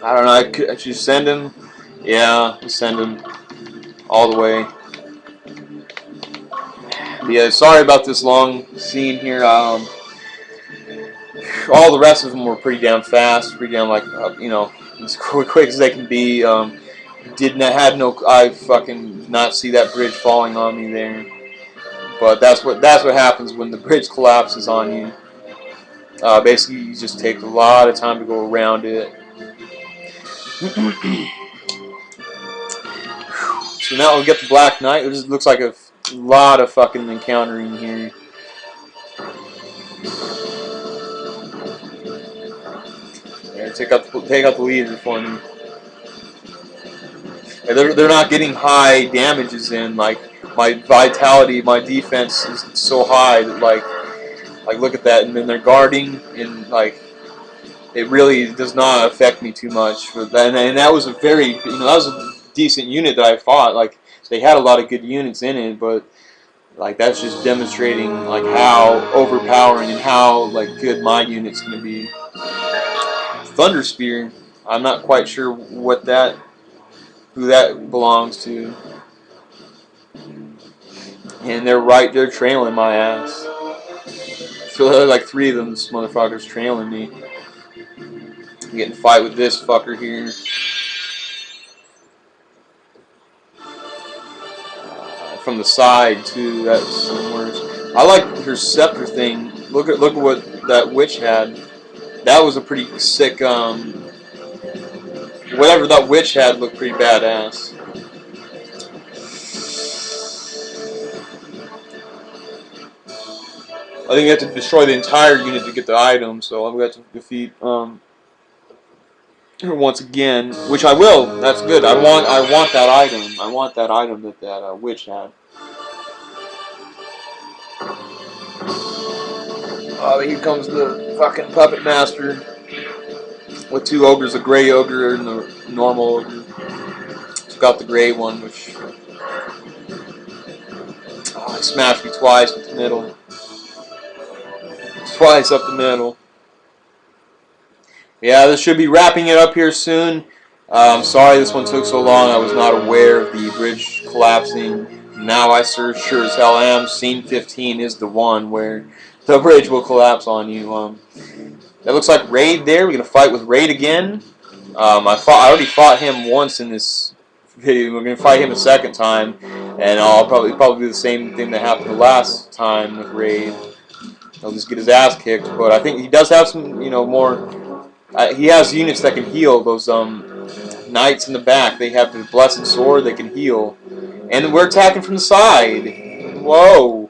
I don't know. I should send him. Yeah, send him all the way. Yeah, sorry about this long scene here. All the rest of them were pretty damn fast, pretty damn as quick as they can be. I fucking not see that bridge falling on me there. But that's what happens when the bridge collapses on you. Basically, you just take a lot of time to go around it. So now we'll get the Black Knight. It looks like a lot of fucking encountering here. There, take out the leader for me. They're not getting high damages in. Like my vitality, my defense is so high that like look at that, and then they're guarding, and like it really does not affect me too much. And that was a very, that was a decent unit that I fought. Like they had a lot of good units in it, but like that's just demonstrating like how overpowering and how like good my unit's gonna be. Thunder Spear. I'm not quite sure who that belongs to. And they're trailing my ass. So there are like 3 of them, this motherfucker's trailing me. I'm getting a fight with this fucker here. From the side too, that's worse. I like her scepter thing. Look at what that witch had. That was a pretty sick, whatever that witch had looked pretty badass. I think you have to destroy the entire unit to get the item, so I'm going to have to defeat her once again, which I will. That's good. I want that item. I want that item that witch had. Oh, here comes the fucking puppet master with 2 ogres, a gray ogre and the normal ogre. It's got the gray one, which he smashed me twice with the middle. Twice up the middle. Yeah, this should be wrapping it up here soon. I'm sorry this one took so long. I was not aware of the bridge collapsing. Now I sure as hell am. Scene 15 is the one where the bridge will collapse on you. That looks like Raid there. We're going to fight with Raid again. I already fought him once in this video. We're going to fight him a second time. And I'll probably do the same thing that happened the last time with Raid. He'll just get his ass kicked. But I think he does have some, more... he has units that can heal. Those knights in the back, they have the blessed sword. They can heal, and we're attacking from the side. Whoa!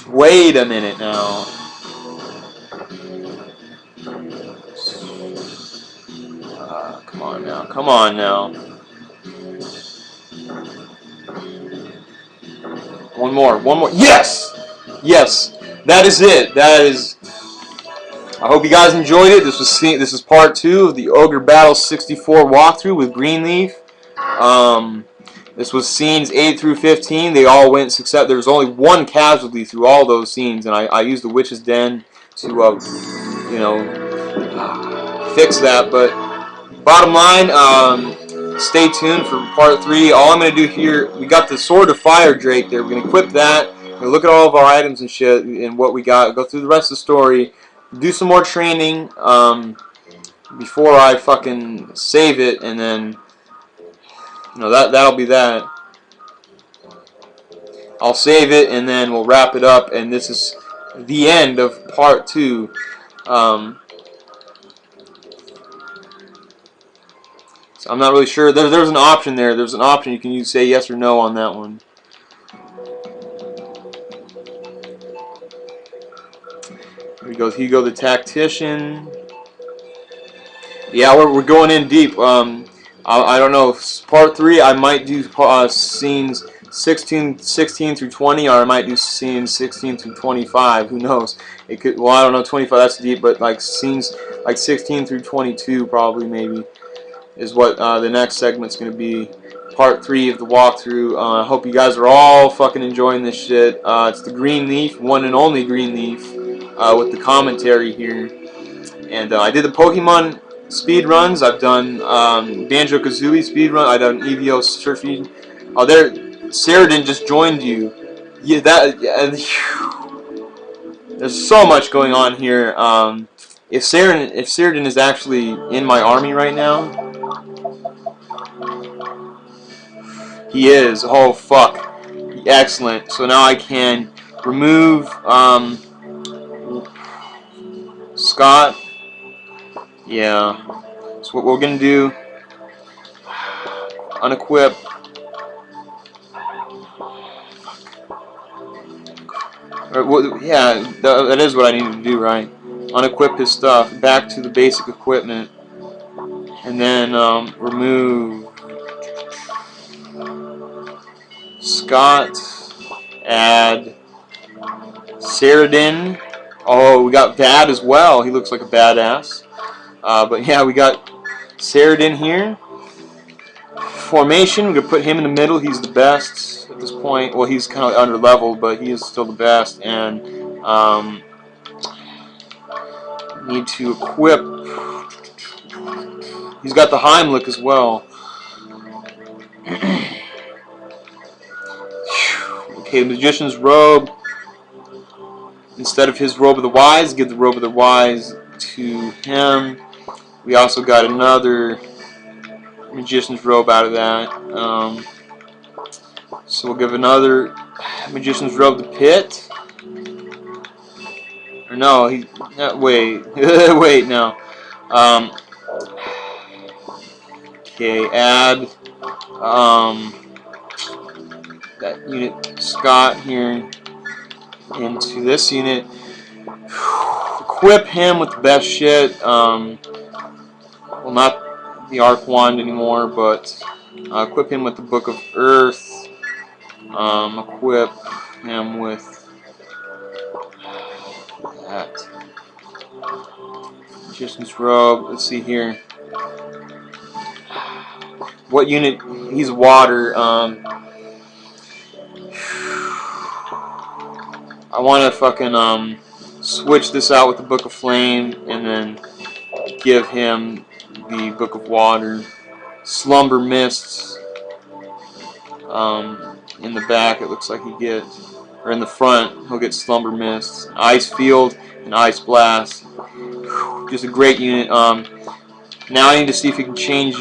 Wait a minute now. Come on now. Come on now. One more. One more. Yes! Yes! That is it. That is... I hope you guys enjoyed it. This is part 2 of the Ogre Battle 64 walkthrough with Greenleaf. This was scenes 8 through 15. They all went except there was only 1 casualty through all those scenes, and I used the Witch's Den to fix that. But bottom line, stay tuned for part 3. All I'm gonna do here, we got the Sword of Fire Drake there. We're gonna equip that. We're gonna look at all of our items and shit and what we got. Go through the rest of the story. Do some more training before I fucking save it, and then that'll be that. I'll save it, and then we'll wrap it up, and this is the end of part 2. So I'm not really sure. There's an option there. There's an option you can say yes or no on that one. Here goes Hugo the Tactician. Yeah, we're going in deep. I don't know. Part 3, I might do scenes 16 through 20, or I might do scenes 16 through 25. Who knows? It could. Well, I don't know. 25, that's deep, but like scenes like 16 through 22 probably maybe is what the next segment's going to be. Part 3 of the walkthrough. I hope you guys are all fucking enjoying this shit. It's the Greenleaf, one and only Greenleaf, with the commentary here. And I did the Pokemon speed runs. I've done Banjo-Kazooie speed run. I've done EVO Surfing. Oh, there, Ceridan just joined you. Yeah, there's so much going on here. If Ceridan is actually in my army right now, he is. Oh fuck! Excellent. So now I can remove Scott. Yeah. So what we're gonna do, unequip. Yeah, that is what I need to do, right? Unequip his stuff, back to the basic equipment, and then remove Scott, add Saradin. Oh, we got Bad as well. He looks like a badass. But yeah, we got Saradin here. Formation, we're going to put him in the middle. He's the best at this point. Well, he's kind of under leveled, but he is still the best. And need to equip. He's got the Heimlich as well. Okay, the Magician's Robe. Instead of his Robe of the Wise, give the Robe of the Wise to him. We also got another Magician's Robe out of that. So we'll give another Magician's Robe to Pitt. Or no, wait. Wait, no. Okay, add that unit Scott here into this unit. Equip him with the best shit. Well, not the Arc Wand anymore, but equip him with the Book of Earth. Equip him with that Magician's Robe. Let's see here. What unit? He's water. I want to fucking switch this out with the Book of Flame and then give him the Book of Water. Slumber Mists. In the back, it looks like he gets, or in the front, he'll get Slumber Mists, Ice Field, and Ice Blast. Just a great unit. Now I need to see if we can change.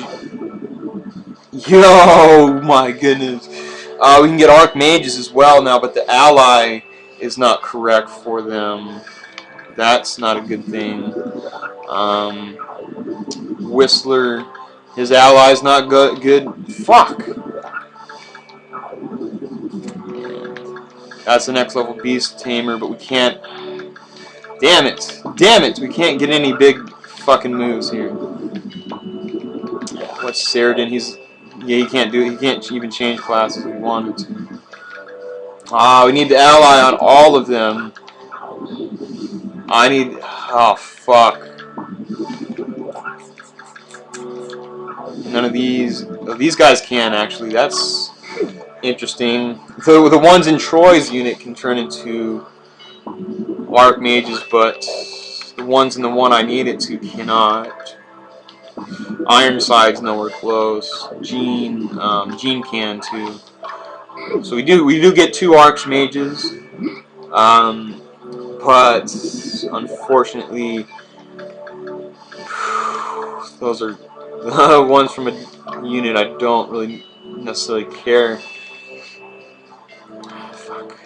Yo, my goodness. We can get Archmages as well now, but the ally is not correct for them. That's not a good thing. Whistler, his ally's not good. Fuck. That's the next level Beast Tamer, but we can't. Damn it! Damn it! We can't get any big fucking moves here. What's Saradin? Yeah, he can't do it. He can't even change classes if he wanted to. We need the ally on all of them. I need. Oh fuck. None of these. Oh, these guys can actually. That's interesting. The ones in Troy's unit can turn into Archmages, but the ones in the one I need it to cannot. Ironside's nowhere close. Gene can too. So we do get 2 Archmages, but unfortunately those are ones from a unit I don't really necessarily care. Fuck.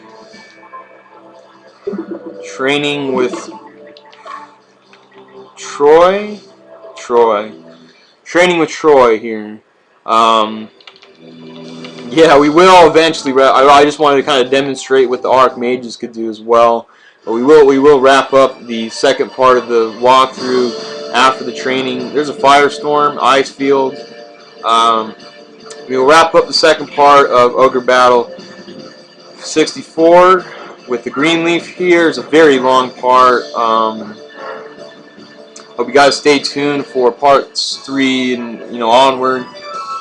Training with Troy. Training with Troy here. Yeah, we will eventually. I just wanted to kind of demonstrate what the Archmages could do as well. But we will wrap up the second part of the walkthrough after the training. There's a Firestorm, Ice Field. We will wrap up the second part of Ogre Battle 64 with the Greenleaf here. It's a very long part. Hope you guys stay tuned for parts 3 and onward.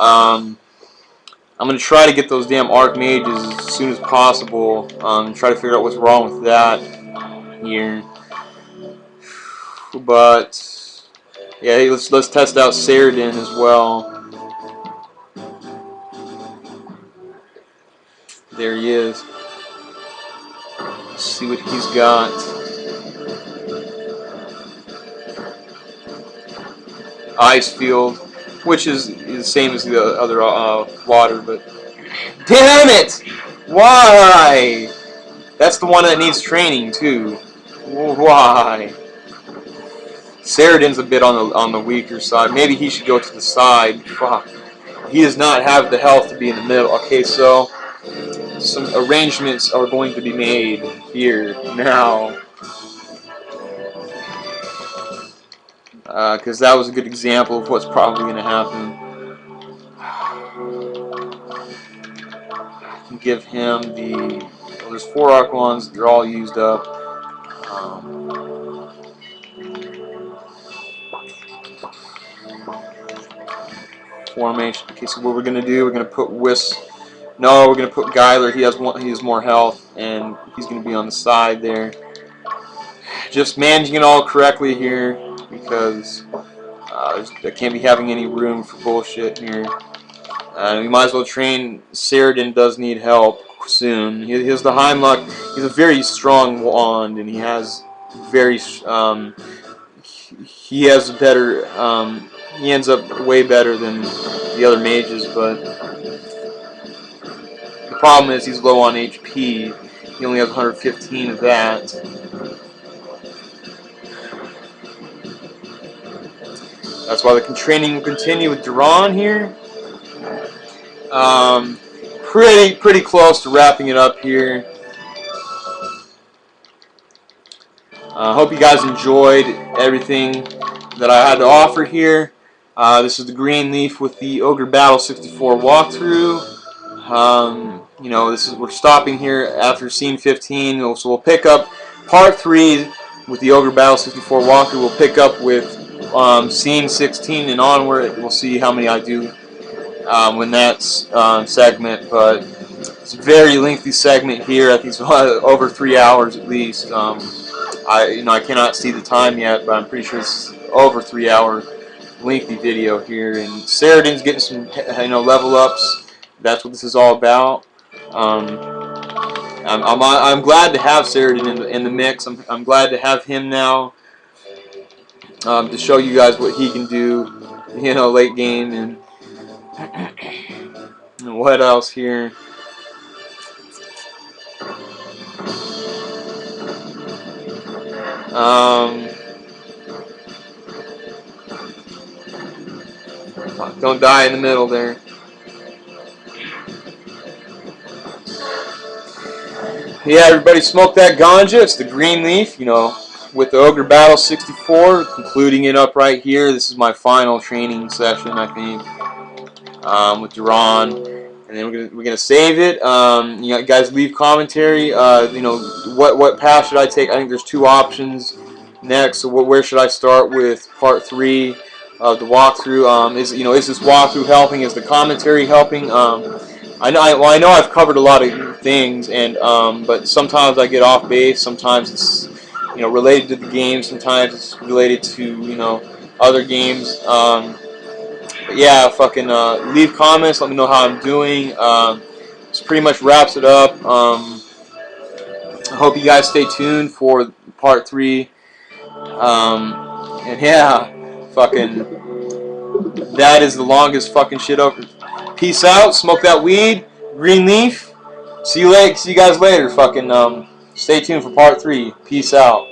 I'm going to try to get those damn Archmages as soon as possible. Try to figure out what's wrong with that here. But yeah, hey, let's test out Saradin as well. There he is. Let's see what he's got. Ice Field, which is the same as the other water, but damn it! Why? That's the one that needs training too. Why? Saradin's a bit on the weaker side. Maybe he should go to the side. Fuck. he does not have the health to be in the middle. Okay, so some arrangements are going to be made here now, because that was a good example of what's probably going to happen. Give him the. Well, there's 4 arc ones. They're all used up. Formation. Okay, so what we're gonna do? We're gonna put No, we're gonna put Geiler. He has more health, and he's gonna be on the side there. Just managing it all correctly here, because I can't be having any room for bullshit here. We might as well train. Saradin does need help soon. He has the Heimluck. He's a very strong wand, and he has very he has better. He ends up way better than the other mages, but the problem is he's low on HP. He only has 115 of that. That's why the training will continue with Duran here. Pretty close to wrapping it up here. I hope you guys enjoyed everything that I had to offer here. This is the Green Leaf with the Ogre Battle 64 walkthrough. You know, we're stopping here after scene 15, so we'll pick up part 3 with the Ogre Battle 64 walkthrough. We'll pick up with scene 16 and onward. We'll see how many I do when that's segment, but it's a very lengthy segment here. I think it's over 3 hours at least. I cannot see the time yet, but I'm pretty sure it's over 3 hour lengthy video here. And Saradin's getting some level ups. That's what this is all about. I'm glad to have Saradin in the mix. I'm glad to have him now to show you guys what he can do, late game. And what else here? Don't die in the middle there. Yeah, everybody smoke that ganja. It's the Green Leaf, with the Ogre Battle 64, concluding it up right here. This is my final training session, I think, with Duran. And then we're gonna save it. You guys leave commentary. What path should I take? I think there's 2 options next. So where should I start with part 3 of the walkthrough? Is this walkthrough helping? Is the commentary helping? I know I've covered a lot of things, and but sometimes I get off base. Sometimes it's related to the game. Sometimes it's related to other games. But yeah, fucking leave comments. Let me know how I'm doing. This pretty much wraps it up. I hope you guys stay tuned for part 3. And yeah, fucking that is the longest fucking shit over. Peace out. Smoke that weed. Green Leaf. See you guys later. Fucking stay tuned for part 3. Peace out.